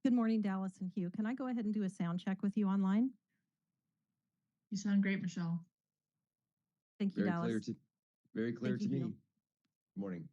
Good morning, Dallas and Hugh. Can I go ahead and do a sound check with you online? You sound great, Michelle. Thank you, Dallas. Very clear Thank you, to me. Hugh. Good morning.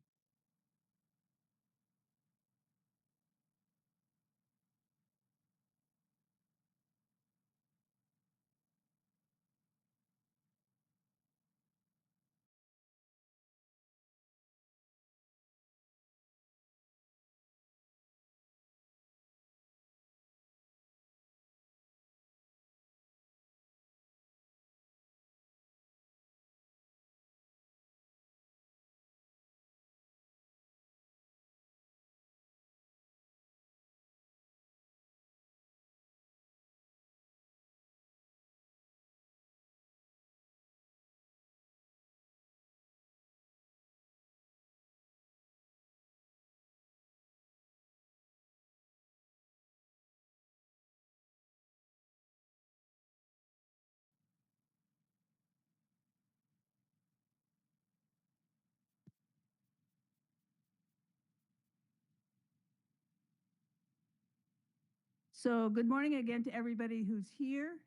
So good morning again to everybody who's here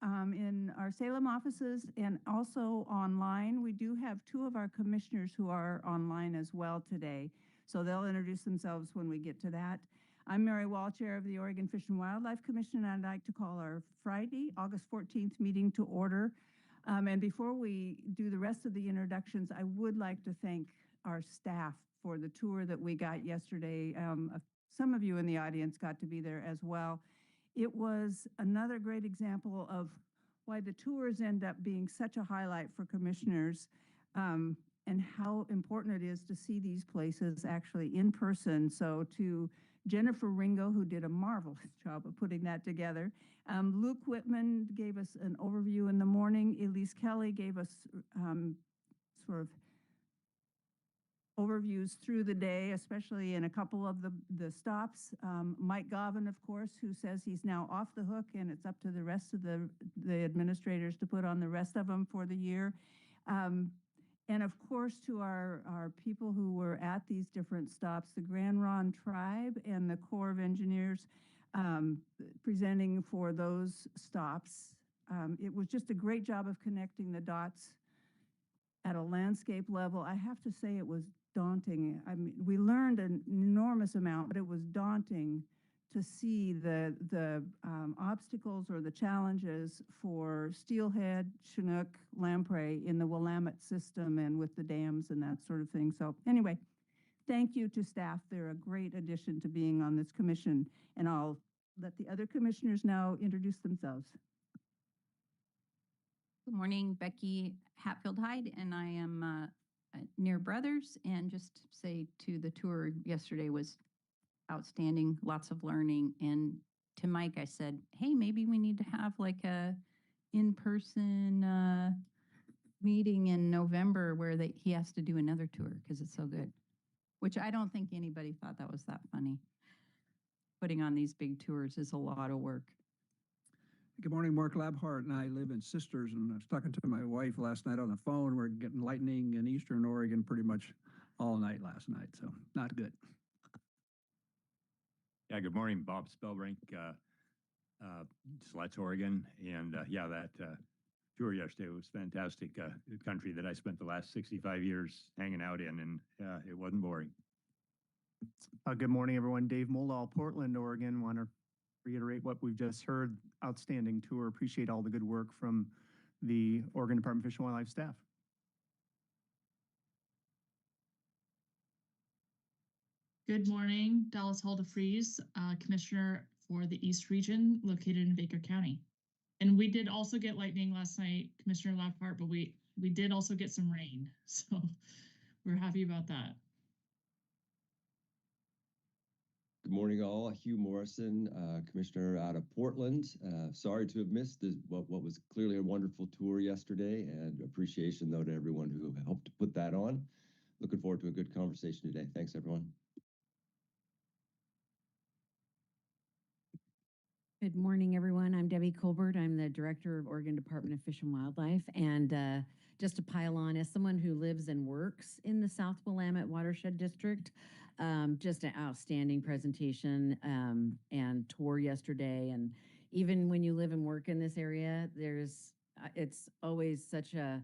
in our Salem offices and also online. We do have two of our commissioners who are online as well today. So they'll introduce themselves when we get to that. I'm Mary Wall, Chair of the Oregon Fish and Wildlife Commission, and I'd like to call our Friday, August 14th meeting to order. And before we do the rest of the introductions, I would like to thank our staff for the tour that we got yesterday. Some of you in the audience got to be there as well. It was another great example of why the tours end up being such a highlight for commissioners, and how important it is to see these places actually in person. So to Jennifer Ringo, who did a marvelous job of putting that together. Luke Whitman gave us an overview in the morning. Elise Kelly gave us sort of overviews through the day, especially in a couple of the stops. Mike Govin, of course, who says he's now off the hook and it's up to the rest of the administrators to put on the rest of them for the year. And of course, to our people who were at these different stops, the Grand Ronde Tribe and the Corps of Engineers presenting for those stops. It was just a great job of connecting the dots at a landscape level. I have to say it was daunting. I mean, we learned an enormous amount, but it was daunting to see the obstacles or the challenges for steelhead, Chinook, lamprey in the Willamette system and with the dams and that sort of thing. So anyway, thank you to staff. They're a great addition to being on this commission, and I'll let the other commissioners now introduce themselves. Good morning, Becky Hatfield Hyde, and I am near Brothers. And just to say to the tour yesterday was outstanding, lots of learning. And to Mike, I said, hey, maybe we need to have like a in-person meeting in November where he has to do another tour because it's so good, which I don't think anybody thought that was that funny. Putting on these big tours is a lot of work. Good morning, Mark Labhart, and I live in Sisters, and I was talking to my wife last night on the phone. We're getting lightning in eastern Oregon pretty much all night last night, so not good. Yeah, good morning, Bob Spellbrink, Slats, Oregon, and yeah, that tour yesterday was fantastic. The country that I spent the last 65 years hanging out in, and it wasn't boring. Good morning, everyone. Dave Moldall, Portland, Oregon. Want to reiterate what we've just heard. Outstanding tour. Appreciate all the good work from the Oregon Department of Fish and Wildlife staff. Good morning, Dallas Halder-Freeze, Commissioner for the East Region, located in Baker County. And we did also get lightning last night, Commissioner Lafhart, but we did also get some rain, so we're happy about that. Good morning, all. Hugh Morrison, Commissioner out of Portland. Sorry to have missed what was clearly a wonderful tour yesterday, and appreciation, though, to everyone who helped to put that on. Looking forward to a good conversation today. Thanks, everyone. Good morning, everyone. I'm Debbie Colbert. I'm the Director of Oregon Department of Fish and Wildlife. And just to pile on, as someone who lives and works in the South Willamette Watershed District, just an outstanding presentation and tour yesterday. And even when you live and work in this area, it's always such a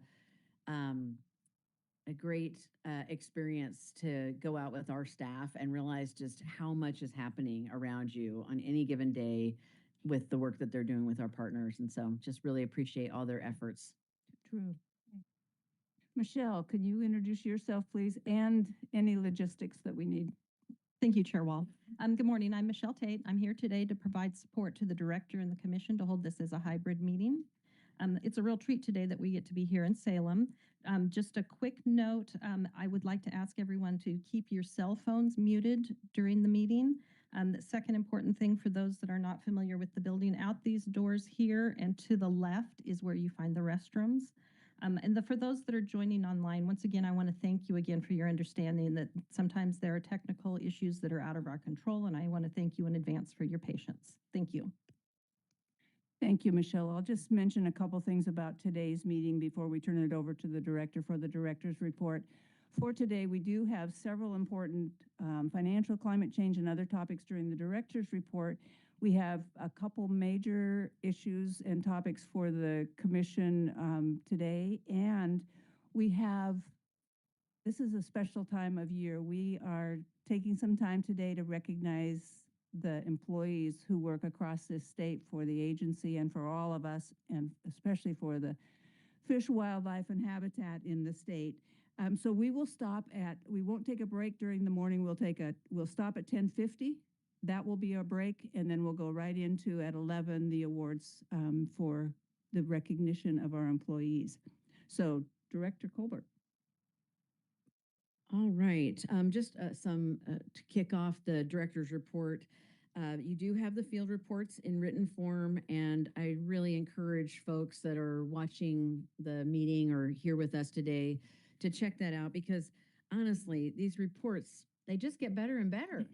great experience to go out with our staff and realize just how much is happening around you on any given day with the work that they're doing with our partners. And so just really appreciate all their efforts. True. Michelle, could you introduce yourself, please, and any logistics that we need? Thank you, Chair Wall. Good morning. I'm Michelle Tate. I'm here today to provide support to the director and the commission to hold this as a hybrid meeting. It's a real treat today that we get to be here in Salem. Just a quick note, I would like to ask everyone to keep your cell phones muted during the meeting. The second important thing for those that are not familiar with the building, out these doors here and to the left is where you find the restrooms. For those that are joining online, once again, I want to thank you again for your understanding that sometimes there are technical issues that are out of our control, and I want to thank you in advance for your patience. Thank you. Thank you, Michelle. I'll just mention a couple things about today's meeting before we turn it over to the director for the director's report. For today, we do have several important financial, climate change, and other topics during the director's report. We have a couple major issues and topics for the commission today, and this is a special time of year. We are taking some time today to recognize the employees who work across this state for the agency and for all of us, and especially for the fish, wildlife, and habitat in the state. So we won't take a break during the morning. We'll stop at 10:50. That will be our break, and then we'll go right into at 11 the awards for the recognition of our employees. So, Director Colbert. All right, just to kick off the director's report. You do have the field reports in written form, and I really encourage folks that are watching the meeting or here with us today to check that out, because honestly, these reports, they just get better and better.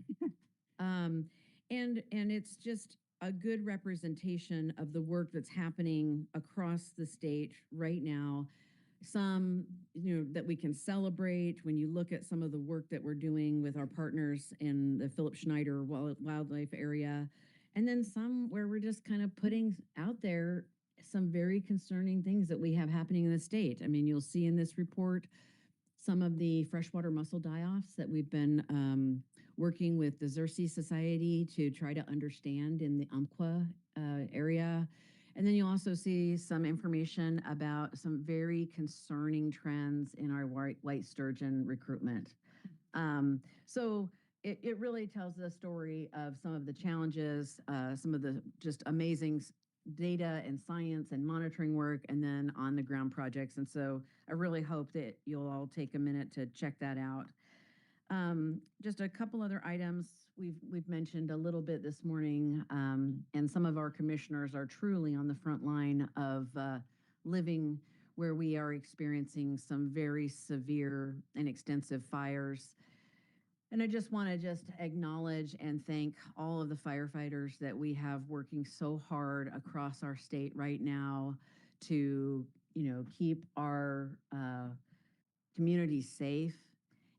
And it's just a good representation of the work that's happening across the state right now. Some, that we can celebrate when you look at some of the work that we're doing with our partners in the Philip Schneider wildlife area. And then some where we're just kind of putting out there some very concerning things that we have happening in the state. I mean, you'll see in this report some of the freshwater mussel die-offs that we've been working with the Xerces Society to try to understand in the Umpqua area. And then you'll also see some information about some very concerning trends in our white sturgeon recruitment. So it really tells the story of some of the challenges, some of the just amazing data and science and monitoring work, and then on the ground projects. And so I really hope that you'll all take a minute to check that out. Just a couple other items we've mentioned a little bit this morning, and some of our commissioners are truly on the front line of living where we are experiencing some very severe and extensive fires. And I just want to acknowledge and thank all of the firefighters that we have working so hard across our state right now to, keep our communities safe,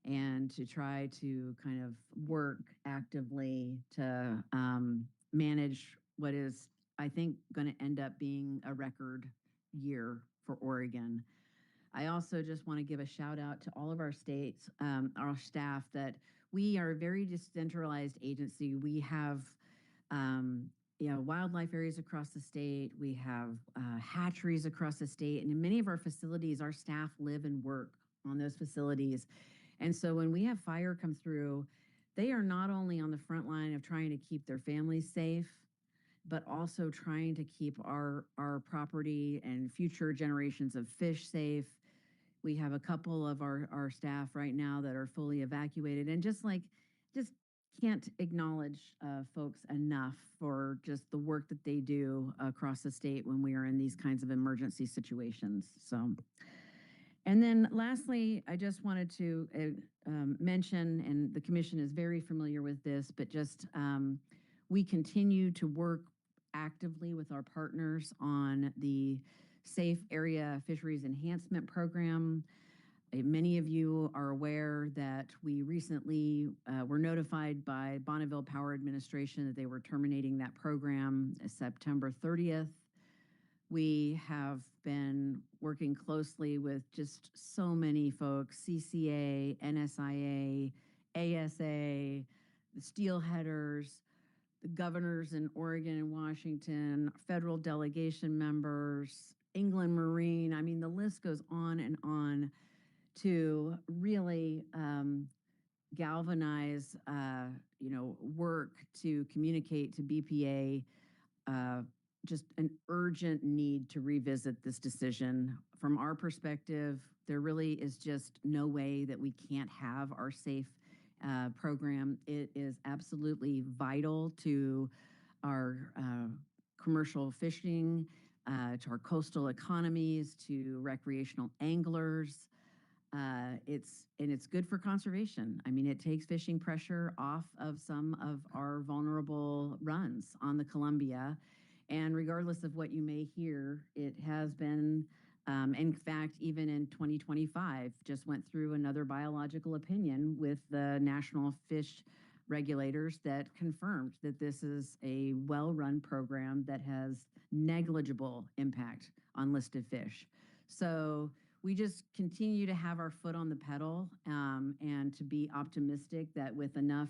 and to try to kind of work actively to manage what is, I think, going to end up being a record year for Oregon. I also just want to give a shout out to all of our states, our staff, that we are a very decentralized agency. We have wildlife areas across the state. We have hatcheries across the state. And in many of our facilities, our staff live and work on those facilities. And so when we have fire come through, they are not only on the front line of trying to keep their families safe, but also trying to keep our property and future generations of fish safe. We have a couple of our staff right now that are fully evacuated, and just can't acknowledge folks enough for just the work that they do across the state when we are in these kinds of emergency situations. So. And then lastly, I just wanted to mention, and the commission is very familiar with this, but we continue to work actively with our partners on the Safe Area Fisheries Enhancement Program. Many of you are aware that we recently were notified by Bonneville Power Administration that they were terminating that program September 30th. We have been working closely with just so many folks, CCA, NSIA, ASA, the steelheaders, the governors in Oregon and Washington, federal delegation members, England Marine. I mean, the list goes on and on to really galvanize, work to communicate to BPA just an urgent need to revisit this decision. From our perspective, there really is just no way that we can't have our SAFE program. It is absolutely vital to our commercial fishing, to our coastal economies, to recreational anglers. It's good for conservation. I mean, it takes fishing pressure off of some of our vulnerable runs on the Columbia. And regardless of what you may hear, it has been, in fact, even in 2025, just went through another biological opinion with the national fish regulators that confirmed that this is a well-run program that has negligible impact on listed fish. So we just continue to have our foot on the pedal and to be optimistic that with enough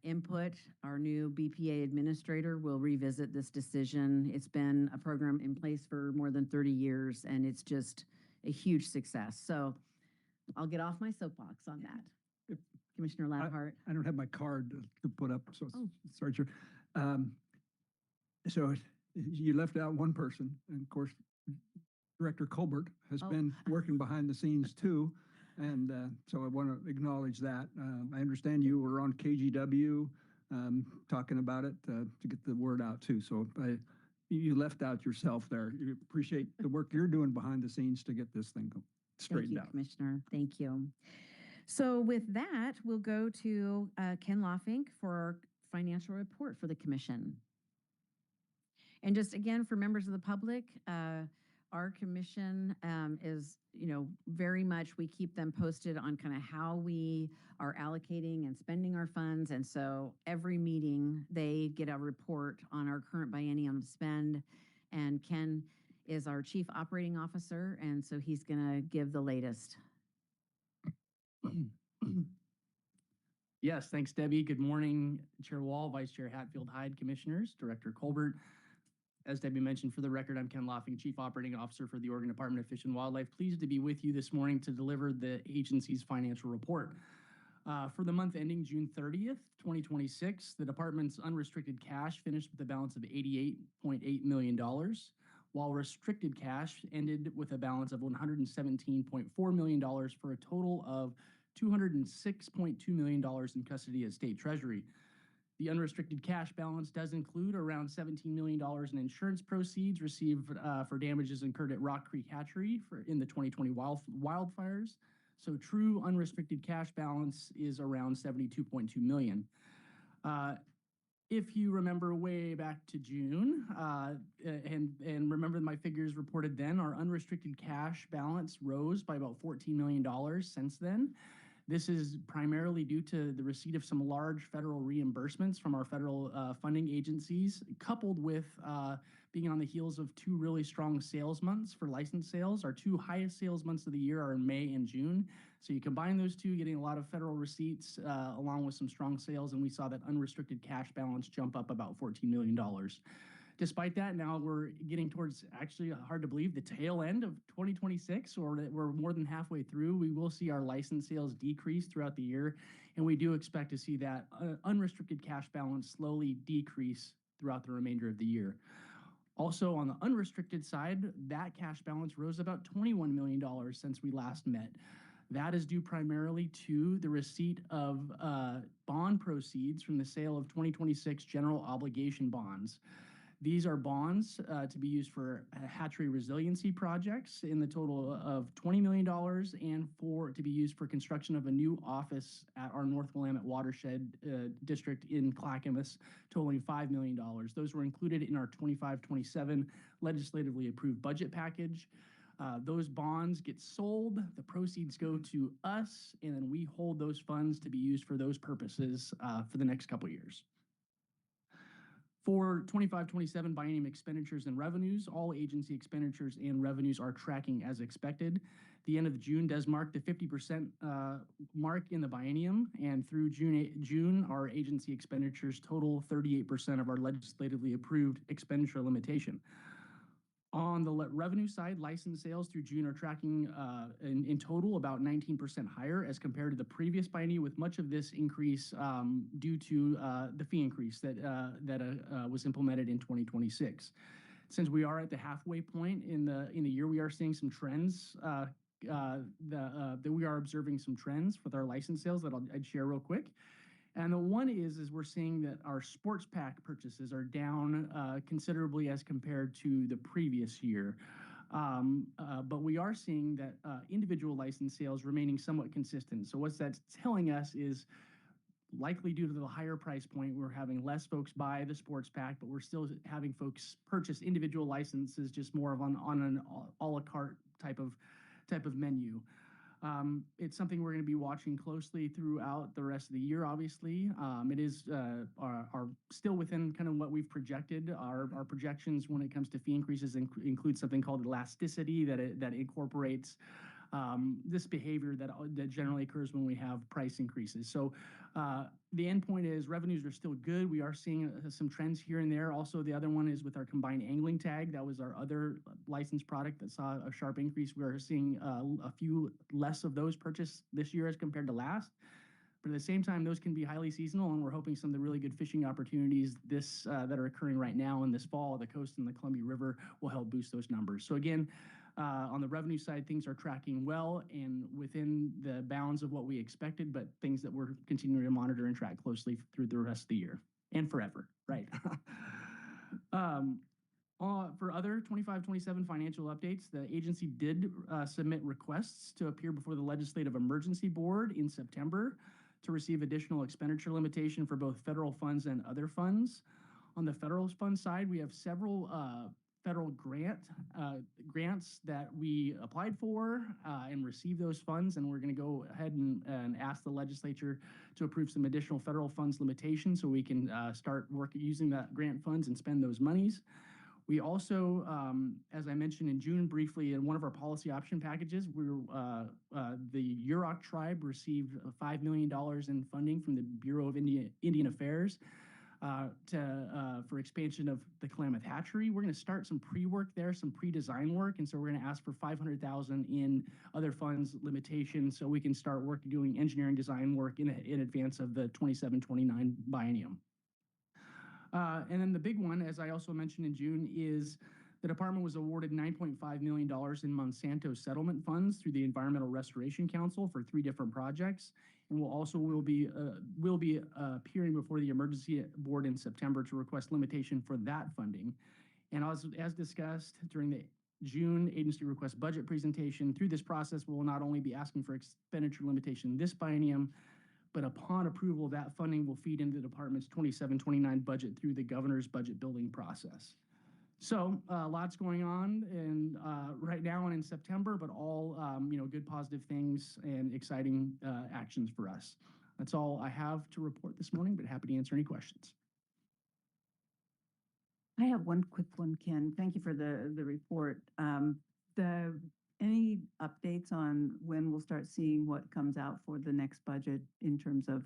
input, our new BPA administrator will revisit this decision. It's been a program in place for more than 30 years, and it's just a huge success. So I'll get off my soapbox on that. If- Commissioner Labhart. I don't have my card to put up, so Oh. sorry, Chair. So you left out one person, and of course, Director Colbert has Oh. been working behind the scenes too. And so I want to acknowledge that. I understand you were on KGW talking about it to get the word out too. So you left out yourself there. You appreciate the work you're doing behind the scenes to get this thing straightened Thank you, out. Commissioner. Thank you. So with that, we'll go to Ken Lofink for our financial report for the commission. And just again, for members of the public, our commission is, very much, we keep them posted on kind of how we are allocating and spending our funds. And so every meeting, they get a report on our current biennium spend. And Ken is our Chief Operating Officer, and so he's going to give the latest. Yes, thanks, Debbie. Good morning, Chair Wall, Vice Chair Hatfield Hyde, Commissioners, Director Colbert. As Debbie mentioned, for the record, I'm Ken Lofink, Chief Operating Officer for the Oregon Department of Fish and Wildlife. Pleased to be with you this morning to deliver the agency's financial report. For the month ending June 30th, 2026, the department's unrestricted cash finished with a balance of $88.8 million, while restricted cash ended with a balance of $117.4 million for a total of $206.2 million in custody at State Treasury. The unrestricted cash balance does include around $17 million in insurance proceeds received for damages incurred at Rock Creek Hatchery in the 2020 wildfires. So true unrestricted cash balance is around $72.2 million. If you remember way back to June, and remember my figures reported then, our unrestricted cash balance rose by about $14 million since then. This is primarily due to the receipt of some large federal reimbursements from our federal funding agencies, coupled with being on the heels of two really strong sales months for license sales. Our two highest sales months of the year are in May and June. So you combine those two, getting a lot of federal receipts along with some strong sales, and we saw that unrestricted cash balance jump up about $14 million. Despite that, now we're getting towards, actually hard to believe, the tail end of 2026, or that we're more than halfway through. We will see our license sales decrease throughout the year, and we do expect to see that unrestricted cash balance slowly decrease throughout the remainder of the year. Also, on the unrestricted side, that cash balance rose about $21 million since we last met. That is due primarily to the receipt of bond proceeds from the sale of 2026 general obligation bonds. These are bonds to be used for hatchery resiliency projects in the total of $20 million and to be used for construction of a new office at our North Willamette Watershed District in Clackamas, totaling $5 million. Those were included in our 25-27 legislatively approved budget package. Those bonds get sold, the proceeds go to us, and then we hold those funds to be used for those purposes for the next couple years. For 25-27 biennium expenditures and revenues, all agency expenditures and revenues are tracking as expected. The end of June does mark the 50% mark in the biennium, and through June, our agency expenditures total 38% of our legislatively approved expenditure limitation. On the revenue side, license sales through June are tracking in total about 19% higher as compared to the previous biennium, with much of this increase due to the fee increase that was implemented in 2026. Since we are at the halfway point in the year, we are seeing some trends that we are observing some trends with our license sales that I'd share real quick. And the one is we're seeing that our sports pack purchases are down considerably as compared to the previous year. But we are seeing that individual license sales remaining somewhat consistent. So what that's telling us is likely due to the higher price point, we're having less folks buy the sports pack, but we're still having folks purchase individual licenses, just more of on an a la carte type of menu. It's something we're going to be watching closely throughout the rest of the year, obviously. It is are still within kind of what we've projected. Our projections when it comes to fee increases include something called elasticity that incorporates this behavior that generally occurs when we have price increases. So the end point is revenues are still good. We are seeing some trends here and there. Also, the other one is with our combined angling tag. That was our other licensed product that saw a sharp increase. We are seeing a few less of those purchased this year as compared to last. But at the same time, those can be highly seasonal, and we're hoping some of the really good fishing opportunities that are occurring right now in this fall, the coast and the Columbia River will help boost those numbers. So again, on the revenue side, things are tracking well and within the bounds of what we expected, but things that we're continuing to monitor and track closely through the rest of the year and forever, right? For other 25-27 financial updates, the agency did submit requests to appear before the Legislative Emergency Board in September to receive additional expenditure limitation for both federal funds and other funds. On the federal fund side, we have several federal grants that we applied for and received those funds, and we're going to go ahead and ask the legislature to approve some additional federal funds limitations so we can start using that grant funds and spend those monies. We also, as I mentioned in June briefly, in one of our policy option packages, the Yurok tribe received $5 million in funding from the Bureau of Indian Affairs for expansion of the Klamath Hatchery. We're going to start some pre-work there, some pre-design work, and so we're going to ask for $500,000 in other funds limitations so we can start doing engineering design work in advance of the 27-29 biennium. And then the big one, as I also mentioned in June, is the department was awarded $9.5 million in Monsanto settlement funds through the Environmental Restoration Council for 3 different projects, and will be appearing before the Emergency Board in September to request limitation for that funding. And as discussed during the June agency request budget presentation, through this process, we will not only be asking for expenditure limitation this biennium, but upon approval, that funding will feed into the department's 27-29 budget through the governor's budget building process. So lots going on and right now and in September, but all good positive things and exciting actions for us. That's all I have to report this morning, but happy to answer any questions. I have one quick one, Ken. Thank you for the report. Any updates on when we'll start seeing what comes out for the next budget in terms of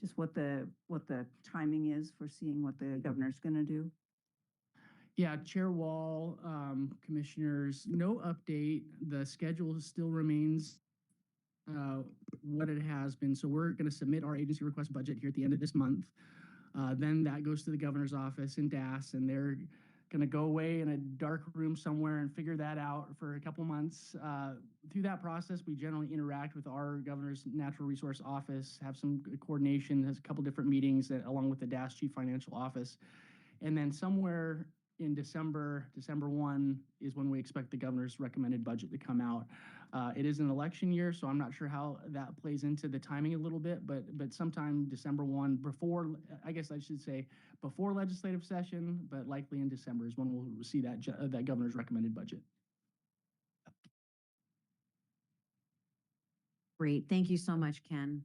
just what the timing is for seeing what the governor's going to do? Yeah, Chair Wall, commissioners, no update. The schedule still remains what it has been. So we're going to submit our agency request budget here at the end of this month. Then that goes to the governor's office in DAS, and they're going to go away in a dark room somewhere and figure that out for a couple months. Through that process, we generally interact with our governor's natural resource office, have some coordination, has a couple different meetings along with the DAS chief financial office. And then somewhere in December 1 is when we expect the governor's recommended budget to come out. It is an election year, so I'm not sure how that plays into the timing a little bit, but sometime December 1, before, I guess I should say, before legislative session, but likely in December is when we'll see that governor's recommended budget. Great. Thank you so much, Ken.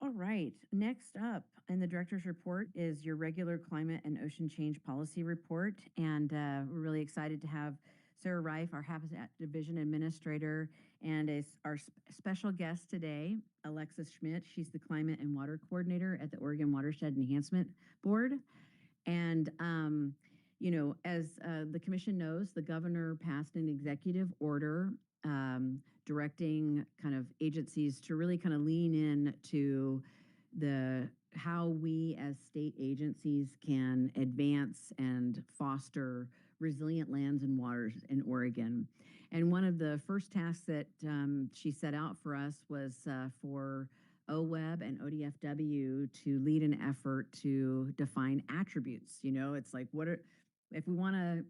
All right. Next up in the director's report is your regular climate and ocean change policy report. And we're really excited to have Sarah Reif, our Habitat Division Administrator, and our special guest today, Alexis Schmidt. She's the Climate and Water Coordinator at the Oregon Watershed Enhancement Board. And you know, as the commission knows, the governor passed an executive order directing kind of agencies to really kind of lean in to how we as state agencies can advance and foster resilient lands and waters in Oregon. And one of the first tasks that she set out for us was for OWEB and ODFW to lead an effort to define attributes. You know, it's like, if we want to,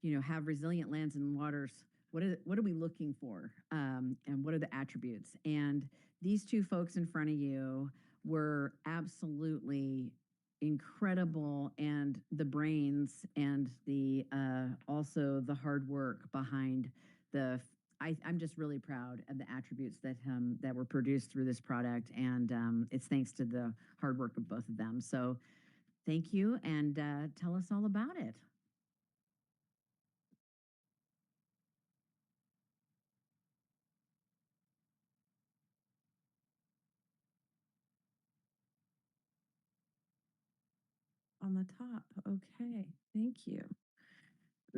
you know, have resilient lands and waters, what are we looking for? And what are the attributes? And these two folks in front of you were absolutely incredible, and the brains and the also the hard work behind I'm just really proud of the attributes that were produced through this product, and it's thanks to the hard work of both of them. So thank you, and tell us all about it. On the top. Okay, thank you.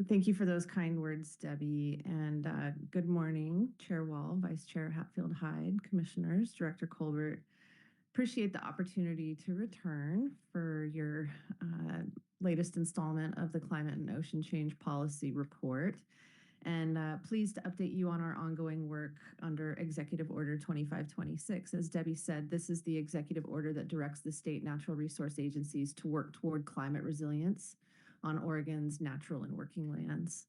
Thank you for those kind words, Debbie. And good morning, Chair Wall, Vice Chair Hatfield Hyde, Commissioners, Director Colbert. Appreciate the opportunity to return for your latest installment of the Climate and Ocean Change Policy Report. And pleased to update you on our ongoing work under Executive Order 2526. As Debbie said, this is the executive order that directs the state natural resource agencies to work toward climate resilience on Oregon's natural and working lands.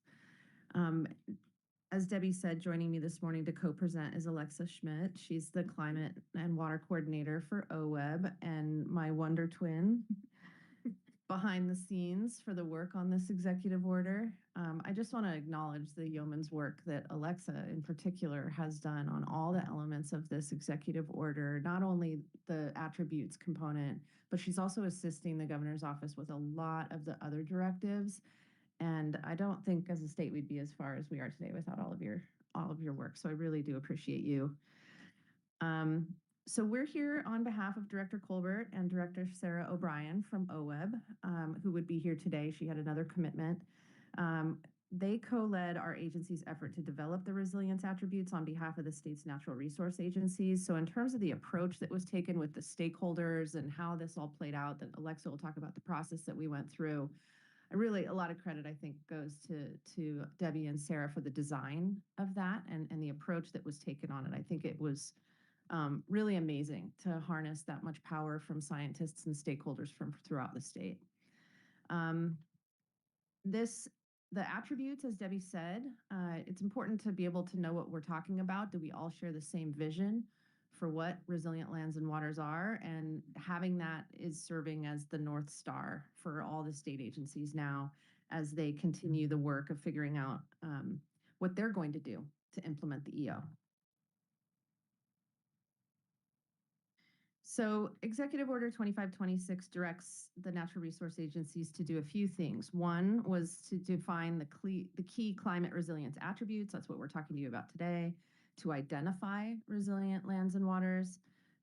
As Debbie said, joining me this morning to co-present is Alexis Schmidt. She's the Climate and Water Coordinator for OWEB and my wonder twin behind the scenes for the work on this executive order. I just want to acknowledge the yeoman's work that Alexa in particular has done on all the elements of this executive order, not only the attributes component, but she's also assisting the governor's office with a lot of the other directives. And I don't think as a state we'd be as far as we are today without all of your work. So I really do appreciate you. So we're here on behalf of Director Colbert and Director Sarah O'Brien from OWEB, who would be here today. She had another commitment. They co-led our agency's effort to develop the resilience attributes on behalf of the state's natural resource agencies. So in terms of the approach that was taken with the stakeholders and how this all played out, that Alexa will talk about the process that we went through. Really, a lot of credit, I think, goes to Debbie and Sarah for the design of that and the approach that was taken on it. I think it was really amazing to harness that much power from scientists and stakeholders from throughout the state. The attributes, as Debbie said, it's important to be able to know what we're talking about. Do we all share the same vision for what resilient lands and waters are? And having that is serving as the North Star for all the state agencies now as they continue the work of figuring out what they're going to do to implement the EO. So Executive Order 2526 directs the natural resource agencies to do a few things. One was to define the key climate resilience attributes. That's what we're talking to you about today. To identify resilient lands and waters,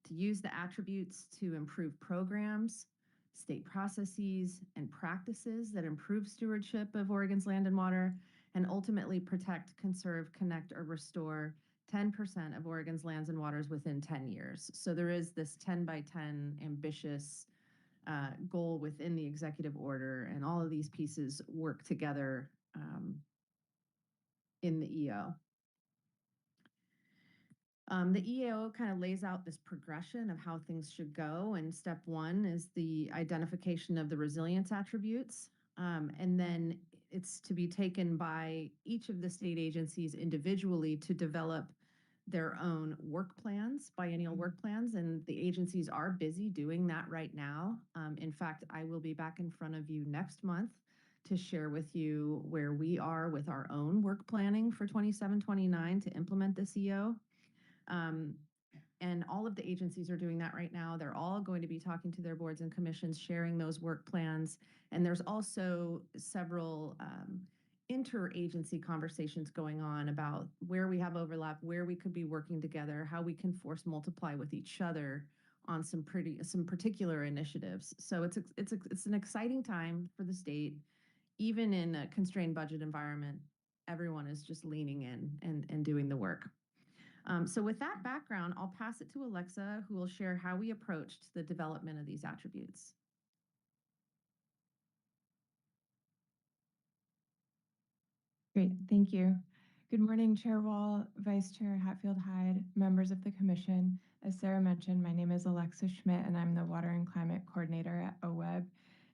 to use the attributes to improve programs, state processes, and practices that improve stewardship of Oregon's land and water, and ultimately protect, conserve, connect, or restore 10% of Oregon's lands and waters within 10 years. So there is this 10 by 10 ambitious goal within the executive order, and all of these pieces work together in the EO. The EAO kind of lays out this progression of how things should go. And step one is the identification of the resilience attributes. And then it's to be taken by each of the state agencies individually to develop their own work plans, biennial work plans. And the agencies are busy doing that right now. In fact, I will be back in front of you next month to share with you where we are with our own work planning for 27-29 to implement this EO. And all of the agencies are doing that right now. They're all going to be talking to their boards and commissions, sharing those work plans. And there's also several interagency conversations going on about where we have overlap, where we could be working together, how we can force multiply with each other on some particular initiatives. So it's an exciting time for the state, even in a constrained budget environment. Everyone is just leaning in and doing the work. So with that background, I'll pass it to Alexa, who will share how we approached the development of these attributes. Great, thank you. Good morning, Chair Wall, Vice Chair Hatfield-Hyde, members of the Commission. As Sarah mentioned, my name is Alexa Schmidt, and I'm the Water and Climate Coordinator at OWEB.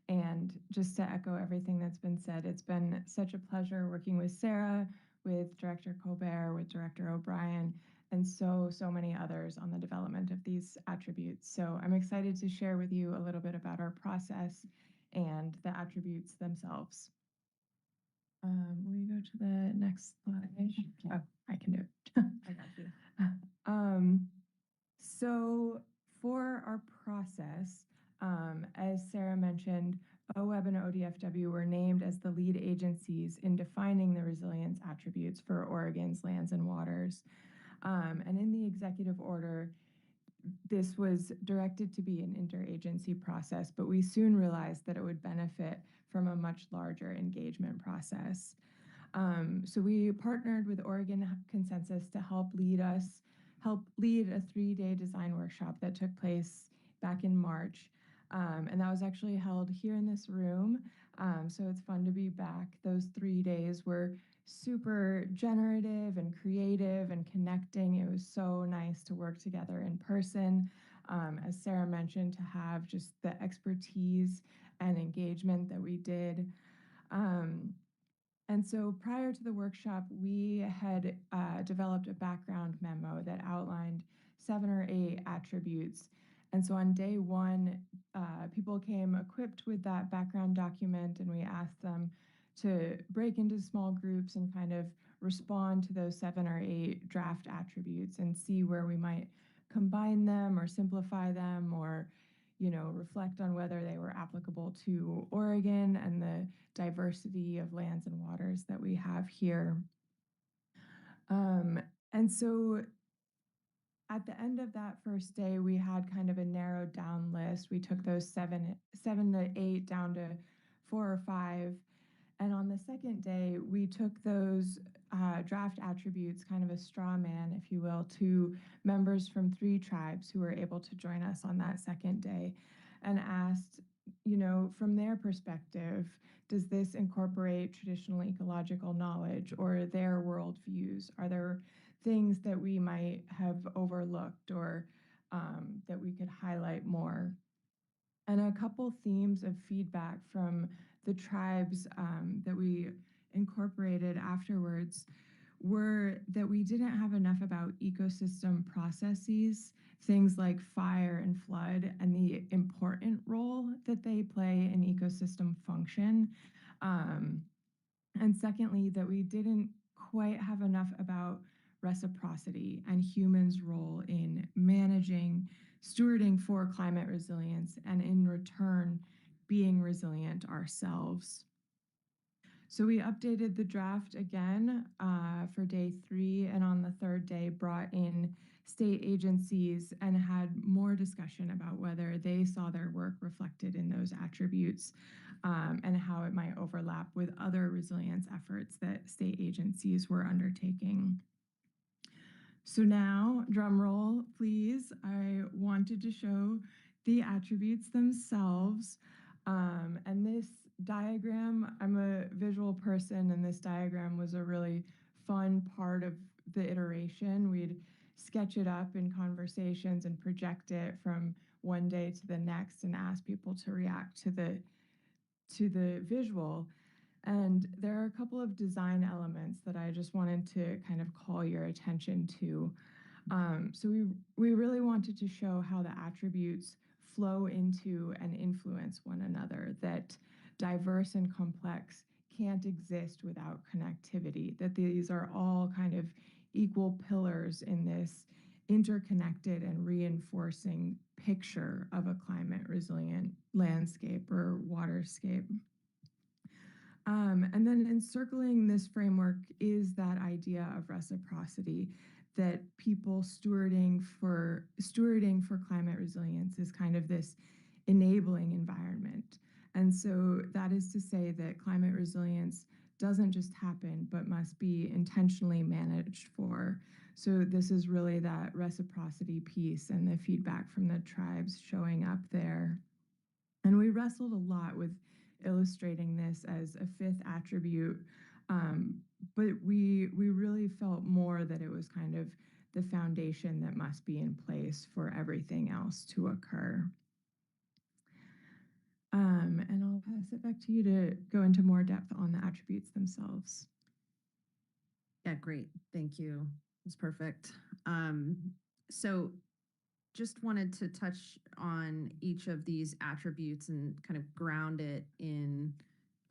And just to echo everything that's been said, it's been such a pleasure working with Sarah, with Director Colbert, with Director O'Brien, and so many others on the development of these attributes. So I'm excited to share with you a little bit about our process and the attributes themselves. Will you go to the next slide? Oh, I can do it. I got you. So for our process, as Sarah mentioned, OWEB and ODFW were named as the lead agencies in defining the resilience attributes for Oregon's lands and waters. And in the executive order, this was directed to be an interagency process, but we soon realized that it would benefit from a much larger engagement process. So we partnered with Oregon Consensus to help lead a 3-day design workshop that took place back in March. And that was actually held here in this room. So it's fun to be back. Those 3 days were super generative and creative and connecting. It was so nice to work together in person. As Sarah mentioned, to have just the expertise and engagement that we did. And so prior to the workshop, we had developed a background memo that outlined 7 or 8 attributes. And so on day one, people came equipped with that background document, and we asked them to break into small groups and kind of respond to those 7 or 8 draft attributes and see where we might combine them or simplify them, or reflect on whether they were applicable to Oregon and the diversity of lands and waters that we have here. And so at the end of that first day, we had kind of a narrowed down list. We took those 7 to 8 down to 4 or 5. And on the second day, we took those draft attributes, kind of a straw man, if you will, to members from 3 tribes who were able to join us on that second day, and asked, from their perspective, does this incorporate traditional ecological knowledge or their worldviews? Are there things that we might have overlooked or that we could highlight more? And a couple themes of feedback from the tribes that we incorporated afterwards were that we didn't have enough about ecosystem processes, things like fire and flood, and the important role that they play in ecosystem function. And secondly, that we didn't quite have enough about reciprocity and humans' role in managing, stewarding for climate resilience, and in return, being resilient ourselves. So we updated the draft again for day 3, and on the 3rd day brought in state agencies and had more discussion about whether they saw their work reflected in those attributes, and how it might overlap with other resilience efforts that state agencies were undertaking. So now, drum roll, please. I wanted to show the attributes themselves. And this diagram, I'm a visual person, and this diagram was a really fun part of the iteration. We'd sketch it up in conversations and project it from one day to the next and ask people to react to the visual. And there are a couple of design elements that I just wanted to kind of call your attention to. So we really wanted to show how the attributes flow into and influence one another, that diverse and complex can't exist without connectivity, that these are all kind of equal pillars in this interconnected and reinforcing picture of a climate resilient landscape or waterscape. And then encircling this framework is that idea of reciprocity, that people stewarding for climate resilience is kind of this enabling environment. And so that is to say that climate resilience doesn't just happen, but must be intentionally managed for. So this is really that reciprocity piece and the feedback from the tribes showing up there. And we wrestled a lot with illustrating this as a fifth attribute, but we really felt more that it was kind of the foundation that must be in place for everything else to occur. And I'll pass it back to you to go into more depth on the attributes themselves. Yeah, great. Thank you. It's perfect. So just wanted to touch on each of these attributes and kind of ground it in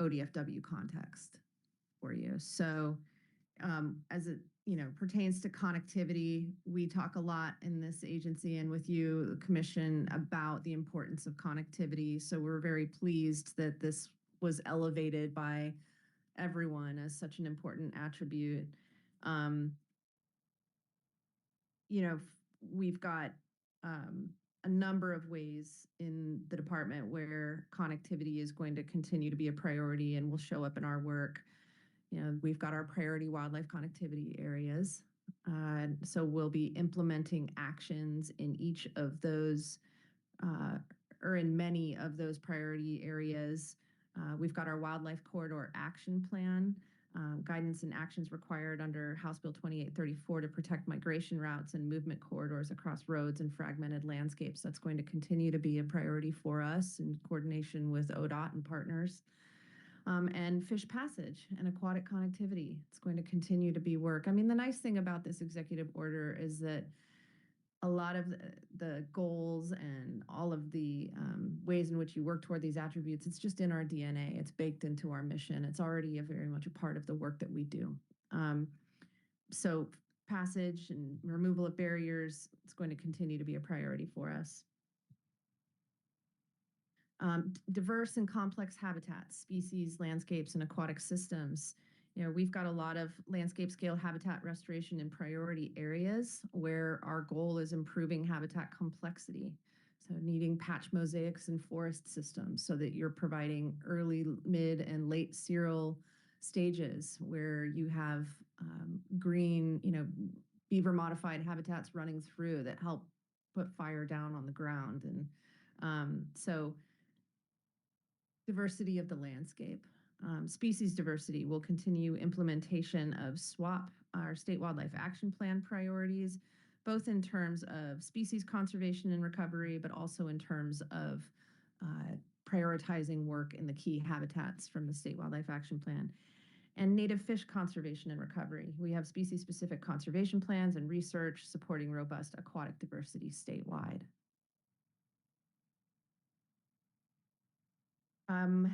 ODFW context for you. So as it pertains to connectivity, we talk a lot in this agency and with you, the commission, about the importance of connectivity. So we're very pleased that this was elevated by everyone as such an important attribute. We've got a number of ways in the department where connectivity is going to continue to be a priority and will show up in our work. We've got our priority wildlife connectivity areas. So we'll be implementing actions in each of those, or in many of those priority areas. We've got our wildlife corridor action plan, guidance and actions required under House Bill 2834 to protect migration routes and movement corridors across roads and fragmented landscapes. That's going to continue to be a priority for us in coordination with ODOT and partners. And fish passage and aquatic connectivity. It's going to continue to be work. I mean, the nice thing about this executive order is that a lot of the goals and all of the ways in which you work toward these attributes, it's just in our DNA. It's baked into our mission. It's already very much a part of the work that we do. So passage and removal of barriers, it's going to continue to be a priority for us. Diverse and complex habitats, species, landscapes, and aquatic systems. We've got a lot of landscape scale habitat restoration in priority areas where our goal is improving habitat complexity. So needing patch mosaics in forest systems so that you're providing early, mid, and late cereal stages where you have green, beaver modified habitats running through that help put fire down on the ground. And so diversity of the landscape. Species diversity will continue implementation of SWAP, our State Wildlife Action Plan priorities, both in terms of species conservation and recovery, but also in terms of prioritizing work in the key habitats from the State Wildlife Action Plan. And native fish conservation and recovery. We have species-specific conservation plans and research supporting robust aquatic diversity statewide.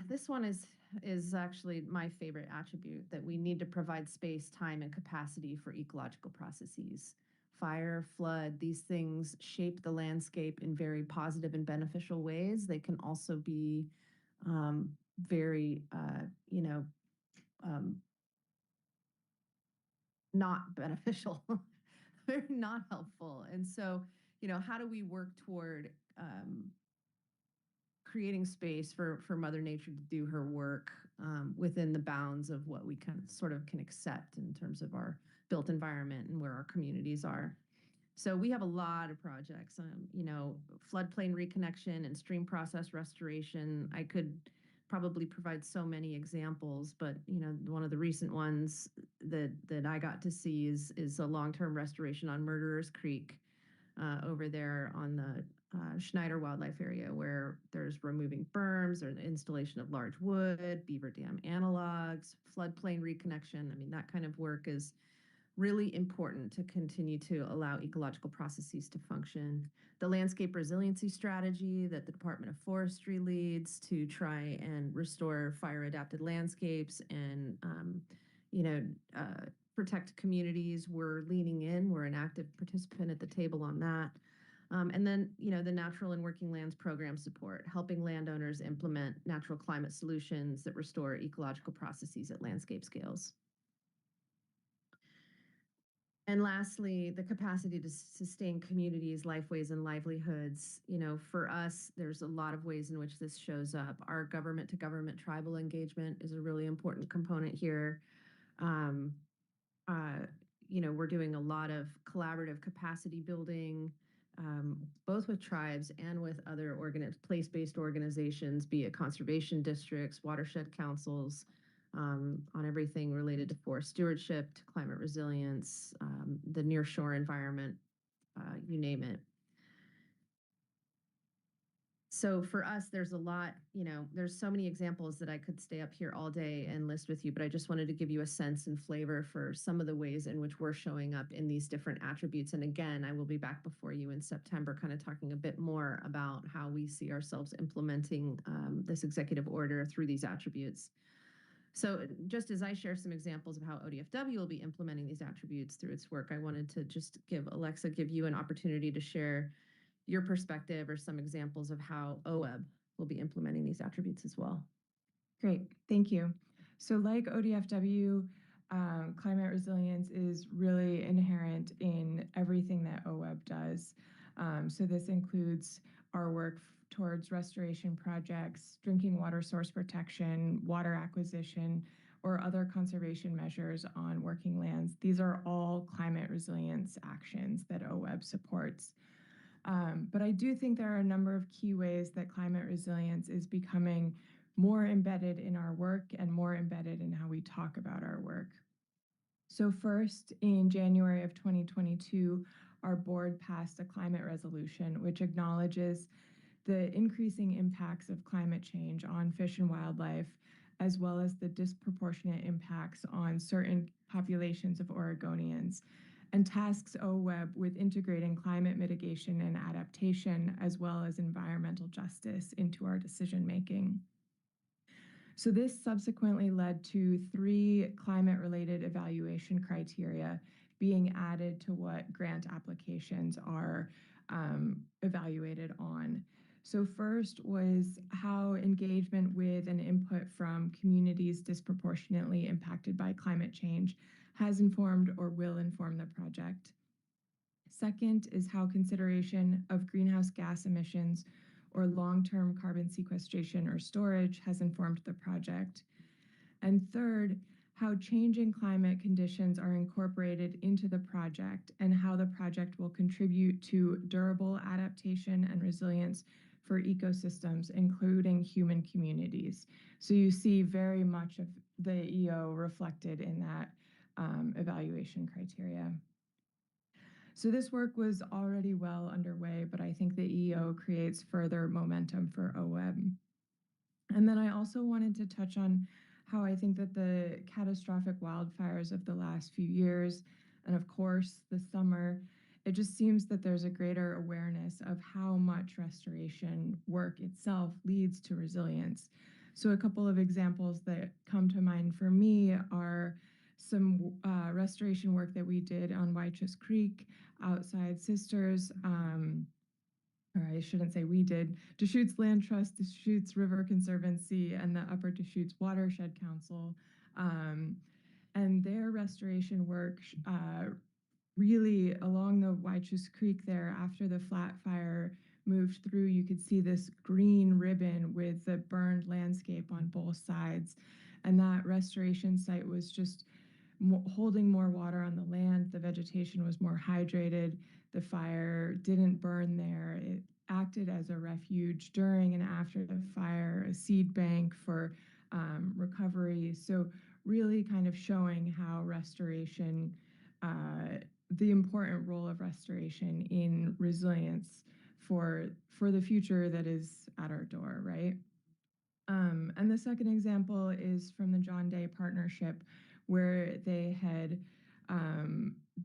This one is actually my favorite attribute, that we need to provide space, time, and capacity for ecological processes. Fire, flood, these things shape the landscape in very positive and beneficial ways. They can also be very, not beneficial. They're not helpful. And so, how do we work toward creating space for Mother Nature to do her work within the bounds of what we can accept in terms of our built environment and where our communities are. So we have a lot of projects, floodplain reconnection and stream process restoration. I could probably provide so many examples, but one of the recent ones that I got to see is a long-term restoration on Murderers Creek over there on the Schneider Wildlife Area, where there's removing berms or the installation of large wood, beaver dam analogs, floodplain reconnection. I mean, that kind of work is really important to continue to allow ecological processes to function. The landscape resiliency strategy that the Department of Forestry leads to try and restore fire-adapted landscapes and, protect communities. We're leaning in. We're an active participant at the table on that. And then, the natural and working lands program support, helping landowners implement natural climate solutions that restore ecological processes at landscape scales. And lastly, the capacity to sustain communities, lifeways, and livelihoods. For us, there's a lot of ways in which this shows up. Our government to government tribal engagement is a really important component here. We're doing a lot of collaborative capacity building, both with tribes and with other place-based organizations, be it conservation districts, watershed councils, on everything related to forest stewardship, to climate resilience, the nearshore environment, you name it. So for us, there's a lot, there's so many examples that I could stay up here all day and list with you, but I just wanted to give you a sense and flavor for some of the ways in which we're showing up in these different attributes. And again, I will be back before you in September, kind of talking a bit more about how we see ourselves implementing this executive order through these attributes. So just as I share some examples of how ODFW will be implementing these attributes through its work, I wanted to just give you an opportunity to share your perspective or some examples of how OWEB will be implementing these attributes as well. Great, thank you. So like ODFW, climate resilience is really inherent in everything that OWEB does. So this includes our work towards restoration projects, drinking water source protection, water acquisition, or other conservation measures on working lands. These are all climate resilience actions that OWEB supports. But I do think there are a number of key ways that climate resilience is becoming more embedded in our work and more embedded in how we talk about our work. So first, in January of 2022, our board passed a climate resolution which acknowledges the increasing impacts of climate change on fish and wildlife, as well as the disproportionate impacts on certain populations of Oregonians, and tasks OWEB with integrating climate mitigation and adaptation, as well as environmental justice into our decision-making. So this subsequently led to 3 climate-related evaluation criteria being added to what grant applications are evaluated on. So first was how engagement with and input from communities disproportionately impacted by climate change has informed or will inform the project. Second is how consideration of greenhouse gas emissions or long-term carbon sequestration or storage has informed the project. And third, how changing climate conditions are incorporated into the project and how the project will contribute to durable adaptation and resilience for ecosystems, including human communities. So you see very much of the EO reflected in that evaluation criteria. So this work was already well underway, but I think the EO creates further momentum for OWEB. And then I also wanted to touch on how I think that the catastrophic wildfires of the last few years, and of course the summer, it just seems that there's a greater awareness of how much restoration work itself leads to resilience. So a couple of examples that come to mind for me are some restoration work that we did on Waichus Creek outside Sisters, or I shouldn't say we did, Deschutes Land Trust, Deschutes River Conservancy, and the Upper Deschutes Watershed Council. And their restoration work really along the Waichus Creek there, after the flat fire moved through, you could see this green ribbon with the burned landscape on both sides. And that restoration site was just holding more water on the land. The vegetation was more hydrated. The fire didn't burn there. acted as a refuge during and after the fire, a seed bank for recovery. So really kind of showing how restoration, the important role of restoration in resilience for the future that is at our door, right? And the second example is from the John Day Partnership, where they had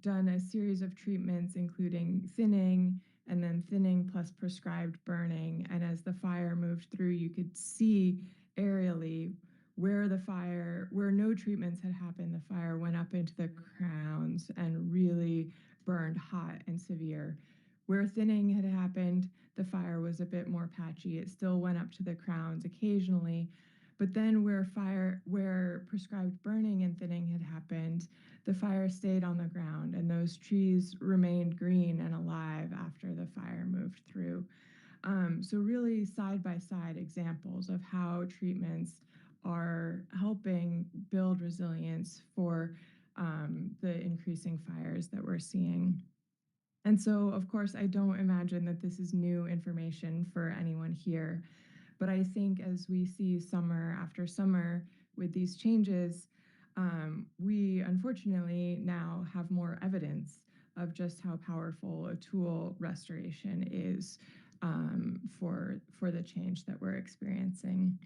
done a series of treatments, including thinning and then thinning plus prescribed burning. And as the fire moved through, you could see aerially where no treatments had happened, the fire went up into the crowns and really burned hot and severe. Where thinning had happened, the fire was a bit more patchy. It still went up to the crowns occasionally, but then where prescribed burning and thinning had happened, the fire stayed on the ground and those trees remained green and alive after the fire moved through. So really side by side examples of how treatments are helping build resilience for the increasing fires that we're seeing. And so, of course, I don't imagine that this is new information for anyone here. But I think as we see summer after summer with these changes, we unfortunately now have more evidence of just how powerful a tool restoration is for the change that we're experiencing.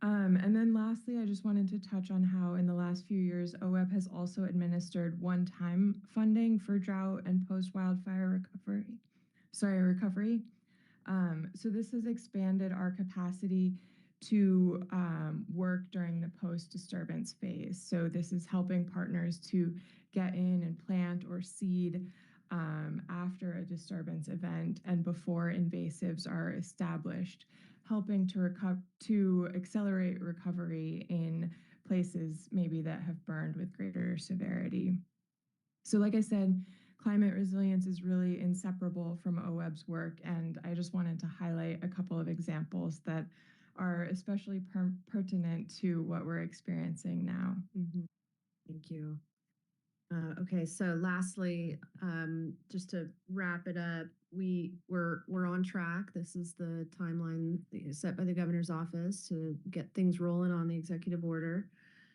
And then lastly, I just wanted to touch on how in the last few years, OWEB has also administered one-time funding for drought and post-wildfire recovery. So this has expanded our capacity to work during the post-disturbance phase. So this is helping partners to get in and plant or seed after a disturbance event and before invasives are established, helping to accelerate recovery in places maybe that have burned with greater severity. So like I said, climate resilience is really inseparable from OWEB's work, and I just wanted to highlight a couple of examples that are especially pertinent to what we're experiencing now. Thank you. Okay, so lastly, just to wrap it up, we're on track. This is the timeline set by the governor's office to get things rolling on the executive order.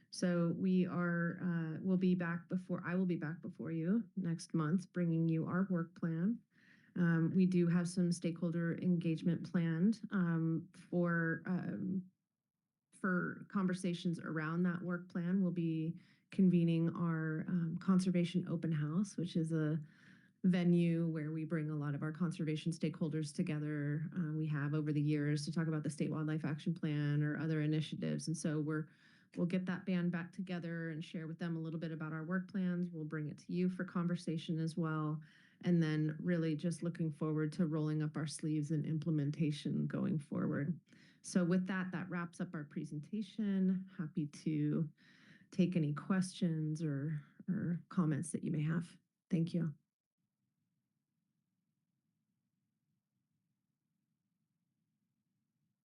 So we'll be back I will be back before you next month, bringing you our work plan. We do have some stakeholder engagement planned for conversations around that work plan. We'll be convening our conservation open house, which is a venue where we bring a lot of our conservation stakeholders together. We have over the years to talk about the State Wildlife Action Plan or other initiatives. And so we'll get that band back together and share with them a little bit about our work plans. We'll bring it to you for conversation as well. And then really just looking forward to rolling up our sleeves and implementation going forward. So with that wraps up our presentation. Happy to take any questions or comments that you may have. Thank you.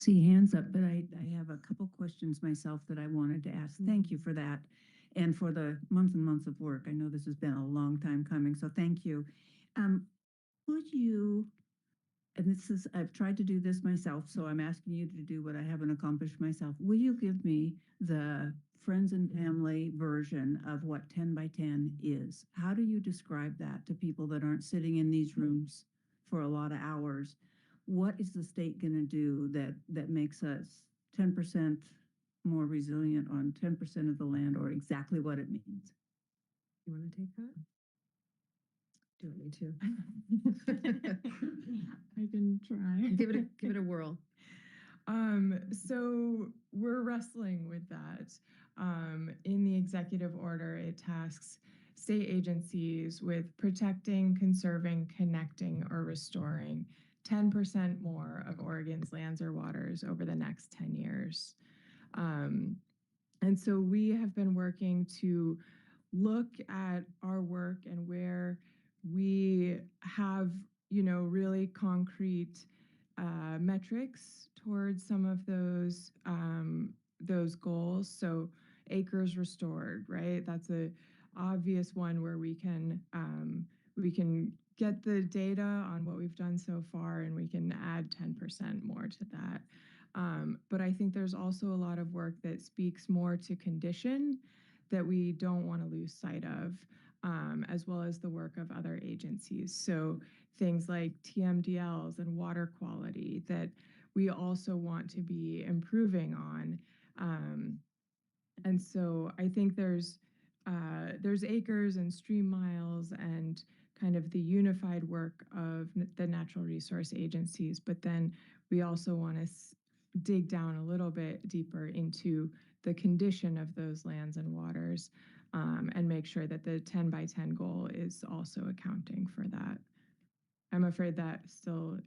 See hands up, but I have a couple questions myself that I wanted to ask. Thank you for that and for the months and months of work. I know this has been a long time coming, so thank you. Could you, and I've tried to do this myself, so I'm asking you to do what I haven't accomplished myself. Will you give me the friends and family version of what 10 by 10 is? How do you describe that to people that aren't sitting in these rooms for a lot of hours? What is the state going to do that makes us 10% more resilient on 10% of the land, or exactly what it means? You want to take that? Do you want me to? I can try. Give it a whirl. So we're wrestling with that. In the executive order, it tasks state agencies with protecting, conserving, connecting, or restoring 10% more of Oregon's lands or waters over the next 10 years. And so we have been working to look at our work and where we have, really concrete metrics towards some of those goals. So acres restored, right? That's a obvious one where we can get the data on what we've done so far, and we can add 10% more to that. But I think there's also a lot of work that speaks more to condition that we don't want to lose sight of, as well as the work of other agencies. So things like TMDLs and water quality that we also want to be improving on. And so I think there's acres and stream miles and kind of the unified work of the natural resource agencies, but then we also want to dig down a little bit deeper into the condition of those lands and waters, and make sure that the 10 by 10 goal is also accounting for that. I'm afraid that still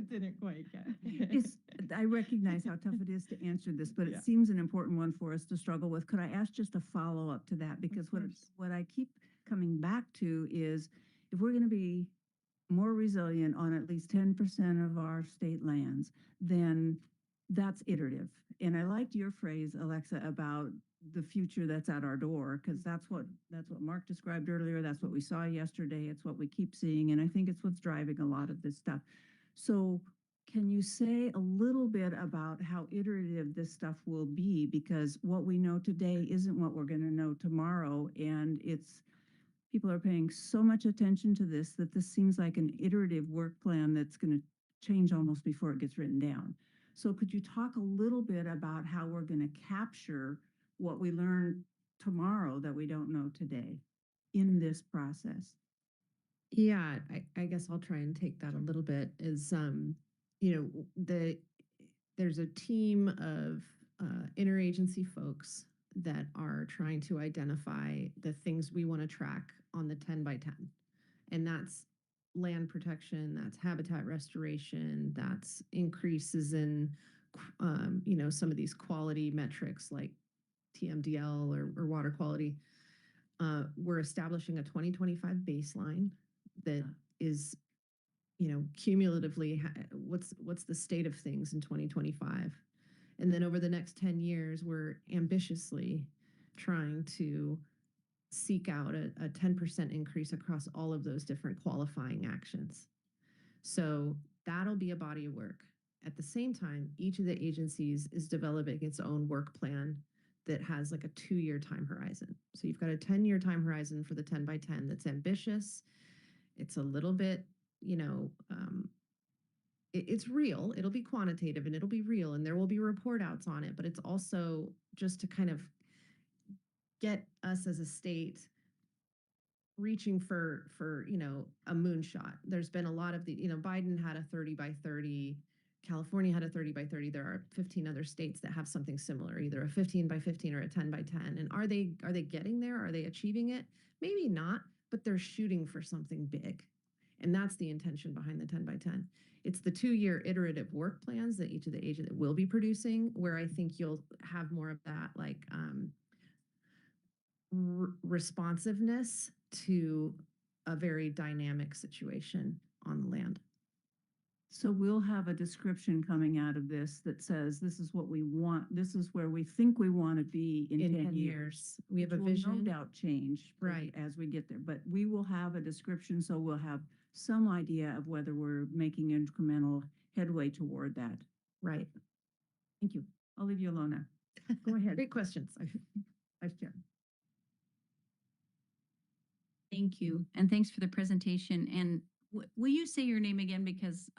didn't quite get. It's, I recognize how tough it is to answer this, but Yeah. it seems an important one for us to struggle with. Could I ask just a follow-up to that? Because course. what I keep coming back to is if we're going to be more resilient on at least 10% of our state lands, then that's iterative. And I liked your phrase, Alexa, about the future that's at our door, because that's what Mark described earlier. That's what we saw yesterday. It's what we keep seeing. And I think it's what's driving a lot of this stuff. So can you say a little bit about how iterative this stuff will be? Because what we know today isn't what we're going to know tomorrow. And people are paying so much attention to this that this seems like an iterative work plan that's going to change almost before it gets written down. So could you talk a little bit about how we're going to capture what we learn tomorrow that we don't know today in this process? Yeah, I guess I'll try and take that a little bit is, there's a team of interagency folks that are trying to identify the things we want to track on the 10 by 10. And that's land protection, that's habitat restoration, that's increases in, some of these quality metrics like TMDL or water quality. We're establishing a 2025 baseline that is, cumulatively, what's the state of things in 2025? And then over the next 10 years, we're ambitiously trying to seek out a 10% increase across all of those different qualifying actions. So that'll be a body of work. At the same time, each of the agencies is developing its own work plan that has like a 2-year time horizon. So you've got a 10-year time horizon for the 10 by 10 that's ambitious. It's a little bit, it's real. It'll be quantitative and it'll be real and there will be report outs on it, but it's also just to kind of get us as a state reaching for a moonshot. There's been a lot of Biden had a 30 by 30, California had a 30 by 30. There are 15 other states that have something similar, either a 15 by 15 or a 10 by 10. And are they getting there? Are they achieving it? Maybe not, but they're shooting for something big. And that's the intention behind the 10 by 10. It's the 2-year iterative work plans that each of the agents will be producing, where I think you'll have more of that responsiveness to a very dynamic situation on the land. So we'll have a description coming out of this that says, this is what we want, this is where we think we want to be in 10 years. We have a Which will vision. no doubt change Right. as we get there, but we will have a description, so we'll have some idea of whether we're making incremental headway toward that. Right. Thank you. I'll leave you alone now. Go ahead. Great questions. Vice Chair. Thank you. And thanks for the presentation. And will you say your name again? Because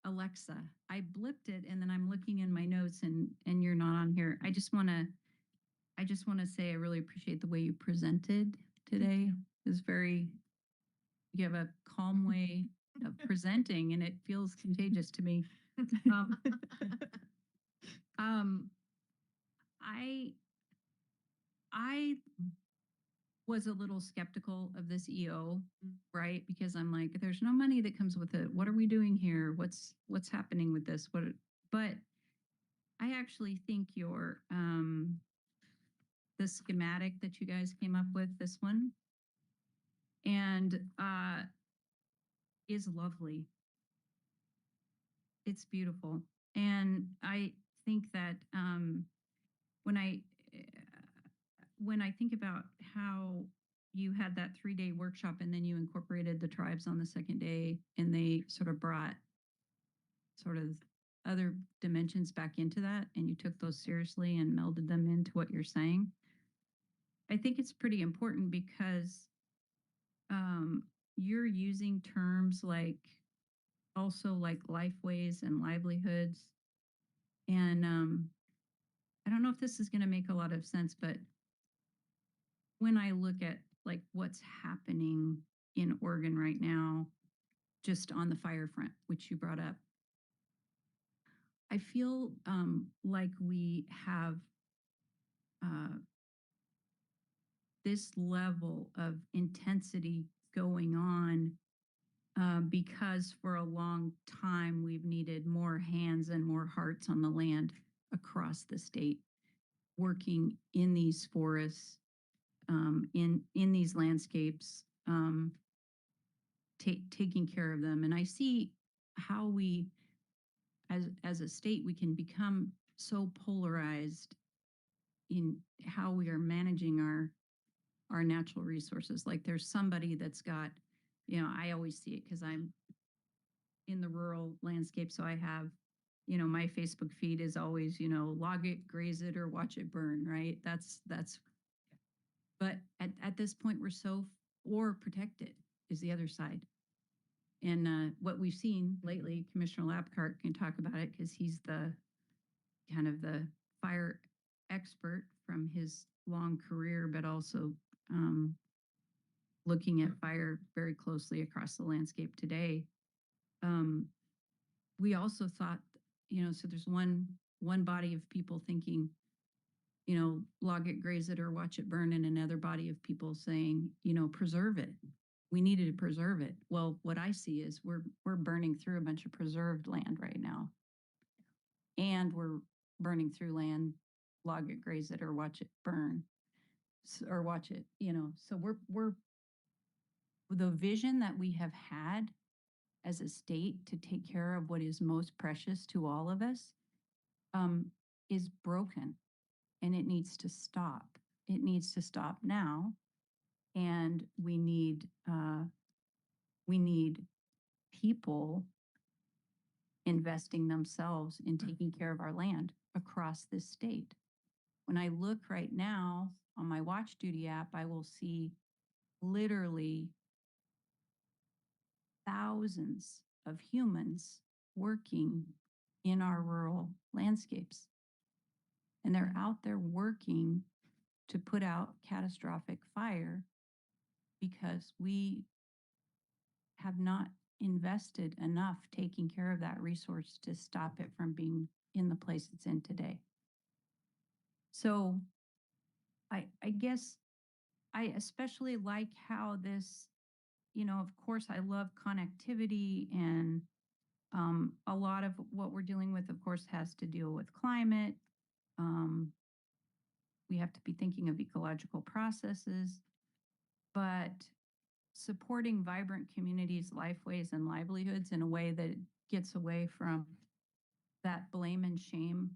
Alexa, I blipped it and then I'm looking in my notes and you're not on here. I just want to say I really appreciate the way you presented today. It was you have a calm way of presenting and it feels contagious to me. I was a little skeptical of this EO, right? Because I'm like, there's no money that comes with it. What are we doing here? What's happening with this? But I actually think the schematic that you guys came up with, this one, and is lovely. It's beautiful. And I think that when I think about how you had that 3-day workshop and then you incorporated the tribes on the second day and they sort of brought sort of other dimensions back into that and you took those seriously and melded them into what you're saying. I think it's pretty important because you're using terms like also like lifeways and livelihoods. And I don't know if this is going to make a lot of sense, but when I look at like what's happening in Oregon right now, just on the fire front, which you brought up, I feel like we have this level of intensity going on because for a long time we've needed more hands and more hearts on the land across the state, working in these forests, in these landscapes, taking care of them. And I see how we, as a state, we can become so polarized in how we are managing our natural resources. Like there's somebody that's got, I always see it because I'm in the rural landscape. So I have, my Facebook feed is always, log it, graze it, or watch it burn, right? But at this point, we're or protect it is the other side. And what we've seen lately, Commissioner Lapcart can talk about it because he's the kind of the fire expert from his long career, but also looking at fire very closely across the landscape today. We also thought, so there's one body of people thinking, log it, graze it, or watch it burn, and another body of people saying, preserve it. We needed to preserve it. Well, what I see is we're burning through a bunch of preserved land right now, and we're burning through land, log it, graze it, or watch it burn, or watch it. So we're the vision that we have had as a state to take care of what is most precious to all of us is broken, and it needs to stop. It needs to stop now, and we need people investing themselves in taking care of our land across this state. When I look right now on my Watch Duty app, I will see literally thousands of humans working in our rural landscapes. And they're out there working to put out catastrophic fire because we have not invested enough taking care of that resource to stop it from being in the place it's in today. So I guess I especially like how this, of course, I love connectivity, and a lot of what we're dealing with, of course, has to deal with climate. We have to be thinking of ecological processes, but supporting vibrant communities, lifeways, and livelihoods in a way that gets away from that blame and shame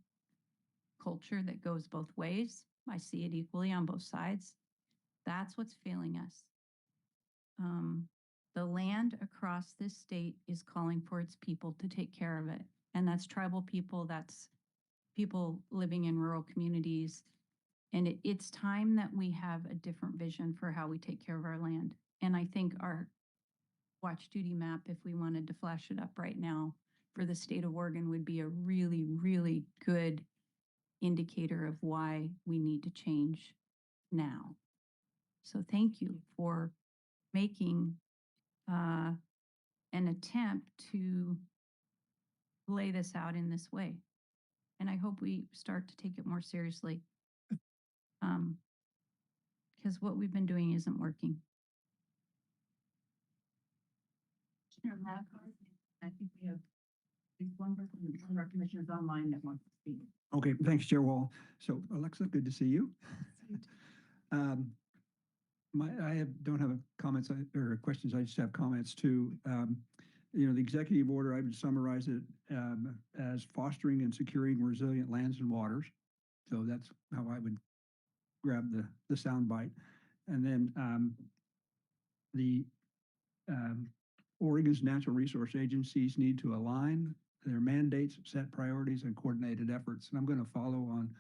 culture that goes both ways. I see it equally on both sides. That's what's failing us. The land across this state is calling for its people to take care of it. And that's tribal people, that's people living in rural communities. And it's time that we have a different vision for how we take care of our land. And I think our Watch Duty map, if we wanted to flash it up right now for the state of Oregon, would be a really, really good indicator of why we need to change now. So thank you for making an attempt to lay this out in this way. And I hope we start to take it more seriously, because what we've been doing isn't working. I think we have at least one of our commissioners online that wants to speak. Okay, thanks, Chair Wall. So Alexa, good to see you. Don't have comments or questions. I just have comments too. The executive order, I would summarize it as fostering and securing resilient lands and waters. So that's how I would grab the sound bite. And then the Oregon's natural resource agencies need to align their mandates, set priorities, and coordinated efforts. And I'm going to follow on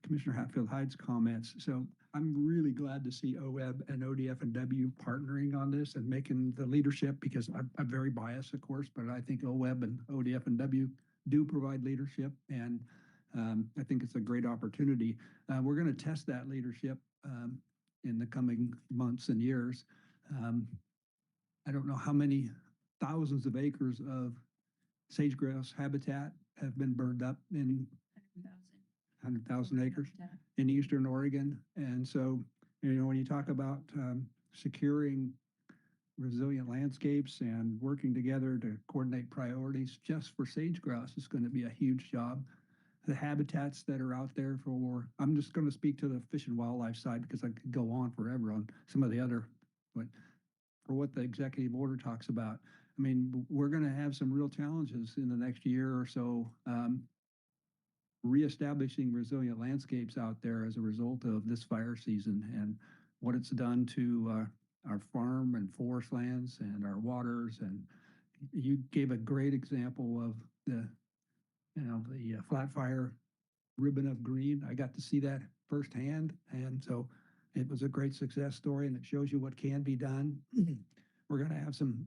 Commissioner Hatfield-Hyde's comments. So I'm really glad to see OWEB and ODF and W partnering on this and making the leadership, because I'm very biased, of course, but I think OWEB and ODF and W do provide leadership, and I think it's a great opportunity. We're going to test that leadership in the coming months and years. I don't know how many thousands of acres of sage-grouse habitat have been burned up in 100,000 acres in Eastern Oregon. And so, when you talk about securing resilient landscapes and working together to coordinate priorities just for sage-grouse is going to be a huge job. The habitats that are out there I'm just going to speak to the fish and wildlife side because I could go on forever on some of the other, but for what the executive order talks about, I mean, we're going to have some real challenges in the next year or so, reestablishing resilient landscapes out there as a result of this fire season and what it's done to our farm and forest lands and our waters. And you gave a great example of the flat fire ribbon of green. I got to see that firsthand, and so it was a great success story, and it shows you what can be done. We're going to have some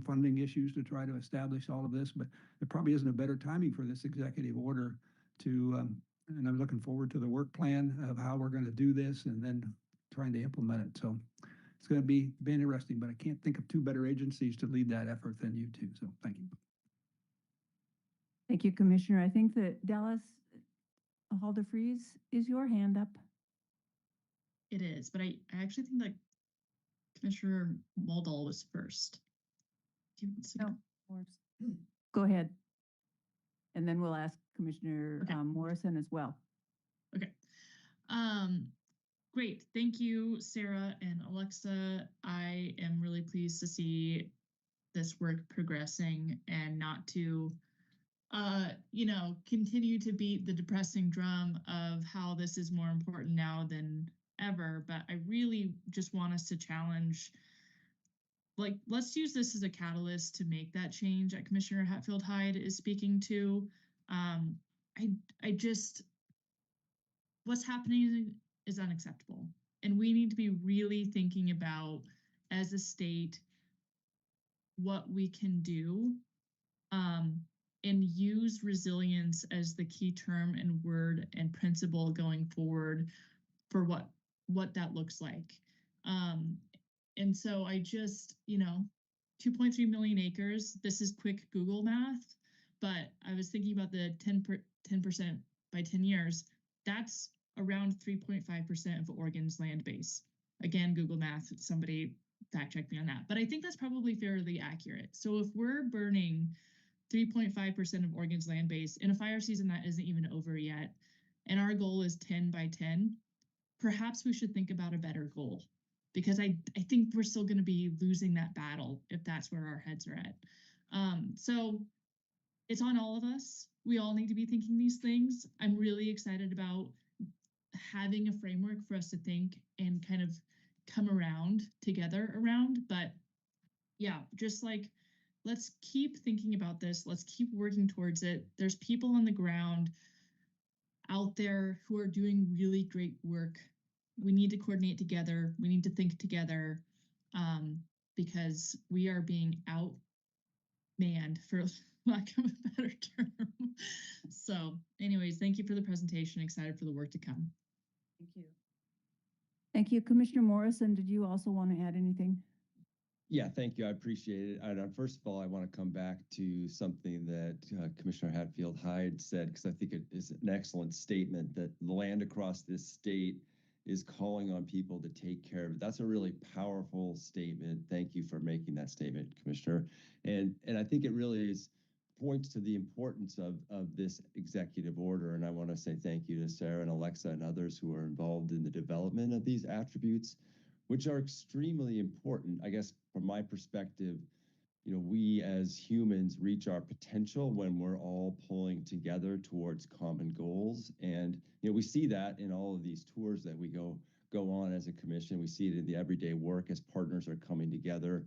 funding issues to try to establish all of this, but there probably isn't a better timing for this executive order to, and I'm looking forward to the work plan of how we're going to do this and then trying to implement it. So it's going to be interesting, but I can't think of two better agencies to lead that effort than you two. So thank you. Thank you, Commissioner. I think that Dallas Halder-Freeze, is your hand up? It is, but I actually think that Commissioner Muldall was first. Do you want to go? Go ahead. And then we'll ask Commissioner Okay. Morrison as well. Okay. Great. Thank you, Sarah and Alexa. I am really pleased to see this work progressing and not to, continue to beat the depressing drum of how this is more important now than ever. But I really just want us to challenge, let's use this as a catalyst to make that change that Commissioner Hatfield-Hyde is speaking to. What's happening is unacceptable. And we need to be really thinking about, as a state, what we can do, and use resilience as the key term and word and principle going forward for what that looks like. And so I just, 2.3 million acres, this is quick Google math, but I was thinking about the 10% by 10 years. That's around 3.5% of Oregon's land base. Again, Google math, somebody fact check me on that. But I think that's probably fairly accurate. So if we're burning 3.5% of Oregon's land base in a fire season that isn't even over yet, and our goal is 10 by 10, perhaps we should think about a better goal, because I think we're still going to be losing that battle if that's where our heads are at. So it's on all of us. We all need to be thinking these things. I'm really excited about having a framework for us to think and kind of come around together around. But yeah, just let's keep thinking about this. Let's keep working towards it. There's people on the ground out there who are doing really great work. We need to coordinate together. We need to think together, because we are being outmanned, for lack of a better term. So anyways, thank you for the presentation. Excited for the work to come. Thank you. Thank you. Commissioner Morrison, did you also want to add anything? Yeah, thank you. I appreciate it. And first of all, I want to come back to something that Commissioner Hatfield-Hyde said, because I think it is an excellent statement that the land across this state is calling on people to take care of it. That's a really powerful statement. Thank you for making that statement, Commissioner. And I think it really points to the importance of this executive order. And I want to say thank you to Sarah and Alexa and others who are involved in the development of these attributes, which are extremely important. I guess from my perspective, we as humans reach our potential when we're all pulling together towards common goals. And, we see that in all of these tours that we go go on as a commission. We see it in the everyday work as partners are coming together,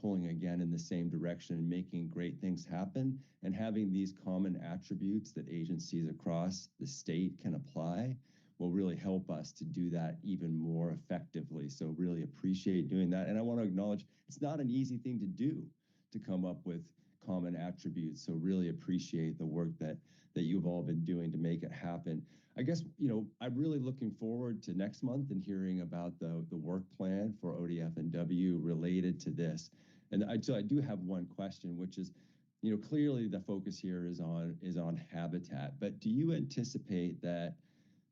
pulling again in the same direction and making great things happen. And having these common attributes that agencies across the state can apply will really help us to do that even more effectively. So really appreciate doing that. And I want to acknowledge it's not an easy thing to do, to come up with common attributes. So really appreciate the work that you've all been doing to make it happen. I guess, I'm really looking forward to next month and hearing about the work plan for ODF&W related to this. And so I do have one question, which is, clearly the focus here is on habitat, but do you anticipate that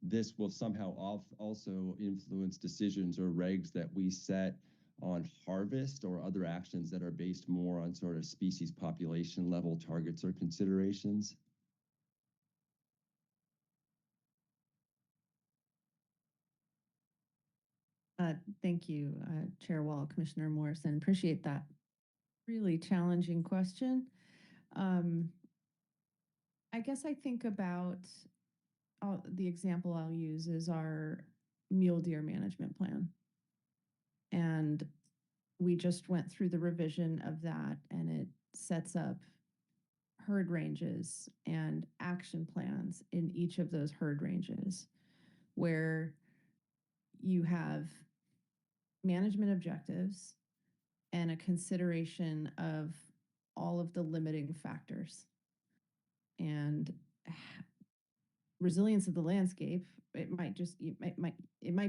this will somehow also influence decisions or regs that we set on harvest or other actions that are based more on sort of species population level targets or considerations? Thank you, Chair Wall, Commissioner Morrison. Appreciate that really challenging question. I guess I think about the example I'll use is our mule deer management plan. And we just went through the revision of that, and it sets up herd ranges and action plans in each of those herd ranges, where you have management objectives and a consideration of all of the limiting factors. And resilience of the landscape, it might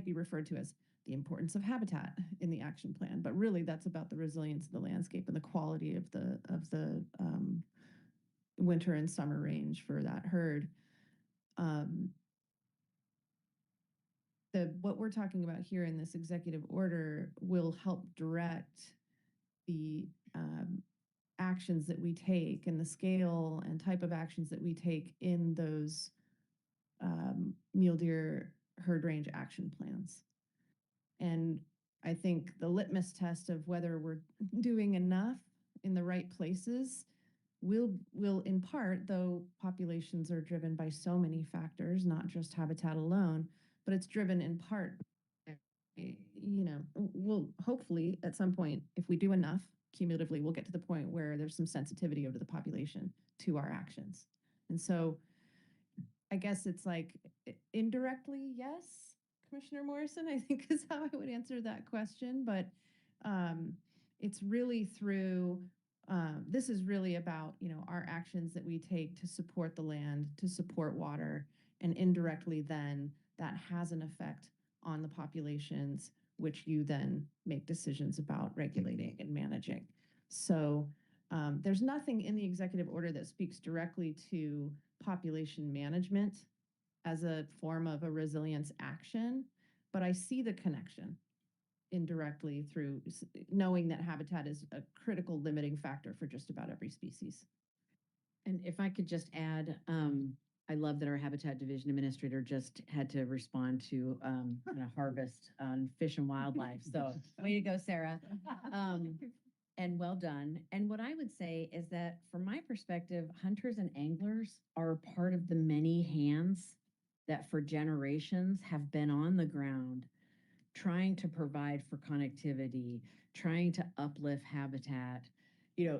be referred to as the importance of habitat in the action plan, but really that's about the resilience of the landscape and the quality of the winter and summer range for that herd. What we're talking about here in this executive order will help direct the actions that we take and the scale and type of actions that we take in those mule deer herd range action plans. And I think the litmus test of whether we're doing enough in the right places will in part, though populations are driven by so many factors, not just habitat alone, but it's driven in part, we'll hopefully at some point, if we do enough, cumulatively, we'll get to the point where there's some sensitivity over the population to our actions. And so I guess it's like indirectly, yes, Commissioner Morrison, I think is how I would answer that question. But it's really through, this is really about, our actions that we take to support the land, to support water, and indirectly then that has an effect on the populations, which you then make decisions about regulating and managing. So there's nothing in the executive order that speaks directly to population management as a form of a resilience action, but I see the connection indirectly through knowing that habitat is a critical limiting factor for just about every species. And if I could just add, I love that our Habitat Division Administrator just had to respond to a harvest on Fish and Wildlife. So way to go, Sarah. And well done. And what I would say is that from my perspective, hunters and anglers are part of the many hands that for generations have been on the ground trying to provide for connectivity, trying to uplift habitat.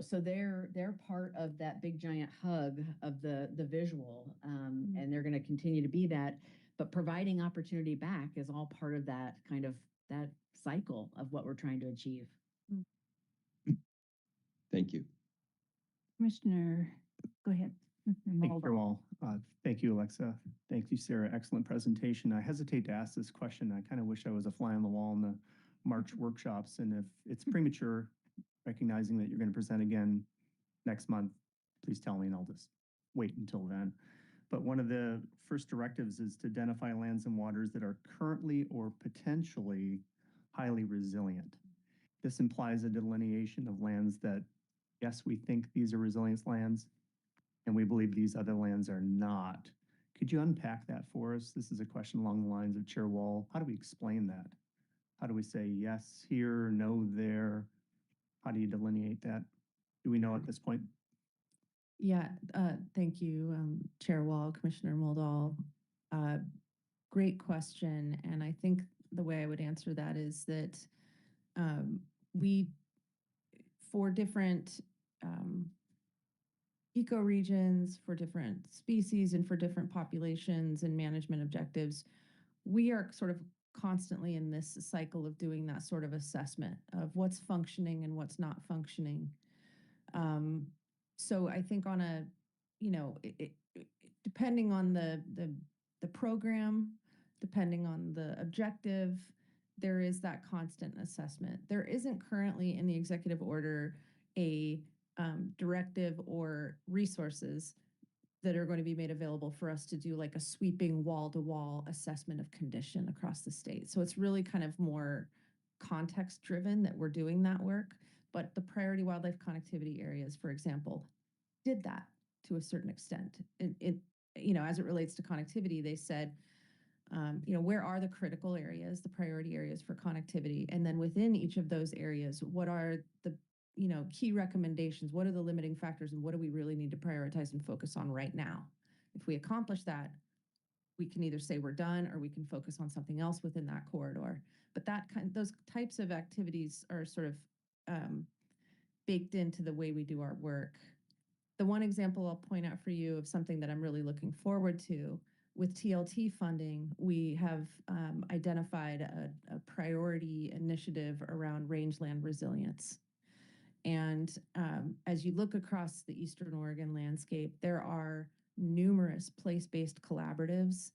So they're part of that big giant hug of the visual, and they're going to continue to be that. But providing opportunity back is all part of that kind of that cycle of what we're trying to achieve. Thank you. Commissioner, go ahead. Thank you, Wall. Thank you, Alexa. Thank you, Sarah. Excellent presentation. I hesitate to ask this question. I kind of wish I was a fly on the wall in the March workshops. And if it's premature, recognizing that you're going to present again next month, please tell me and I'll just wait until then. But one of the first directives is to identify lands and waters that are currently or potentially highly resilient. This implies a delineation of lands that, yes, we think these are resilience lands, and we believe these other lands are not. Could you unpack that for us? This is a question along the lines of Chair Wall. How do we explain that? How do we say yes here, no there? How do you delineate that? Do we know at this point? Yeah, thank you, Chair Wall, Commissioner Muldahl. Great question. And I think the way I would answer that is that we, for different ecoregions, for different species, and for different populations and management objectives, we are sort of constantly in this cycle of doing that sort of assessment of what's functioning and what's not functioning. So I think on a, you know, depending on the program, depending on the objective, there is that constant assessment. There isn't currently in the executive order a directive or resources that are going to be made available for us to do like a sweeping wall-to-wall assessment of condition across the state. So it's really kind of more context driven that we're doing that work. But the priority wildlife connectivity areas, for example, did that to a certain extent. You know, as it relates to connectivity, they said, you know, where are the critical areas, the priority areas for connectivity? And then within each of those areas, what are the, you know, key recommendations? What are the limiting factors, and what do we really need to prioritize and focus on right now? If we accomplish that, we can either say we're done or we can focus on something else within that corridor. But those types of activities are sort of baked into the way we do our work. The one example I'll point out for you of something that I'm really looking forward to, with TLT funding, we have identified a priority initiative around rangeland resilience. And as you look across the Eastern Oregon landscape, there are numerous place-based collaboratives,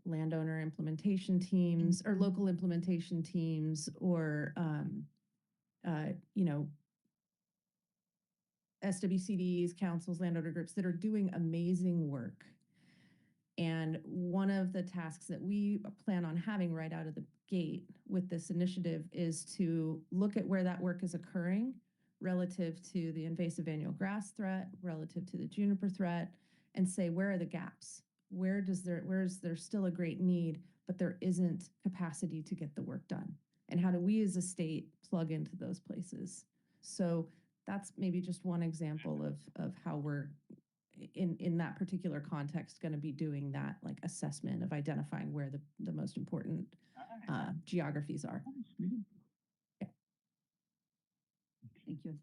landowner implementation teams, or local implementation teams, or you know, SWCDs, councils, landowner groups that are doing amazing work. And one of the tasks that we plan on having right out of the gate with this initiative is to look at where that work is occurring relative to the invasive annual grass threat, relative to the juniper threat, and say, where are the gaps? Where is there still a great need, but there isn't capacity to get the work done? And how do we as a state plug into those places? So that's maybe just one example of how we're in that particular context going to be doing that like assessment of identifying where the most important geographies are. Yeah. Thank you.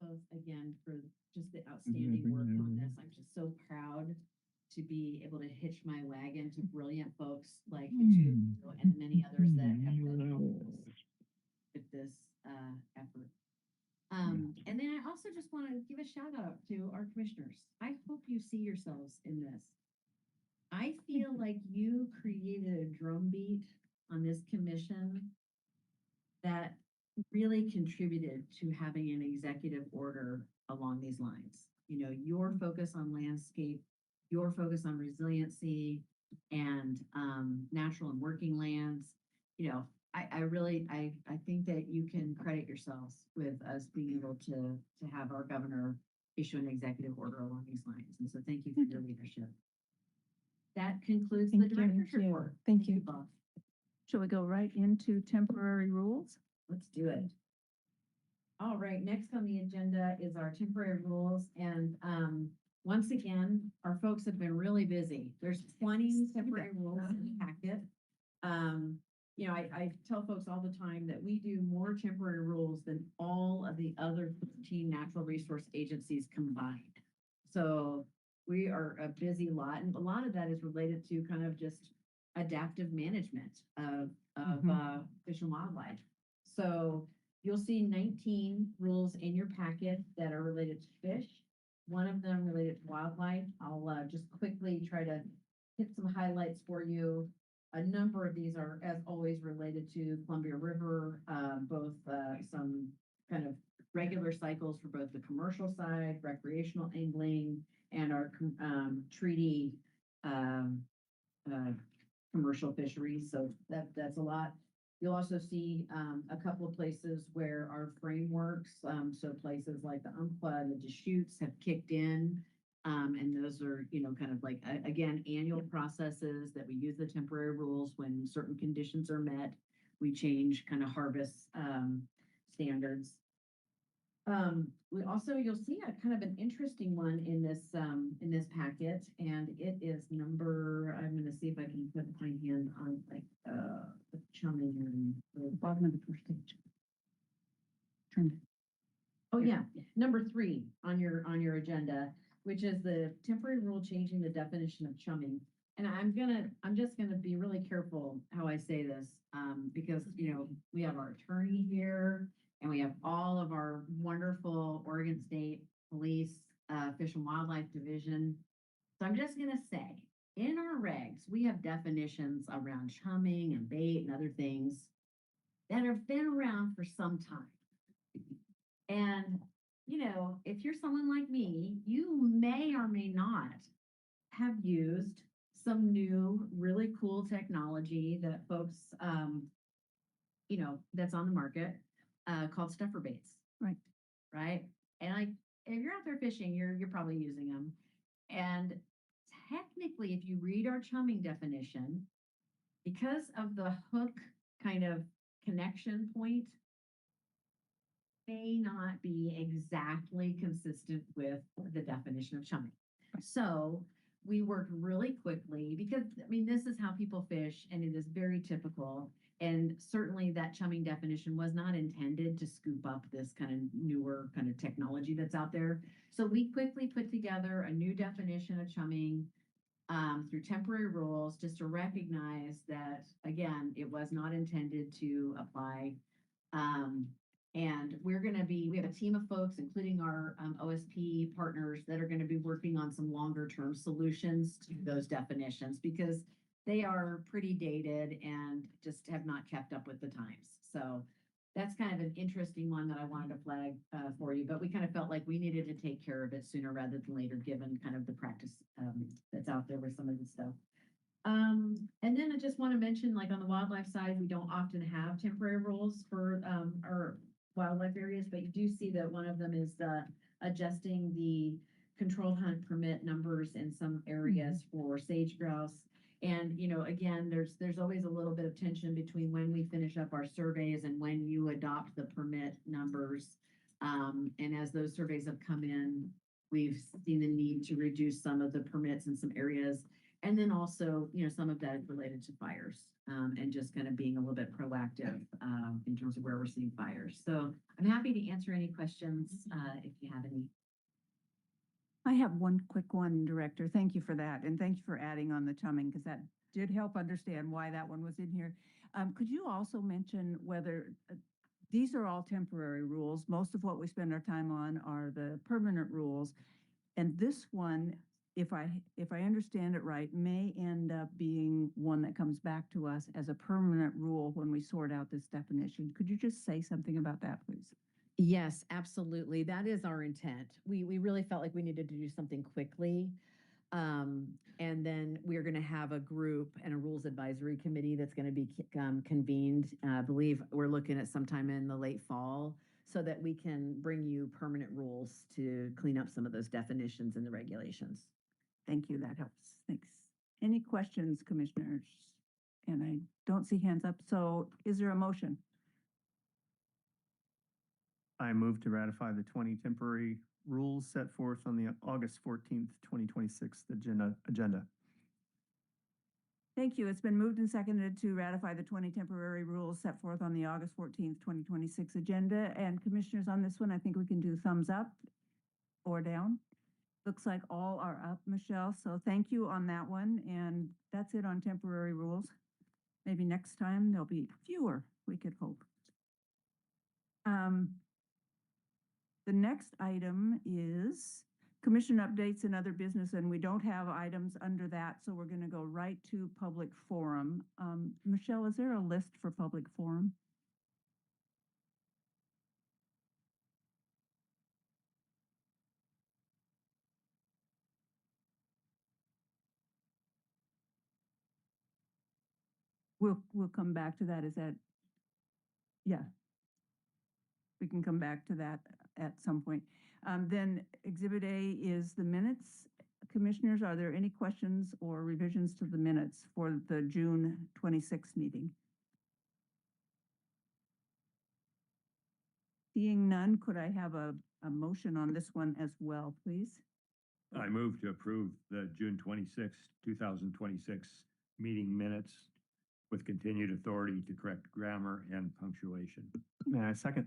Both again for just the outstanding work on this. I'm just so proud to be able to hitch my wagon to brilliant folks like the two of you and many others that have been helping us with this effort. And then I also just want to give a shout out to our commissioners. I hope you see yourselves in this. I feel like you created a drumbeat on this commission that really contributed to having an executive order along these lines. You know, your focus on landscape, your focus on resiliency and natural and working lands. You know, I really think that you can credit yourselves with us being able to have our governor issue an executive order along these lines. And so thank you for your leadership. That concludes the director's report. Thank you. Bob. Shall we go right into temporary rules? Let's do it. All right, next on the agenda is our temporary rules. And once again, our folks have been really busy. There's 20 temporary rules in the packet. You know, I tell folks all the time that we do more temporary rules than all of the other 15 natural resource agencies combined. So we are a busy lot, and a lot of that is related to kind of just adaptive management of fish and wildlife. So you'll see 19 rules in your packet that are related to fish. One of them related to wildlife. I'll just quickly try to hit some highlights for you. A number of these are, as always, related to Columbia River, both some kind of regular cycles for both the commercial side, recreational angling, and our treaty commercial fisheries. So that's a lot. You'll also see a couple of places where our frameworks, so places like the Umpqua and the Deschutes have kicked in. And those are, you know, kind of like, again, annual processes that we use the temporary rules when certain conditions are met. We change kind of harvest standards. We also, you'll see a kind of an interesting one in this packet, and it is number, I'm gonna see if I can put my hand on like, the chumming and the bottom of the first page. Turned. Oh, yeah, number 3 on your agenda, which is the temporary rule changing the definition of chumming. And I'm just gonna be really careful how I say this, because, we have our attorney here and we have all of our wonderful Oregon State Police, Fish and Wildlife Division. So I'm just gonna say, in our regs, we have definitions around chumming and bait and other things that have been around for some time. And, if you're someone like me, you may or may not have used some new, really cool technology that folks, that's on the market, called stuffer baits. Right. Right? And if you're out there fishing, you're probably using them. And technically, if you read our chumming definition, because of the hook kind of connection point, may not be exactly consistent with the definition of chumming. So we worked really quickly because, this is how people fish and it is very typical. And certainly that chumming definition was not intended to scoop up this kind of newer kind of technology that's out there. So we quickly put together a new definition of chumming through temporary rules just to recognize that, again, it was not intended to apply. And we have a team of folks, including our OSP partners, that are going to be working on some longer term solutions to those definitions because they are pretty dated and just have not kept up with the times. So that's kind of an interesting one that I wanted to flag for you, but we kind of felt like we needed to take care of it sooner rather than later, given kind of the practice that's out there with some of this stuff. And then I just want to mention, like on the wildlife side, we don't often have temporary rules for our wildlife areas, but you do see that one of them is adjusting the controlled hunt permit numbers in some areas for sage grouse. And, again, there's always a little bit of tension between when we finish up our surveys and when you adopt the permit numbers. And as those surveys have come in, we've seen the need to reduce some of the permits in some areas. And then also, some of that is related to fires and just kind of being a little bit proactive in terms of where we're seeing fires. So I'm happy to answer any questions if you have any. I have one quick one, Director. Thank you for that. And thank you for adding on the chumming because that did help understand why that one was in here. Could you also mention whether these are all temporary rules? Most of what we spend our time on are the permanent rules. And this one, if I understand it right, may end up being one that comes back to us as a permanent rule when we sort out this definition. Could you just say something about that, please? Yes, absolutely. That is our intent. We really felt like we needed to do something quickly. And then we're going to have a group and a rules advisory committee that's going to be convened. I believe we're looking at sometime in the late fall so that we can bring you permanent rules to clean up some of those definitions and the regulations. Thank you. That helps. Thanks. Any questions, commissioners? And I don't see hands up. So is there a motion? I move to ratify the 20 temporary rules set forth on the August 14th, 2026 agenda. Thank you. It's been moved and seconded to ratify the 20 temporary rules set forth on the August 14th, 2026 agenda. And commissioners, on this one, I think we can do thumbs up or down. Looks like all are up, Michelle. So thank you on that one. And that's it on temporary rules. Maybe next time there'll be fewer, we could hope. The next item is commission updates and other business, and we don't have items under that, so we're going to go right to public forum. Michelle, is there a list for public forum? We'll come back to that. Is that, yeah. We can come back to that at some point. Then Exhibit A is the minutes. Commissioners, are there any questions or revisions to the minutes for the June 26th meeting? Seeing none, could I have a motion on this one as well, please? I move to approve the June 2026 meeting minutes with continued authority to correct grammar and punctuation. May I second?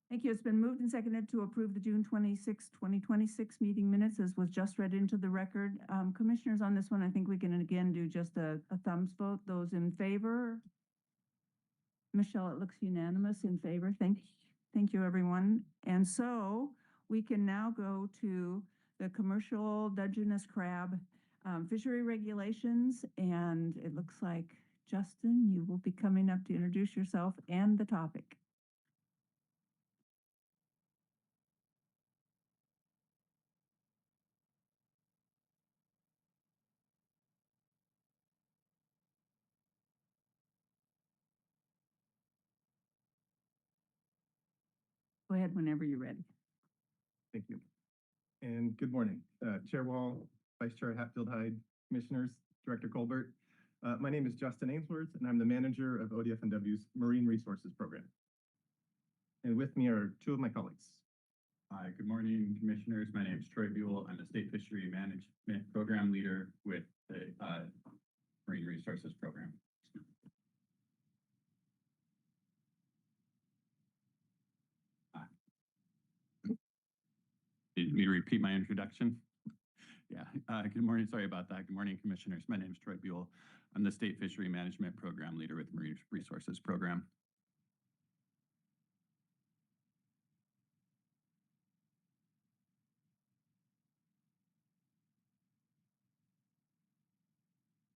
Thank you. It's been moved and seconded to approve the June 26, 2026 meeting minutes as was just read into the record. Commissioners, on this one, I think we can again do just a thumbs vote. Those in favor? Michelle, it looks unanimous in favor. Thank you, everyone. And so we can now go to the commercial Dungeness crab fishery regulations. And it looks like, Justin, you will be coming up to introduce yourself and the topic. Go ahead whenever you're ready. Thank you. And good morning, Chair Wall, Vice Chair Hatfield Hyde, Commissioners, Director Colbert. My name is Justin Ainsworth, and I'm the manager of ODFNW's Marine Resources Program. And with me are two of my colleagues. Hi, good morning, Commissioners. My name is Troy Buell. I'm the State Fishery Management Program Leader with the Marine Resources Program. Need me to repeat my introduction? Yeah, good morning. Sorry about that. Good morning, Commissioners. My name is Troy Buell. I'm the State Fishery Management Program Leader with the Marine Resources Program.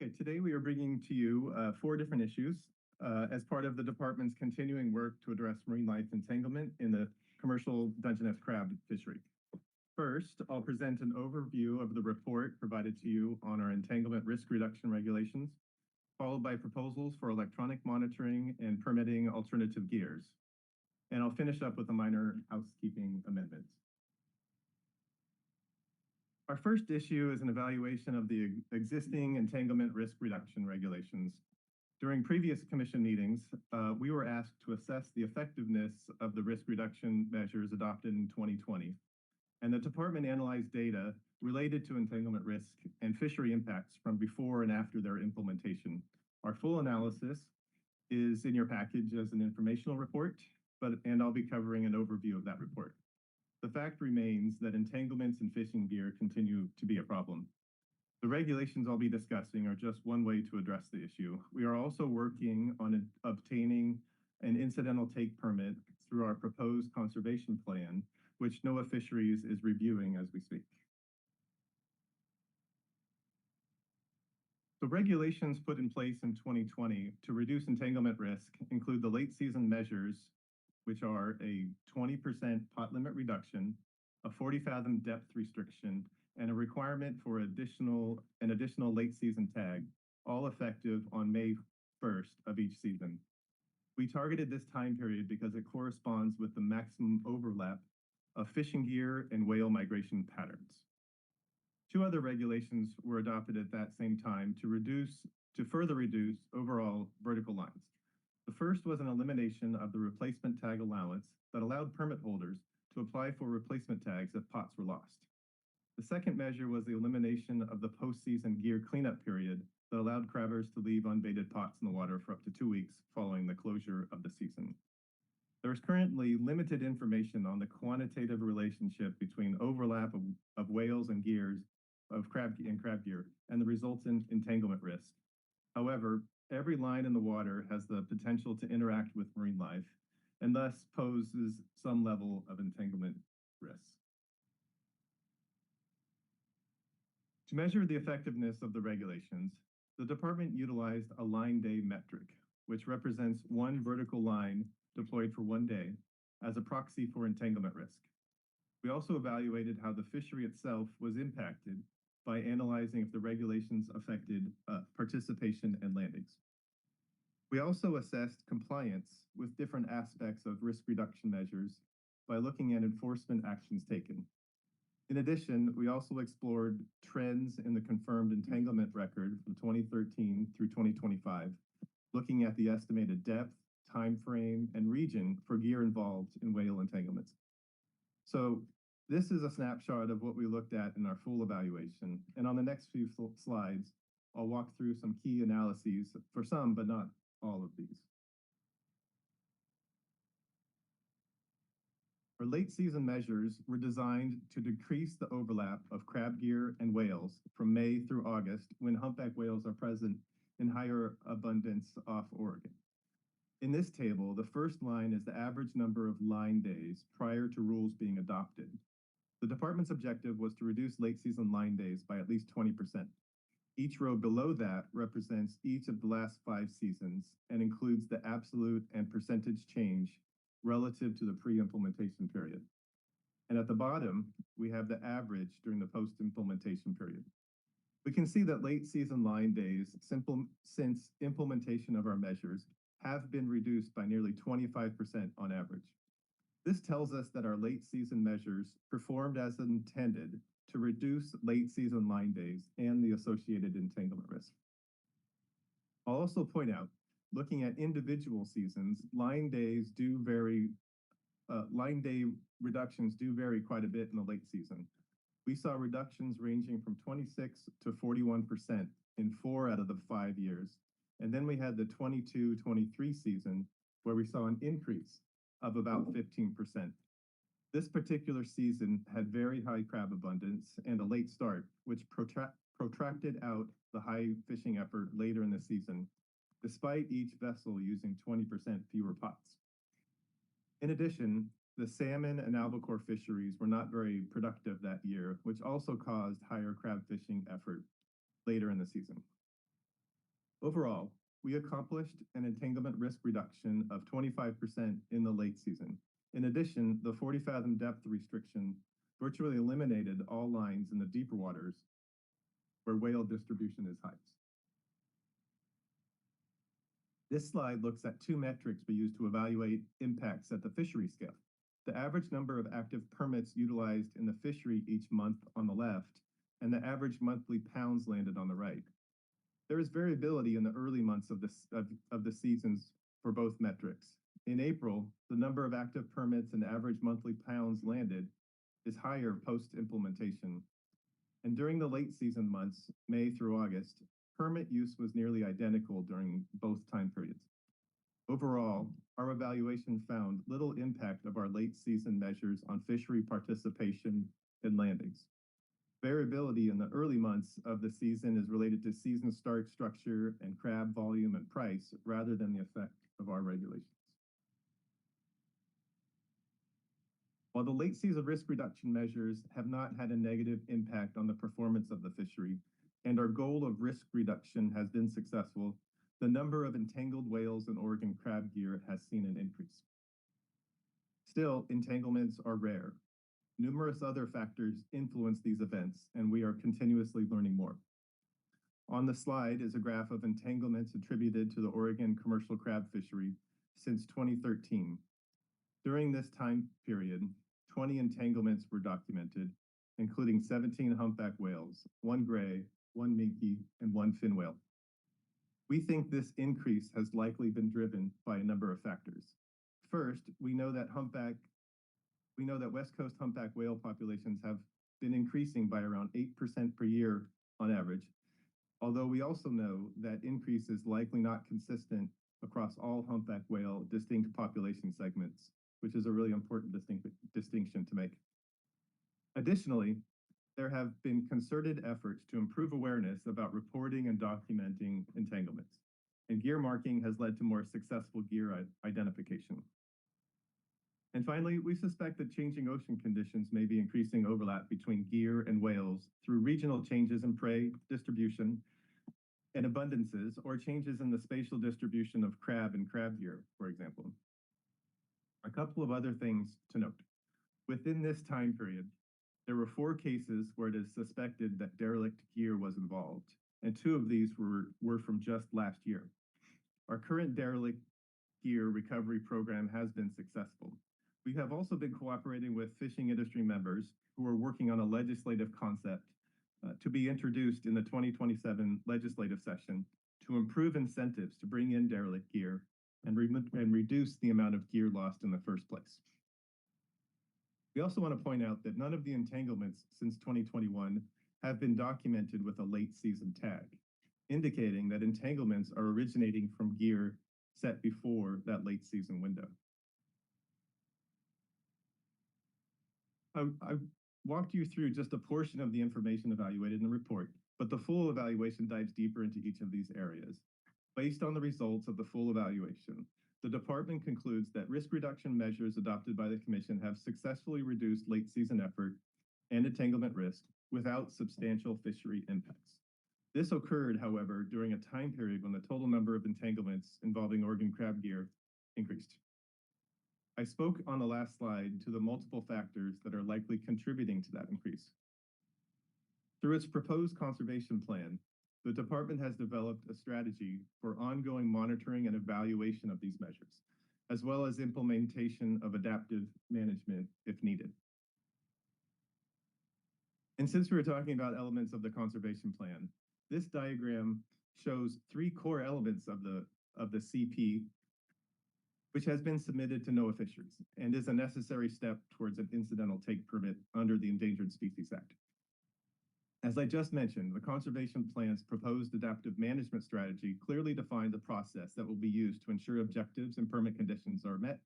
Okay, today we are bringing to you 4 different issues as part of the department's continuing work to address marine life entanglement in the commercial Dungeness crab fishery. First, I'll present an overview of the report provided to you on our entanglement risk reduction regulations, followed by proposals for electronic monitoring and permitting alternative gears. And I'll finish up with a minor housekeeping amendment. Our first issue is an evaluation of the existing entanglement risk reduction regulations. During previous commission meetings, we were asked to assess the effectiveness of the risk reduction measures adopted in 2020. And the department analyzed data related to entanglement risk and fishery impacts from before and after their implementation. Our full analysis is in your package as an informational report, and I'll be covering an overview of that report. The fact remains that entanglements in fishing gear continue to be a problem. The regulations I'll be discussing are just one way to address the issue. We are also working on obtaining an incidental take permit through our proposed conservation plan, which NOAA Fisheries is reviewing as we speak. The regulations put in place in 2020 to reduce entanglement risk include the late season measures, which are a 20% pot limit reduction, a 40 fathom depth restriction, and a requirement for an additional late season tag, all effective on May 1st of each season. We targeted this time period because it corresponds with the maximum overlap of fishing gear and whale migration patterns. 2 other regulations were adopted at that same time to further reduce overall vertical lines. The first was an elimination of the replacement tag allowance that allowed permit holders to apply for replacement tags if pots were lost. The second measure was the elimination of the postseason gear cleanup period that allowed crabbers to leave unbaited pots in the water for up to 2 weeks following the closure of the season. There is currently limited information on the quantitative relationship between overlap of whales and gears of crab gear and the resultant entanglement risk. However, every line in the water has the potential to interact with marine life and thus poses some level of entanglement risk. To measure the effectiveness of the regulations, the department utilized a line day metric, which represents one vertical line deployed for 1 day as a proxy for entanglement risk. We also evaluated how the fishery itself was impacted by analyzing if the regulations affected participation and landings. We also assessed compliance with different aspects of risk reduction measures by looking at enforcement actions taken. In addition, we also explored trends in the confirmed entanglement record from 2013 through 2025, looking at the estimated depth, time frame, and region for gear involved in whale entanglements. So this is a snapshot of what we looked at in our full evaluation. And on the next few slides, I'll walk through some key analyses for some, but not all of these. Our late season measures were designed to decrease the overlap of crab gear and whales from May through August when humpback whales are present in higher abundance off Oregon. In this table, the first line is the average number of line days prior to rules being adopted. The department's objective was to reduce late season line days by at least 20%. Each row below that represents each of the last 5 seasons and includes the absolute and percentage change relative to the pre-implementation period. And at the bottom, we have the average during the post-implementation period. We can see that late season line days since implementation of our measures have been reduced by nearly 25% on average. This tells us that our late season measures performed as intended to reduce late season line days and the associated entanglement risk. I'll also point out, looking at individual seasons, line day reductions do vary quite a bit in the late season. We saw reductions ranging from 26 to 41% in 4 out of the 5 years. And then we had the 22-23 season where we saw an increase of about 15%. This particular season had very high crab abundance and a late start, which protracted out the high fishing effort later in the season, despite each vessel using 20% fewer pots. In addition, the salmon and albacore fisheries were not very productive that year, which also caused higher crab fishing effort later in the season. Overall, we accomplished an entanglement risk reduction of 25% in the late season. In addition, the 40-fathom depth restriction virtually eliminated all lines in the deeper waters where whale distribution is highest. This slide looks at 2 metrics we use to evaluate impacts at the fishery scale. The average number of active permits utilized in the fishery each month on the left, and the average monthly pounds landed on the right. There is variability in the early months of the seasons for both metrics. In April, the number of active permits and average monthly pounds landed is higher post-implementation. And during the late season months, May through August, permit use was nearly identical during both time periods. Overall, our evaluation found little impact of our late season measures on fishery participation and landings. Variability in the early months of the season is related to season start structure and crab volume and price rather than the effect of our regulations. While the late season risk reduction measures have not had a negative impact on the performance of the fishery, and our goal of risk reduction has been successful, the number of entangled whales in Oregon crab gear has seen an increase. Still, entanglements are rare. Numerous other factors influence these events, and we are continuously learning more. On the slide is a graph of entanglements attributed to the Oregon commercial crab fishery since 2013. During this time period, 20 entanglements were documented, including 17 humpback whales, 1 gray, 1 minke, and 1 fin whale. We think this increase has likely been driven by a number of factors. First, we know that West Coast humpback whale populations have been increasing by around 8% per year on average, although we also know that increase is likely not consistent across all humpback whale distinct population segments, which is a really important distinction to make. Additionally, there have been concerted efforts to improve awareness about reporting and documenting entanglements, and gear marking has led to more successful gear identification. And finally, we suspect that changing ocean conditions may be increasing overlap between gear and whales through regional changes in prey distribution and abundances, or changes in the spatial distribution of crab and crab gear, for example. A couple of other things to note. Within this time period, there were 4 cases where it is suspected that derelict gear was involved, and 2 of these were from just last year. Our current derelict gear recovery program has been successful. We have also been cooperating with fishing industry members who are working on a legislative concept to be introduced in the 2027 legislative session to improve incentives to bring in derelict gear and reduce the amount of gear lost in the first place. We also want to point out that none of the entanglements since 2021 have been documented with a late season tag, indicating that entanglements are originating from gear set before that late season window. I walked you through just a portion of the information evaluated in the report, but the full evaluation dives deeper into each of these areas. Based on the results of the full evaluation, the department concludes that risk reduction measures adopted by the Commission have successfully reduced late season effort and entanglement risk without substantial fishery impacts. This occurred, however, during a time period when the total number of entanglements involving Oregon crab gear increased. I spoke on the last slide to the multiple factors that are likely contributing to that increase. Through its proposed conservation plan, the department has developed a strategy for ongoing monitoring and evaluation of these measures, as well as implementation of adaptive management if needed. And since we were talking about elements of the conservation plan, this diagram shows three core elements of the CP, which has been submitted to NOAA Fisheries and is a necessary step towards an incidental take permit under the Endangered Species Act. As I just mentioned, the conservation plan's proposed adaptive management strategy clearly defines a process that will be used to ensure objectives and permit conditions are met.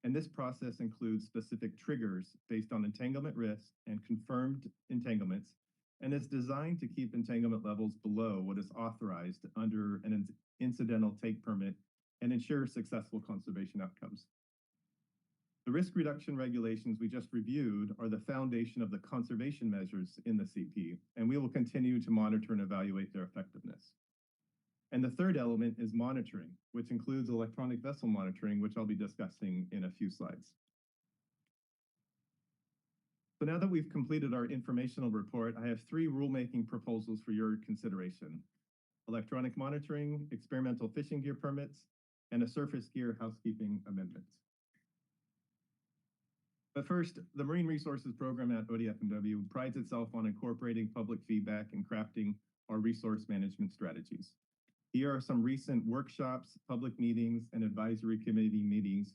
And this process includes specific triggers based on entanglement risk and confirmed entanglements, and is designed to keep entanglement levels below what is authorized under an incidental take permit and ensure successful conservation outcomes. The risk reduction regulations we just reviewed are the foundation of the conservation measures in the CP, and we will continue to monitor and evaluate their effectiveness. And the third element is monitoring, which includes electronic vessel monitoring, which I'll be discussing in a few slides. So now that we've completed our informational report, I have three rulemaking proposals for your consideration: electronic monitoring, experimental fishing gear permits, and a surface gear housekeeping amendment. But first, the Marine Resources Program at ODF&W prides itself on incorporating public feedback and crafting our resource management strategies. Here are some recent workshops, public meetings, and advisory committee meetings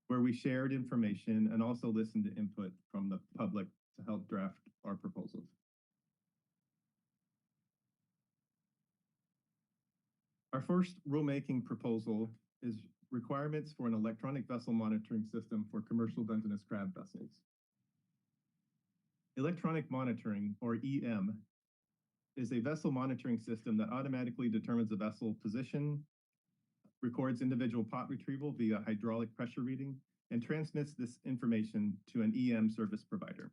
where we shared information and also listened to input from the public to help draft our proposals. Our first rulemaking proposal is requirements for an electronic vessel monitoring system for commercial Dungeness crab vessels. Electronic monitoring, or EM, is a vessel monitoring system that automatically determines a vessel position, records individual pot retrieval via hydraulic pressure reading, and transmits this information to an EM service provider.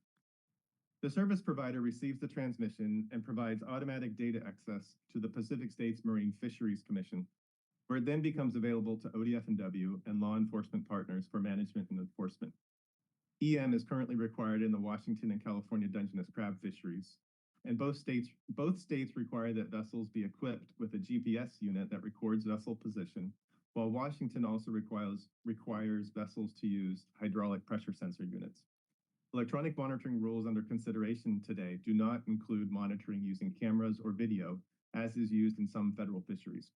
The service provider receives the transmission and provides automatic data access to the Pacific States Marine Fisheries Commission, where it then becomes available to ODF&W and law enforcement partners for management and enforcement. EM is currently required in the Washington and California Dungeness crab fisheries, and both states require that vessels be equipped with a GPS unit that records vessel position, while Washington also requires vessels to use hydraulic pressure sensor units. Electronic monitoring rules under consideration today do not include monitoring using cameras or video, as is used in some federal fisheries.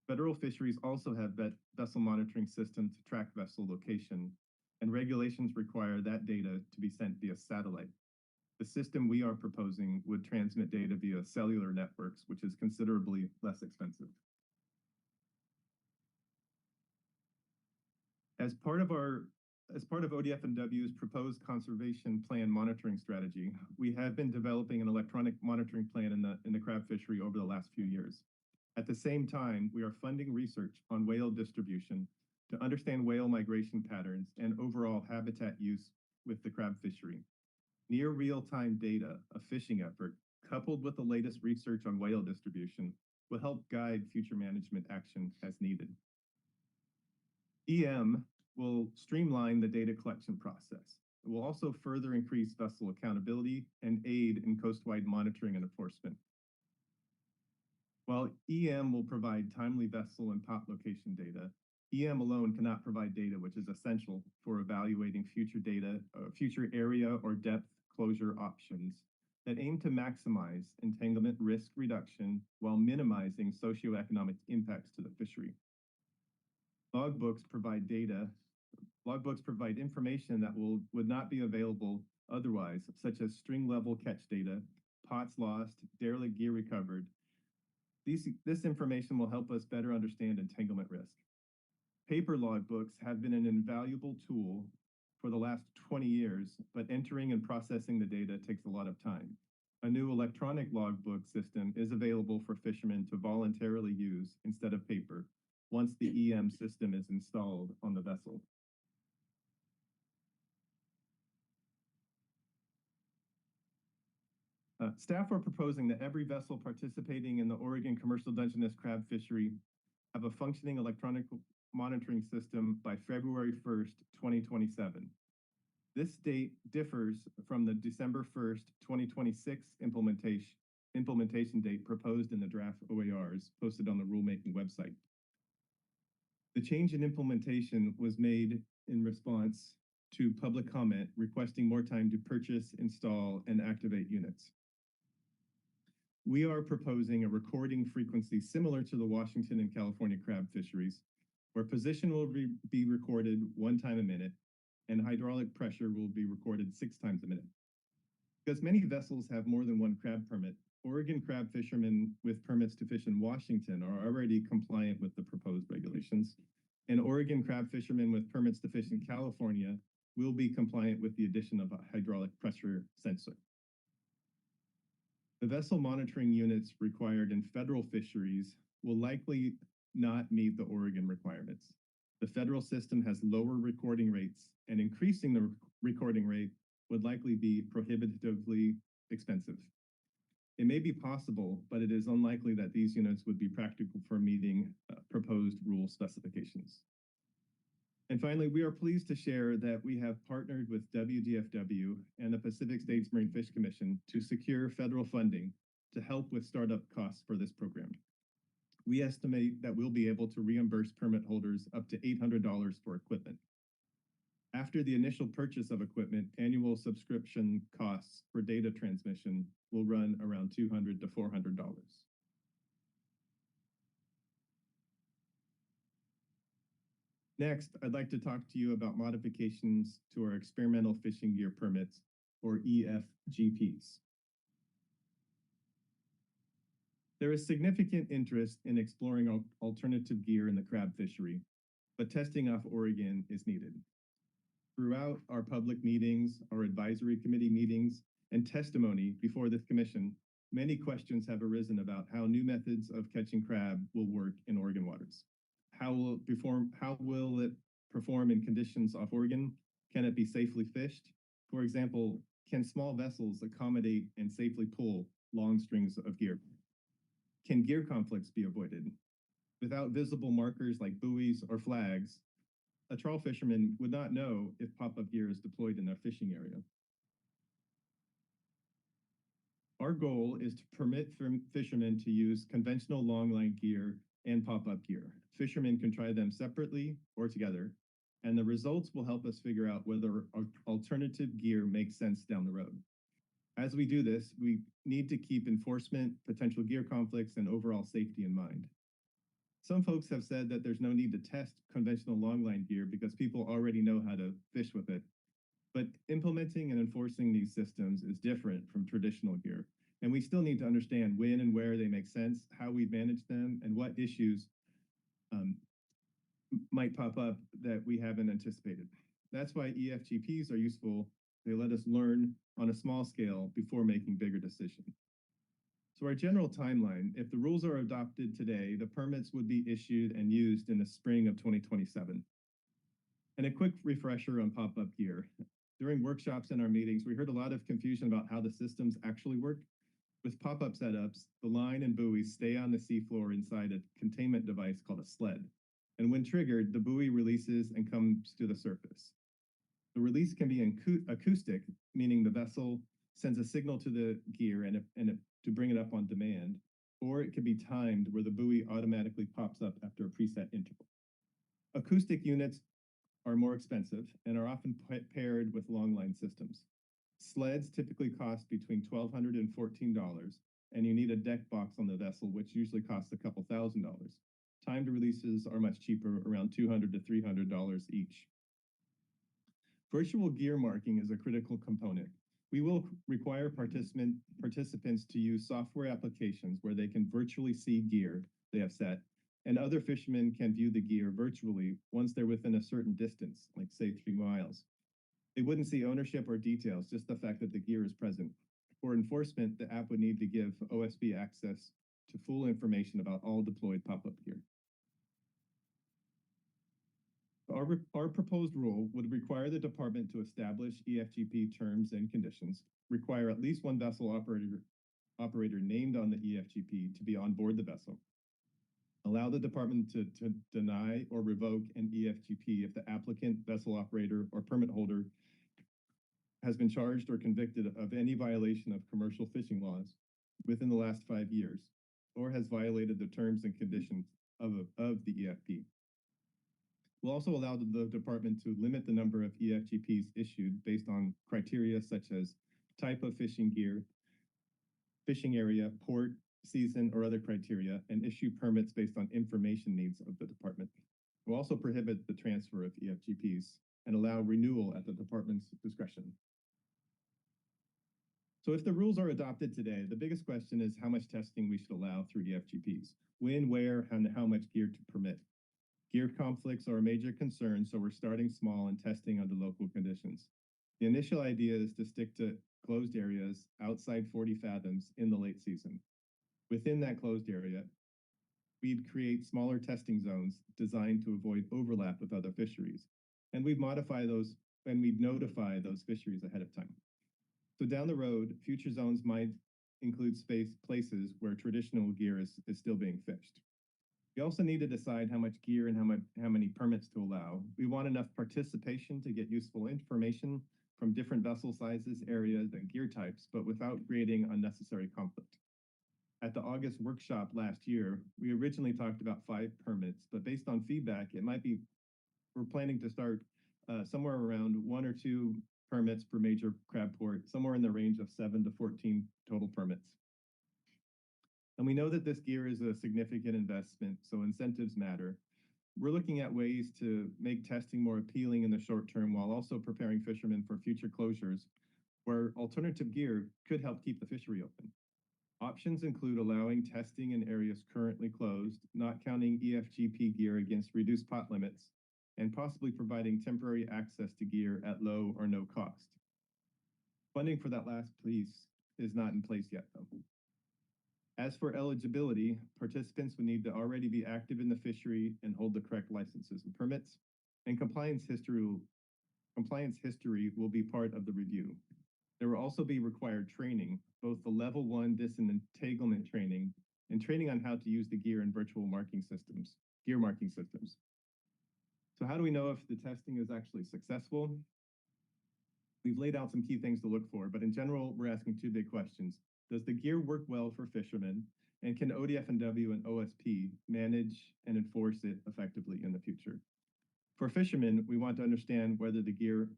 Federal fisheries also have vessel monitoring systems to track vessel location, and regulations require that data to be sent via satellite. The system we are proposing would transmit data via cellular networks, which is considerably less expensive. As part of ODF&W's proposed conservation plan monitoring strategy, we have been developing an electronic monitoring plan in the crab fishery over the last few years. At the same time, we are funding research on whale distribution to understand whale migration patterns and overall habitat use with the crab fishery. Near real-time data of fishing effort, coupled with the latest research on whale distribution, will help guide future management action as needed. EM will streamline the data collection process. It will also further increase vessel accountability and aid in coastwide monitoring and enforcement. While EM will provide timely vessel and pot location data, EM alone cannot provide data which is essential for evaluating future area or depth closure options that aim to maximize entanglement risk reduction while minimizing socioeconomic impacts to the fishery. Logbooks provide data. Logbooks provide information that would not be available otherwise, such as string level catch data, pots lost, derelict gear recovered. This information will help us better understand entanglement risk. Paper logbooks have been an invaluable tool for the last 20 years, but entering and processing the data takes a lot of time. A new electronic logbook system is available for fishermen to voluntarily use instead of paper once the EM system is installed on the vessel. Staff are proposing that every vessel participating in the Oregon commercial Dungeness crab fishery have a functioning electronic monitoring system by February 1st, 2027. This date differs from the December 1st, 2026 implementation date proposed in the draft OARs posted on the rulemaking website. The change in implementation was made in response to public comment requesting more time to purchase, install, and activate units. We are proposing a recording frequency similar to the Washington and California crab fisheries, where position will be recorded 1 time a minute and hydraulic pressure will be recorded 6 times a minute. Because many vessels have more than 1 crab permit, Oregon crab fishermen with permits to fish in Washington are already compliant with the proposed regulations, and Oregon crab fishermen with permits to fish in California will be compliant with the addition of a hydraulic pressure sensor. The vessel monitoring units required in federal fisheries will likely not meet the Oregon requirements. The federal system has lower recording rates, and increasing the recording rate would likely be prohibitively expensive. It may be possible, but it is unlikely that these units would be practical for meeting proposed rule specifications. And finally, we are pleased to share that we have partnered with WDFW and the Pacific States Marine Fish Commission to secure federal funding to help with startup costs for this program. We estimate that we'll be able to reimburse permit holders up to $800 for equipment. After the initial purchase of equipment, annual subscription costs for data transmission will run around $200 to $400. Next, I'd like to talk to you about modifications to our experimental fishing gear permits, or EFGPs. There is significant interest in exploring alternative gear in the crab fishery, but testing off Oregon is needed. Throughout our public meetings, our advisory committee meetings, and testimony before this commission, many questions have arisen about how new methods of catching crab will work in Oregon waters. How will it perform in conditions off Oregon? Can it be safely fished? For example, can small vessels accommodate and safely pull long strings of gear? Can gear conflicts be avoided? Without visible markers like buoys or flags, a trawl fisherman would not know if pop-up gear is deployed in their fishing area. Our goal is to permit fishermen to use conventional longline gear and pop-up gear. Fishermen can try them separately or together, and the results will help us figure out whether alternative gear makes sense down the road. As we do this, we need to keep enforcement, potential gear conflicts, and overall safety in mind. Some folks have said that there's no need to test conventional longline gear because people already know how to fish with it. But implementing and enforcing these systems is different from traditional gear. And we still need to understand when and where they make sense, how we manage them, and what issues might pop up that we haven't anticipated. That's why EFGPs are useful. They let us learn on a small scale before making bigger decisions. So our general timeline, if the rules are adopted today, the permits would be issued and used in the spring of 2027. And a quick refresher on pop-up gear. During workshops and our meetings, we heard a lot of confusion about how the systems actually work. With pop-up setups, the line and buoys stay on the seafloor inside a containment device called a sled. And when triggered, the buoy releases and comes to the surface. The release can be acoustic, meaning the vessel sends a signal to the gear to bring it up on demand, or it can be timed where the buoy automatically pops up after a preset interval. Acoustic units are more expensive and are often paired with longline systems. Sleds typically cost between $1,200 and $1,400, and you need a deck box on the vessel, which usually costs a couple $1,000. Timed releases are much cheaper, around $200 to $300 each. Virtual gear marking is a critical component. We will require participants to use software applications where they can virtually see gear they have set, and other fishermen can view the gear virtually once they're within a certain distance, like say 3 miles. They wouldn't see ownership or details, just the fact that the gear is present. For enforcement, the app would need to give OSB access to full information about all deployed pop-up gear. Our proposed rule would require the department to establish EFGP terms and conditions, require at least one vessel operator named on the EFGP to be on board the vessel, allow the department to deny or revoke an EFGP if the applicant, vessel operator, or permit holder has been charged or convicted of any violation of commercial fishing laws within the last 5 years, or has violated the terms and conditions of the EFP. We'll also allow the department to limit the number of EFGPs issued based on criteria such as type of fishing gear, fishing area, port, season, or other criteria, and issue permits based on information needs of the department. We'll also prohibit the transfer of EFGPs and allow renewal at the department's discretion. So if the rules are adopted today, the biggest question is how much testing we should allow through EFGPs, when, where, and how much gear to permit. Gear conflicts are a major concern, so we're starting small and testing under local conditions. The initial idea is to stick to closed areas outside 40 fathoms in the late season. Within that closed area, we'd create smaller testing zones designed to avoid overlap with other fisheries. And we'd modify those and we'd notify those fisheries ahead of time. So down the road, future zones might include places where traditional gear is still being fished. We also need to decide how much gear and how many permits to allow. We want enough participation to get useful information from different vessel sizes, areas, and gear types, but without creating unnecessary conflict. At the August workshop last year, we originally talked about 5 permits, but based on feedback, we're planning to start somewhere around 1 or 2 permits per major crab port, somewhere in the range of 7 to 14 total permits. And we know that this gear is a significant investment, so incentives matter. We're looking at ways to make testing more appealing in the short term while also preparing fishermen for future closures where alternative gear could help keep the fishery open. Options include allowing testing in areas currently closed, not counting EFGP gear against reduced pot limits, and possibly providing temporary access to gear at low or no cost. Funding for that last piece is not in place yet, though. As for eligibility, participants would need to already be active in the fishery and hold the correct licenses and permits, and compliance history will be part of the review. There will also be required training, both the level 1 disentanglement training and training on how to use the gear in virtual gear marking systems. So how do we know if the testing is actually successful? We've laid out some key things to look for, but in general, we're asking 2 big questions. Does the gear work well for fishermen? And can ODF&W and OSP manage and enforce it effectively in the future? For fishermen, we want to understand whether the gear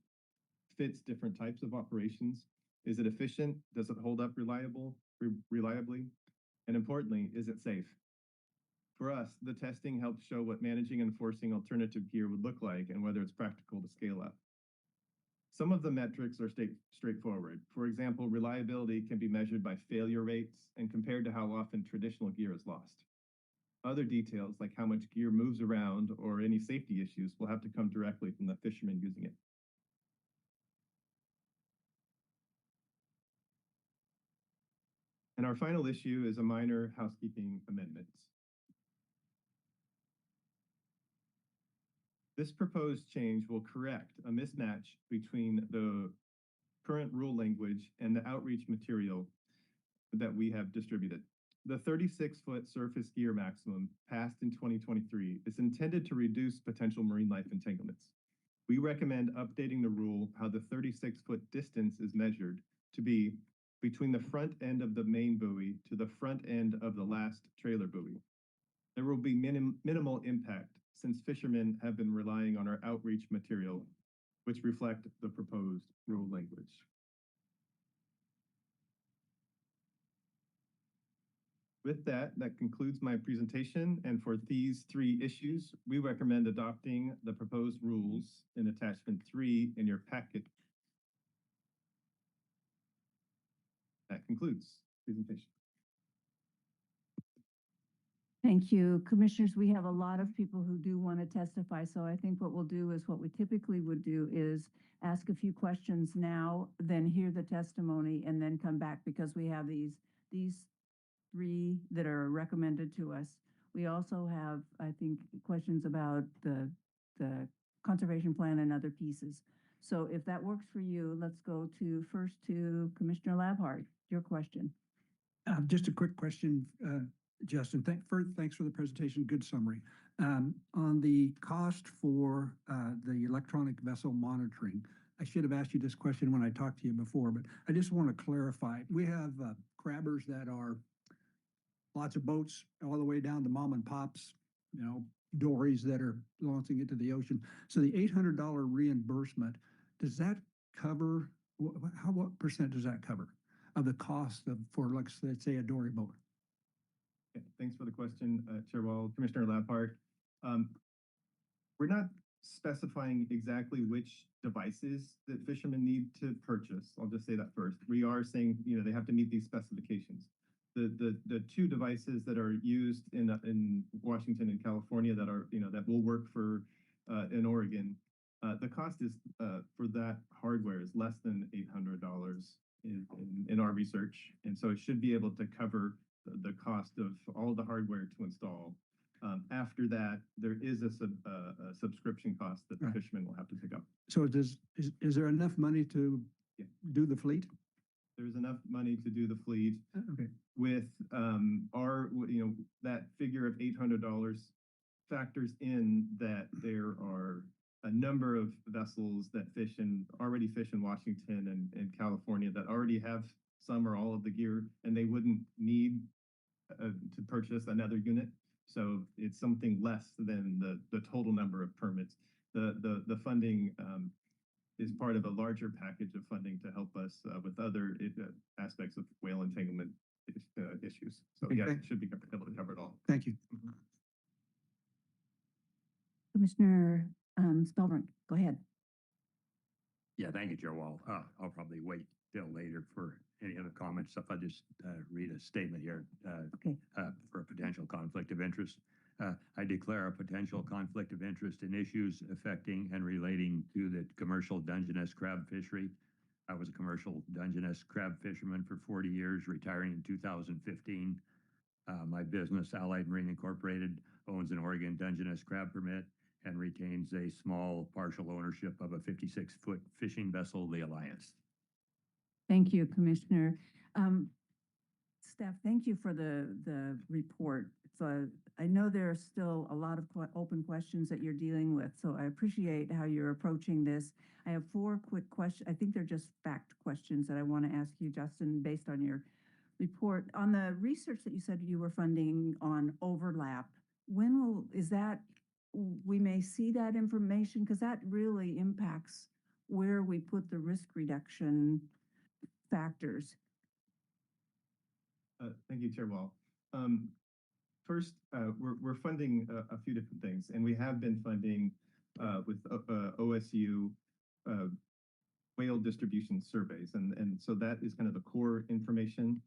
fits different types of operations. Is it efficient? Does it hold up reliably? And importantly, is it safe? For us, the testing helps show what managing and enforcing alternative gear would look like and whether it's practical to scale up. Some of the metrics are straightforward. For example, reliability can be measured by failure rates and compared to how often traditional gear is lost. Other details, like how much gear moves around or any safety issues, will have to come directly from the fishermen using it. And our final issue is a minor housekeeping amendment. This proposed change will correct a mismatch between the current rule language and the outreach material that we have distributed. The 36-foot surface gear maximum passed in 2023 is intended to reduce potential marine life entanglements. We recommend updating the rule how the 36-foot distance is measured to be between the front end of the main buoy to the front end of the last trailer buoy. There will be minimal impact since fishermen have been relying on our outreach material, which reflect the proposed rule language. With that, that concludes my presentation, and for these three issues, we recommend adopting the proposed rules in attachment 3 in your packet. That concludes presentation. Thank you. Commissioners, we have a lot of people who do want to testify, so I think what we'll do is what we typically would do is ask a few questions now, then hear the testimony, and then come back because we have these three that are recommended to us. We also have, I think, questions about the conservation plan and other pieces. So if that works for you, let's go to first to Commissioner Labhart, your question. Just a quick question, Justin. Thanks for the presentation. Good summary. On the cost for the electronic vessel monitoring, I should have asked you this question when I talked to you before, but I just want to clarify. We have crabbers that are lots of boats all the way down to mom and pops, dories that are launching into the ocean. So the $800 reimbursement, does that cover, what percent does that cover of the cost for, let's say, a dory boat? Okay, thanks for the question, Chair Wall. Commissioner Labhart. We're not specifying exactly which devices that fishermen need to purchase. I'll just say that first. We are saying, they have to meet these specifications. The two devices that are used in Washington and California that are, that will work for in Oregon, the cost is for that hardware is less than $800 in our research. And so it should be able to cover the cost of all the hardware to install. After that, there is a subscription cost that the Right. fishermen will have to pick up. So is there enough money to Yeah. do the fleet? There's enough money to do the fleet. Okay. With that figure of $800 factors in that there are a number of vessels that already fish in Washington and California that already have some or all of the gear, and they wouldn't need to purchase another unit. So it's something less than the total number of permits. The funding is part of a larger package of funding to help us with other aspects of whale entanglement issues. So Okay, yes, thank- it should be able to cover it all. Thank you. Commissioner Spellbrink, go ahead. Yeah, thank you, Chair Wall. I'll probably wait till later for any other comments. If I just read a statement here Okay. for a potential conflict of interest. I declare a potential conflict of interest in issues affecting and relating to the commercial Dungeness crab fishery. I was a commercial Dungeness crab fisherman for 40 years, retiring in 2015. My business, Allied Marine Incorporated, owns an Oregon Dungeness crab permit and retains a small partial ownership of a 56-foot fishing vessel, the Alliance. Thank you, Commissioner. Staff, thank you for the report. So I know there are still a lot of open questions that you're dealing with, so I appreciate how you're approaching this. I have 4 quick questions. I think they're just fact questions that I want to ask you, Justin, based on your report. On the research that you said you were funding on overlap, we may see that information? Because that really impacts where we put the risk reduction factors. Thank you, Chair Wall. First, we're funding a few different things, and we have been funding with OSU whale distribution surveys, and so that is kind of the core information.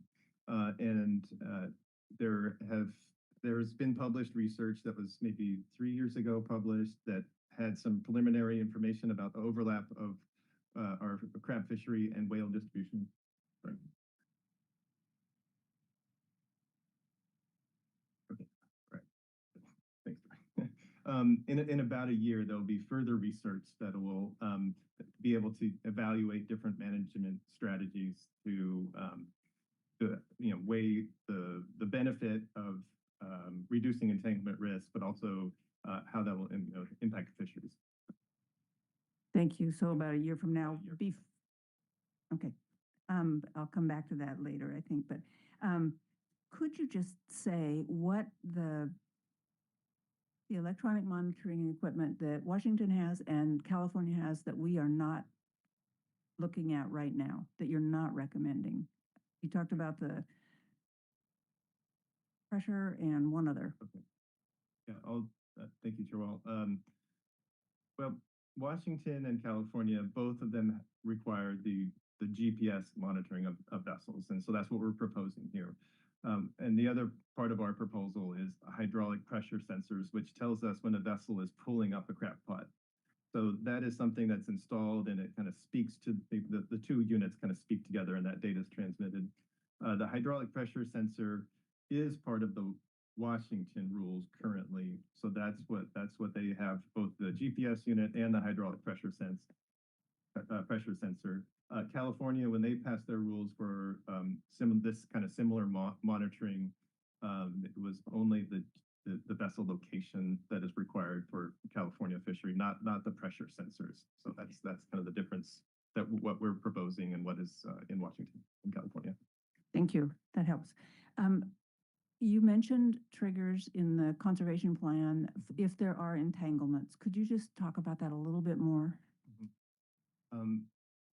There's been published research that was maybe 3 years ago published that had some preliminary information about the overlap of our crab fishery and whale distribution. Sorry. Okay, right. Thanks. In about a year, there'll be further research that will be able to evaluate different management strategies to weigh the benefit of reducing entanglement risk, but also how that will impact fisheries. Thank you. So about a year from now, okay. I'll come back to that later, I think, but could you just say what the electronic monitoring equipment that Washington has and California has that we are not looking at right now, that you're not recommending? You talked about pressure and one other. Okay. Yeah, thank you, Chair Wall. Well, Washington and California, both of them require the GPS monitoring of vessels. And so that's what we're proposing here. And the other part of our proposal is hydraulic pressure sensors, which tells us when a vessel is pulling up a crab pot. So that is something that's installed, and it kind of speaks to the two units kind of speak together, and that data is transmitted. The hydraulic pressure sensor is part of the Washington rules currently. So that's what they have, both the GPS unit and the hydraulic pressure sensor. California, when they passed their rules for this kind of similar monitoring, it was only the vessel location that is required for California fishery, not the pressure sensors. So that's kind of the difference that what we're proposing and what is in Washington and California. Thank you. That helps. You mentioned triggers in the conservation plan if there are entanglements. Could you just talk about that a little bit more?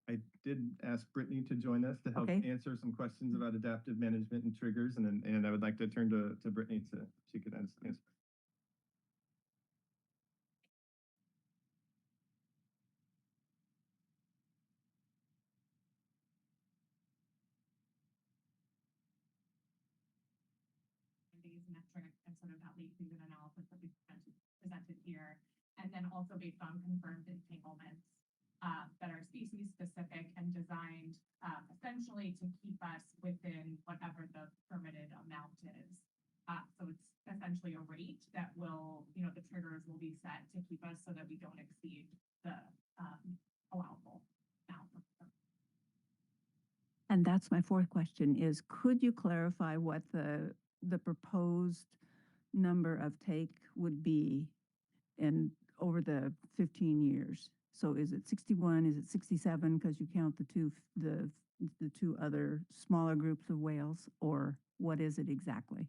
I did ask Brittany to join us to help Okay. answer some questions about adaptive management and triggers, and I would like to turn to Brittany she could answer. These metrics and sort of that late season analysis that we presented here, and then also based on confirmed entanglements that are species specific and designed essentially to keep us within whatever the permitted amount is. So it's essentially a rate that will, the triggers will be set to keep us so that we don't exceed the allowable amount. And that's my fourth question is, could you clarify what the proposed number of take would be over the 15 years? So is it 61? Is it 67? Because you count the two other smaller groups of whales, or what is it exactly?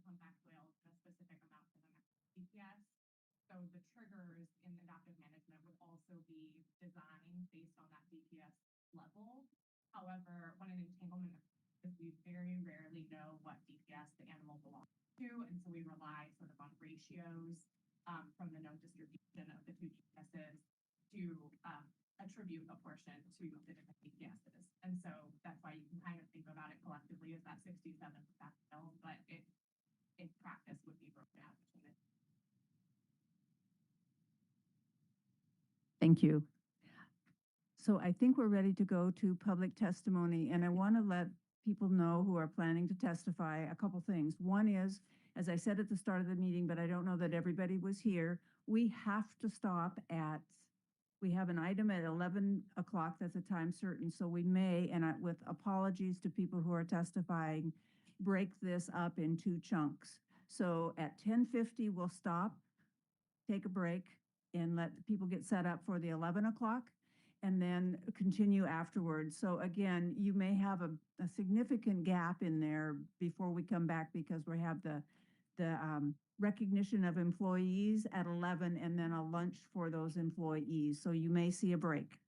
Humpback whales and a specific amount for the GPS. So the triggers in adaptive management would also be designed based on that GPS level. However, when an entanglement occurs, we very rarely know what DPS the animal belongs to, and so we rely sort of on ratios from the known distribution of the two GPSs to attribute a portion to the different DPSs. And so that's why you can kind of think about it collectively as that 67 whale, but it in practice would be broken out between it. Thank you. So I think we're ready to go to public testimony, and I want to let people know who are planning to testify a couple things. One is, as I said at the start of the meeting, but I don't know that everybody was here, we have to stop we have an item at 11 o'clock, that's a time certain, so we may, and with apologies to people who are testifying, break this up in two chunks. So at 10:50, we'll stop, take a break, and let people get set up for the 11 o'clock, and then continue afterwards. So again, you may have a significant gap in there before we come back because we have the recognition of employees at 11 and then a lunch for those employees. So you may see a break.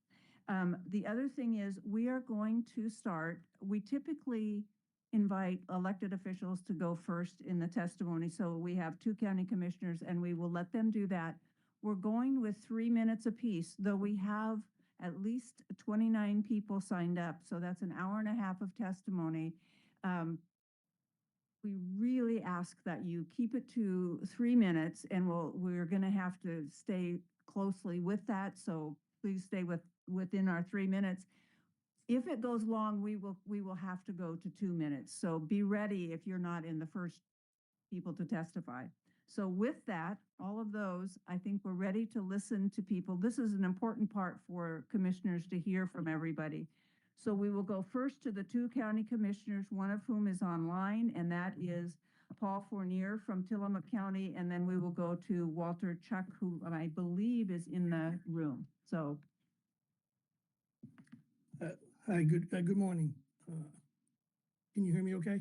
The other thing is we are going to start, we typically invite elected officials to go first in the testimony. So we have two county commissioners and we will let them do that. We're going with 3 minutes apiece, though we have at least 29 people signed up. So that's an hour and a half of testimony. We really ask that you keep it to 3 minutes, and we're going to have to stay closely with that. So please stay within our 3 minutes. If it goes long, we will have to go to 2 minutes. So be ready if you're not in the first people to testify. So with that, all of those, I think we're ready to listen to people. This is an important part for commissioners to hear from everybody. So we will go first to the two county commissioners, one of whom is online, and that is Paul Fournier from Tillamook County, and then we will go to Walter Chuck, who I believe is in the room. So. Hi, good morning. Can you hear me okay?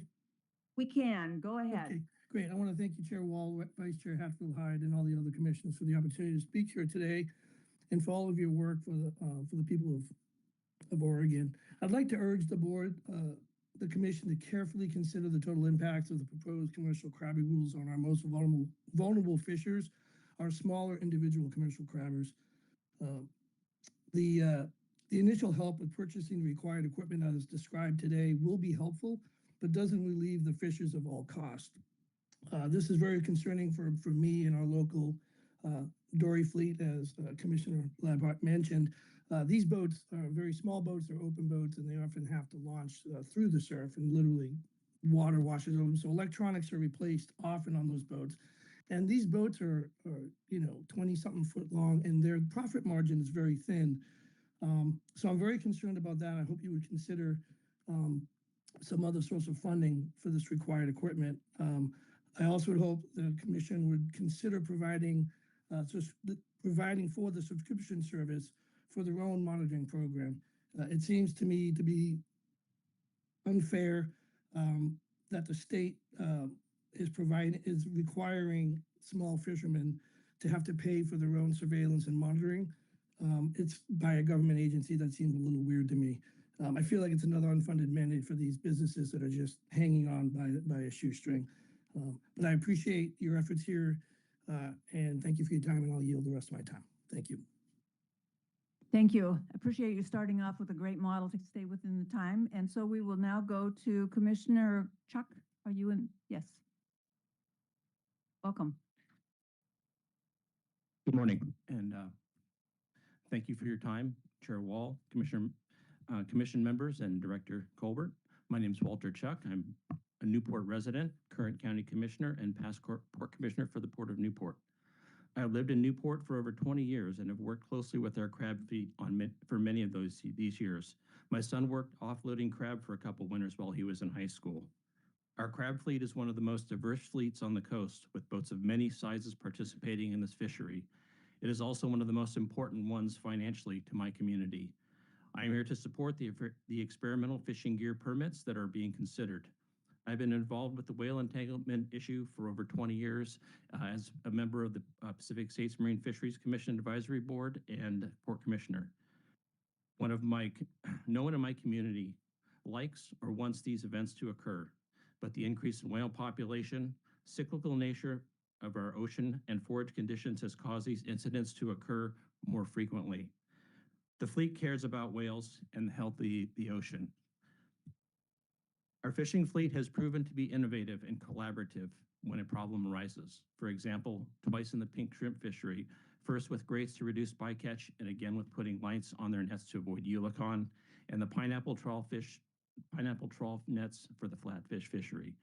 We can, go ahead. Okay, great. I want to thank you, Chair Wall, Vice Chair Hatfield Hyde, and all the other commissioners for the opportunity to speak here today and for all of your work for the people of Oregon. I'd like to urge the board, the commission to carefully consider the total impacts of the proposed commercial crabbing rules on our most vulnerable fishers, our smaller individual commercial crabbers. The initial help with purchasing the required equipment as described today will be helpful, but doesn't relieve the fishers of all cost. This is very concerning for me and our local dory fleet, as Commissioner Labhart mentioned. These boats are very small boats, they're open boats, and they often have to launch through the surf, and literally water washes over them. So electronics are replaced often on those boats. And these boats are 20-something foot long, and their profit margin is very thin. So I'm very concerned about that. I hope you would consider some other source of funding for this required equipment. I also would hope the commission would consider providing for the subscription service for their own monitoring program. It seems to me to be unfair that the state is requiring small fishermen to have to pay for their own surveillance and monitoring. It's by a government agency. That seems a little weird to me. I feel like it's another unfunded mandate for these businesses that are just hanging on by a shoestring. But I appreciate your efforts here, and thank you for your time, and I'll yield the rest of my time. Thank you. Thank you. Appreciate you starting off with a great model to stay within the time. And so we will now go to Commissioner Chuck. Are you in? Yes. Welcome. Good morning, and thank you for your time, Chair Wall, Commission members, and Director Colbert. My name is Walter Chuck. I'm a Newport resident, current County Commissioner, and past Port Commissioner for the Port of Newport. I have lived in Newport for over 20 years and have worked closely with our crab fleet for many of these years. My son worked offloading crab for a couple winters while he was in high school. Our crab fleet is one of the most diverse fleets on the coast, with boats of many sizes participating in this fishery. It is also one of the most important ones financially to my community. I am here to support the experimental fishing gear permits that are being considered. I've been involved with the whale entanglement issue for over 20 years as a member of the Pacific States Marine Fisheries Commission Advisory Board and Port Commissioner. No one in my community likes or wants these events to occur, but the increase in whale population, cyclical nature of our ocean, and forage conditions has caused these incidents to occur more frequently. The fleet cares about whales and the health of the ocean. Our fishing fleet has proven to be innovative and collaborative when a problem arises. For example, twice in the pink shrimp fishery, first with grates to reduce bycatch, and again with putting lights on their nets to avoid eulachon, and the pineapple trawl nets for the flatfish fishery.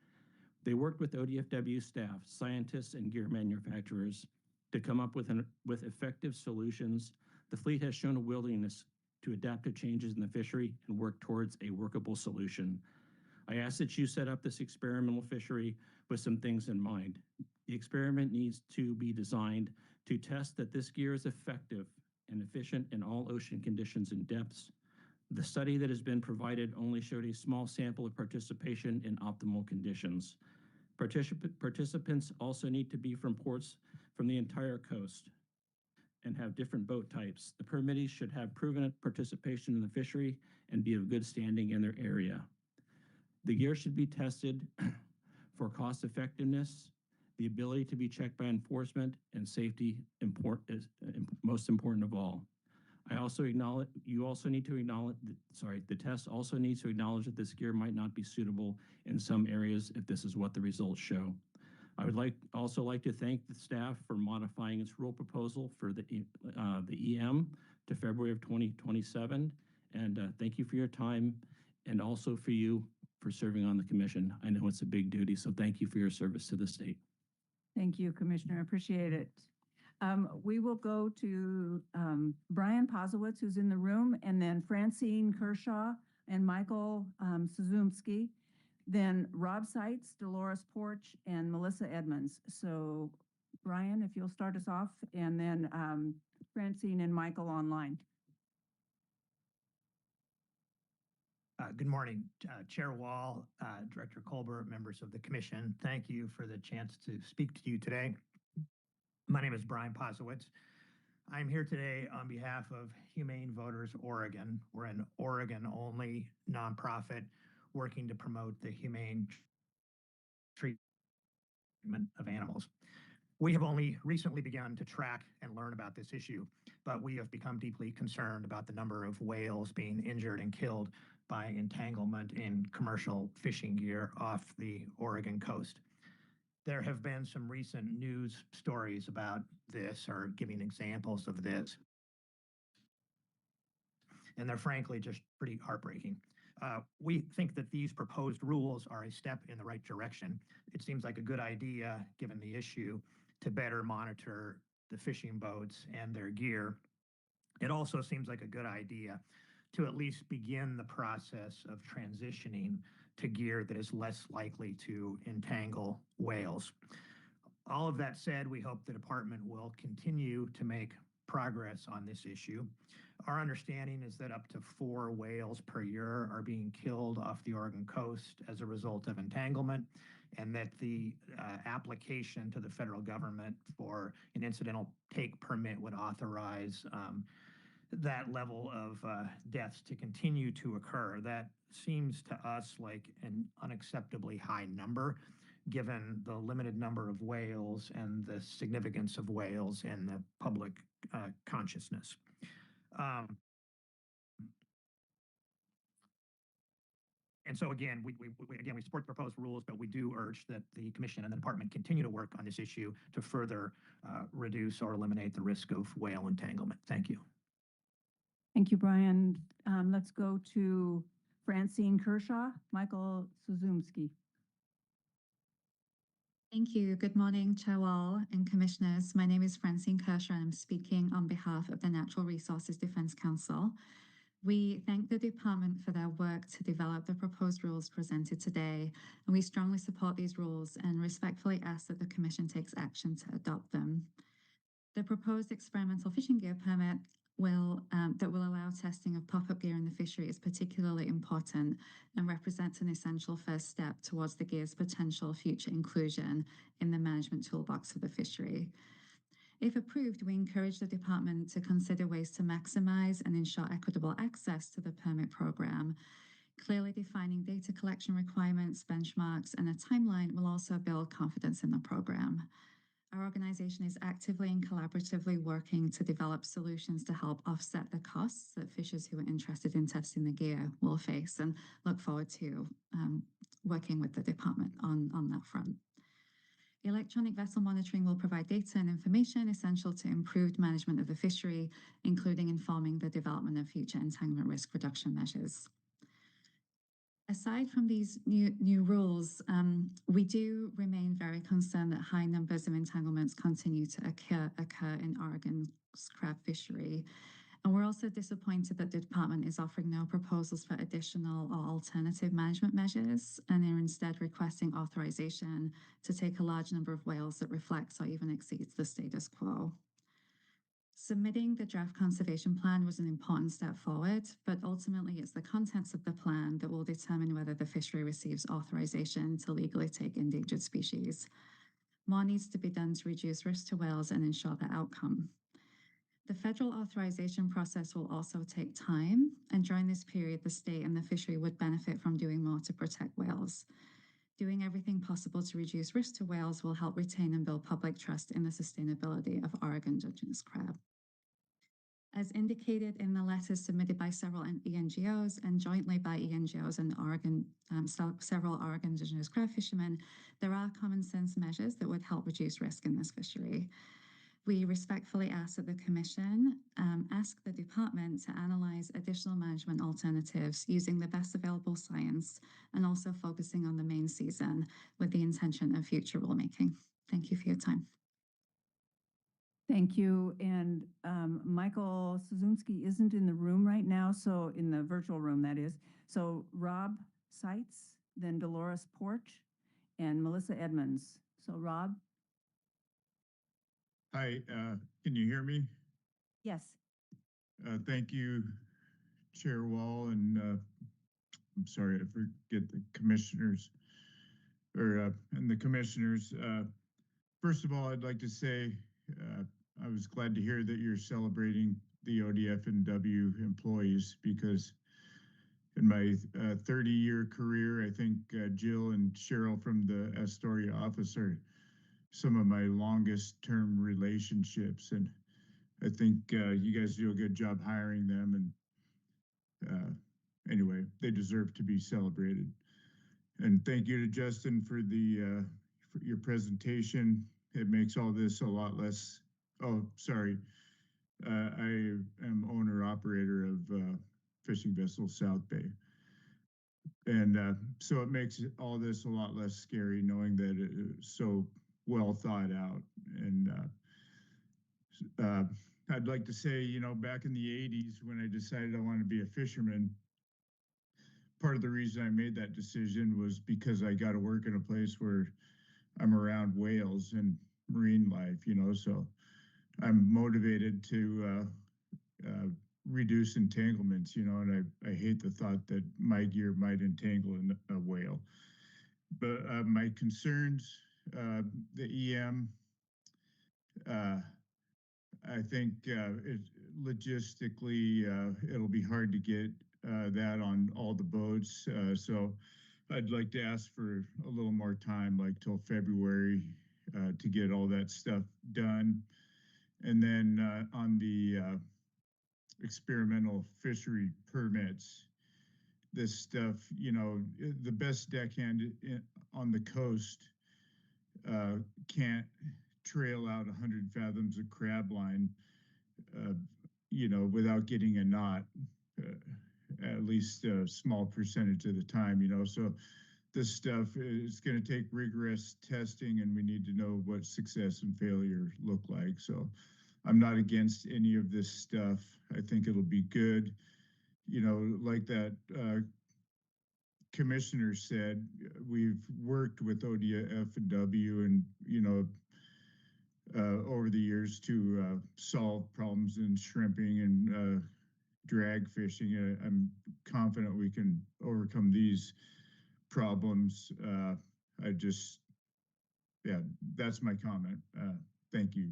They worked with ODFW staff, scientists, and gear manufacturers to come up with effective solutions. The fleet has shown a willingness to adapt to changes in the fishery and work towards a workable solution. I ask that you set up this experimental fishery with some things in mind. The experiment needs to be designed to test that this gear is effective and efficient in all ocean conditions and depths. The study that has been provided only showed a small sample of participation in optimal conditions. Participants also need to be from ports from the entire coast and have different boat types. The permittees should have proven participation in the fishery and be of good standing in their area. The gear should be tested for cost effectiveness, the ability to be checked by enforcement, and safety is most important of all. The test also needs to acknowledge that this gear might not be suitable in some areas if this is what the results show. I would also like to thank the staff for modifying its rule proposal for the EM to February of 2027. And thank you for your time, and also for you for serving on the commission. I know it's a big duty, so thank you for your service to the state. Thank you, Commissioner. Appreciate it. We will go to Brian Pozowitz, who's in the room, and then Francine Kershaw and Michael Suzumski, then Rob Seitz, Dolores Porch, and Melissa Edmonds. So Brian, if you'll start us off, and then Francine and Michael online. Good morning, Chair Wall, Director Colbert, members of the commission. Thank you for the chance to speak to you today. My name is Brian Posowitz. I'm here today on behalf of Humane Voters Oregon. We're an Oregon-only nonprofit working to promote the humane treatment of animals. We have only recently begun to track and learn about this issue, but we have become deeply concerned about the number of whales being injured and killed by entanglement in commercial fishing gear off the Oregon coast. There have been some recent news stories about this or giving examples of this, and they're frankly just pretty heartbreaking. We think that these proposed rules are a step in the right direction. It seems like a good idea, given the issue, to better monitor the fishing boats and their gear. It also seems like a good idea to at least begin the process of transitioning to gear that is less likely to entangle whales. All of that said, we hope the department will continue to make progress on this issue. Our understanding is that up to 4 whales per year are being killed off the Oregon coast as a result of entanglement, and that the application to the federal government for an incidental take permit would authorize that level of deaths to continue to occur. That seems to us like an unacceptably high number, given the limited number of whales and the significance of whales in the public consciousness. And so again, we support the proposed rules, but we do urge that the commission and the department continue to work on this issue to further reduce or eliminate the risk of whale entanglement. Thank you. Thank you, Brian. Let's go to Francine Kershaw, Michael Suzumski. Thank you. Good morning, Chair Wall and Commissioners. My name is Francine Kershaw, and I'm speaking on behalf of the Natural Resources Defense Council. We thank the department for their work to develop the proposed rules presented today, and we strongly support these rules and respectfully ask that the Commission takes action to adopt them. The proposed experimental fishing gear permit that will allow testing of pop-up gear in the fishery is particularly important and represents an essential first step towards the gear's potential future inclusion in the management toolbox of the fishery. If approved, we encourage the department to consider ways to maximize and ensure equitable access to the permit program. Clearly defining data collection requirements, benchmarks, and a timeline will also build confidence in the program. Our organization is actively and collaboratively working to develop solutions to help offset the costs that fishers who are interested in testing the gear will face, and look forward to working with the department on that front. Electronic vessel monitoring will provide data and information essential to improved management of the fishery, including informing the development of future entanglement risk reduction measures. Aside from these new rules, we do remain very concerned that high numbers of entanglements continue to occur in Oregon's crab fishery. And we're also disappointed that the department is offering no proposals for additional or alternative management measures, and are instead requesting authorization to take a large number of whales that reflects or even exceeds the status quo. Submitting the draft conservation plan was an important step forward, but ultimately it's the contents of the plan that will determine whether the fishery receives authorization to legally take endangered species. More needs to be done to reduce risk to whales and ensure the outcome. The federal authorization process will also take time, and during this period, the state and the fishery would benefit from doing more to protect whales. Doing everything possible to reduce risk to whales will help retain and build public trust in the sustainability of Oregon Dungeness crab. As indicated in the letters submitted by several ENGOs and jointly by ENGOs and several Oregon Dungeness crab fishermen, there are common sense measures that would help reduce risk in this fishery. We respectfully ask that the Commission ask the Department to analyze additional management alternatives using the best available science and also focusing on the main season with the intention of future rulemaking. Thank you for your time. Thank you. And Michael Suzumski isn't in the room right now, so in the virtual room, that is. So Rob Seitz, then Dolores Porch, and Melissa Edmonds. So Rob? Hi, can you hear me? Yes. Thank you, Chair Wall and I'm sorry, I forget the commissioners and the commissioners. First of all, I'd like to say I was glad to hear that you're celebrating the ODF and W employees, because in my 30-year career, I think Jill and Cheryl from the Astoria office are some of my longest term relationships. And I think you guys do a good job hiring them. And anyway, they deserve to be celebrated. And thank you to Justin for for your presentation. It makes all this a lot less. Oh, sorry. I am owner operator of fishing vessel South Bay. And so it makes all this a lot less scary knowing that it's so well thought out. And I'd like to say, you know, back in the 80s when I decided I wanted to be a fisherman, part of the reason I made that decision was because I got to work in a place where I'm around whales and marine life, you know, so I'm motivated to reduce entanglements, you know, and I hate the thought that my gear might entangle a whale. But my concerns, the EM, I think logistically it'll be hard to get that on all the boats. So I'd like to ask for a little more time, like till February, to get all that stuff done. And then on the experimental fishery permits, this stuff, you know, the best deckhand on the coast can't trail out 100 fathoms of crab line, you know, without getting a knot, at least a small percentage of the time, you know. So this stuff is going to take rigorous testing, and we need to know what success and failure look like. So I'm not against any of this stuff. I think it'll be good. You know, like that commissioner said, we've worked with ODF and W and, you know, over the years to solve problems in shrimping and drag fishing. I'm confident we can overcome these problems. Yeah, that's my comment. Thank you.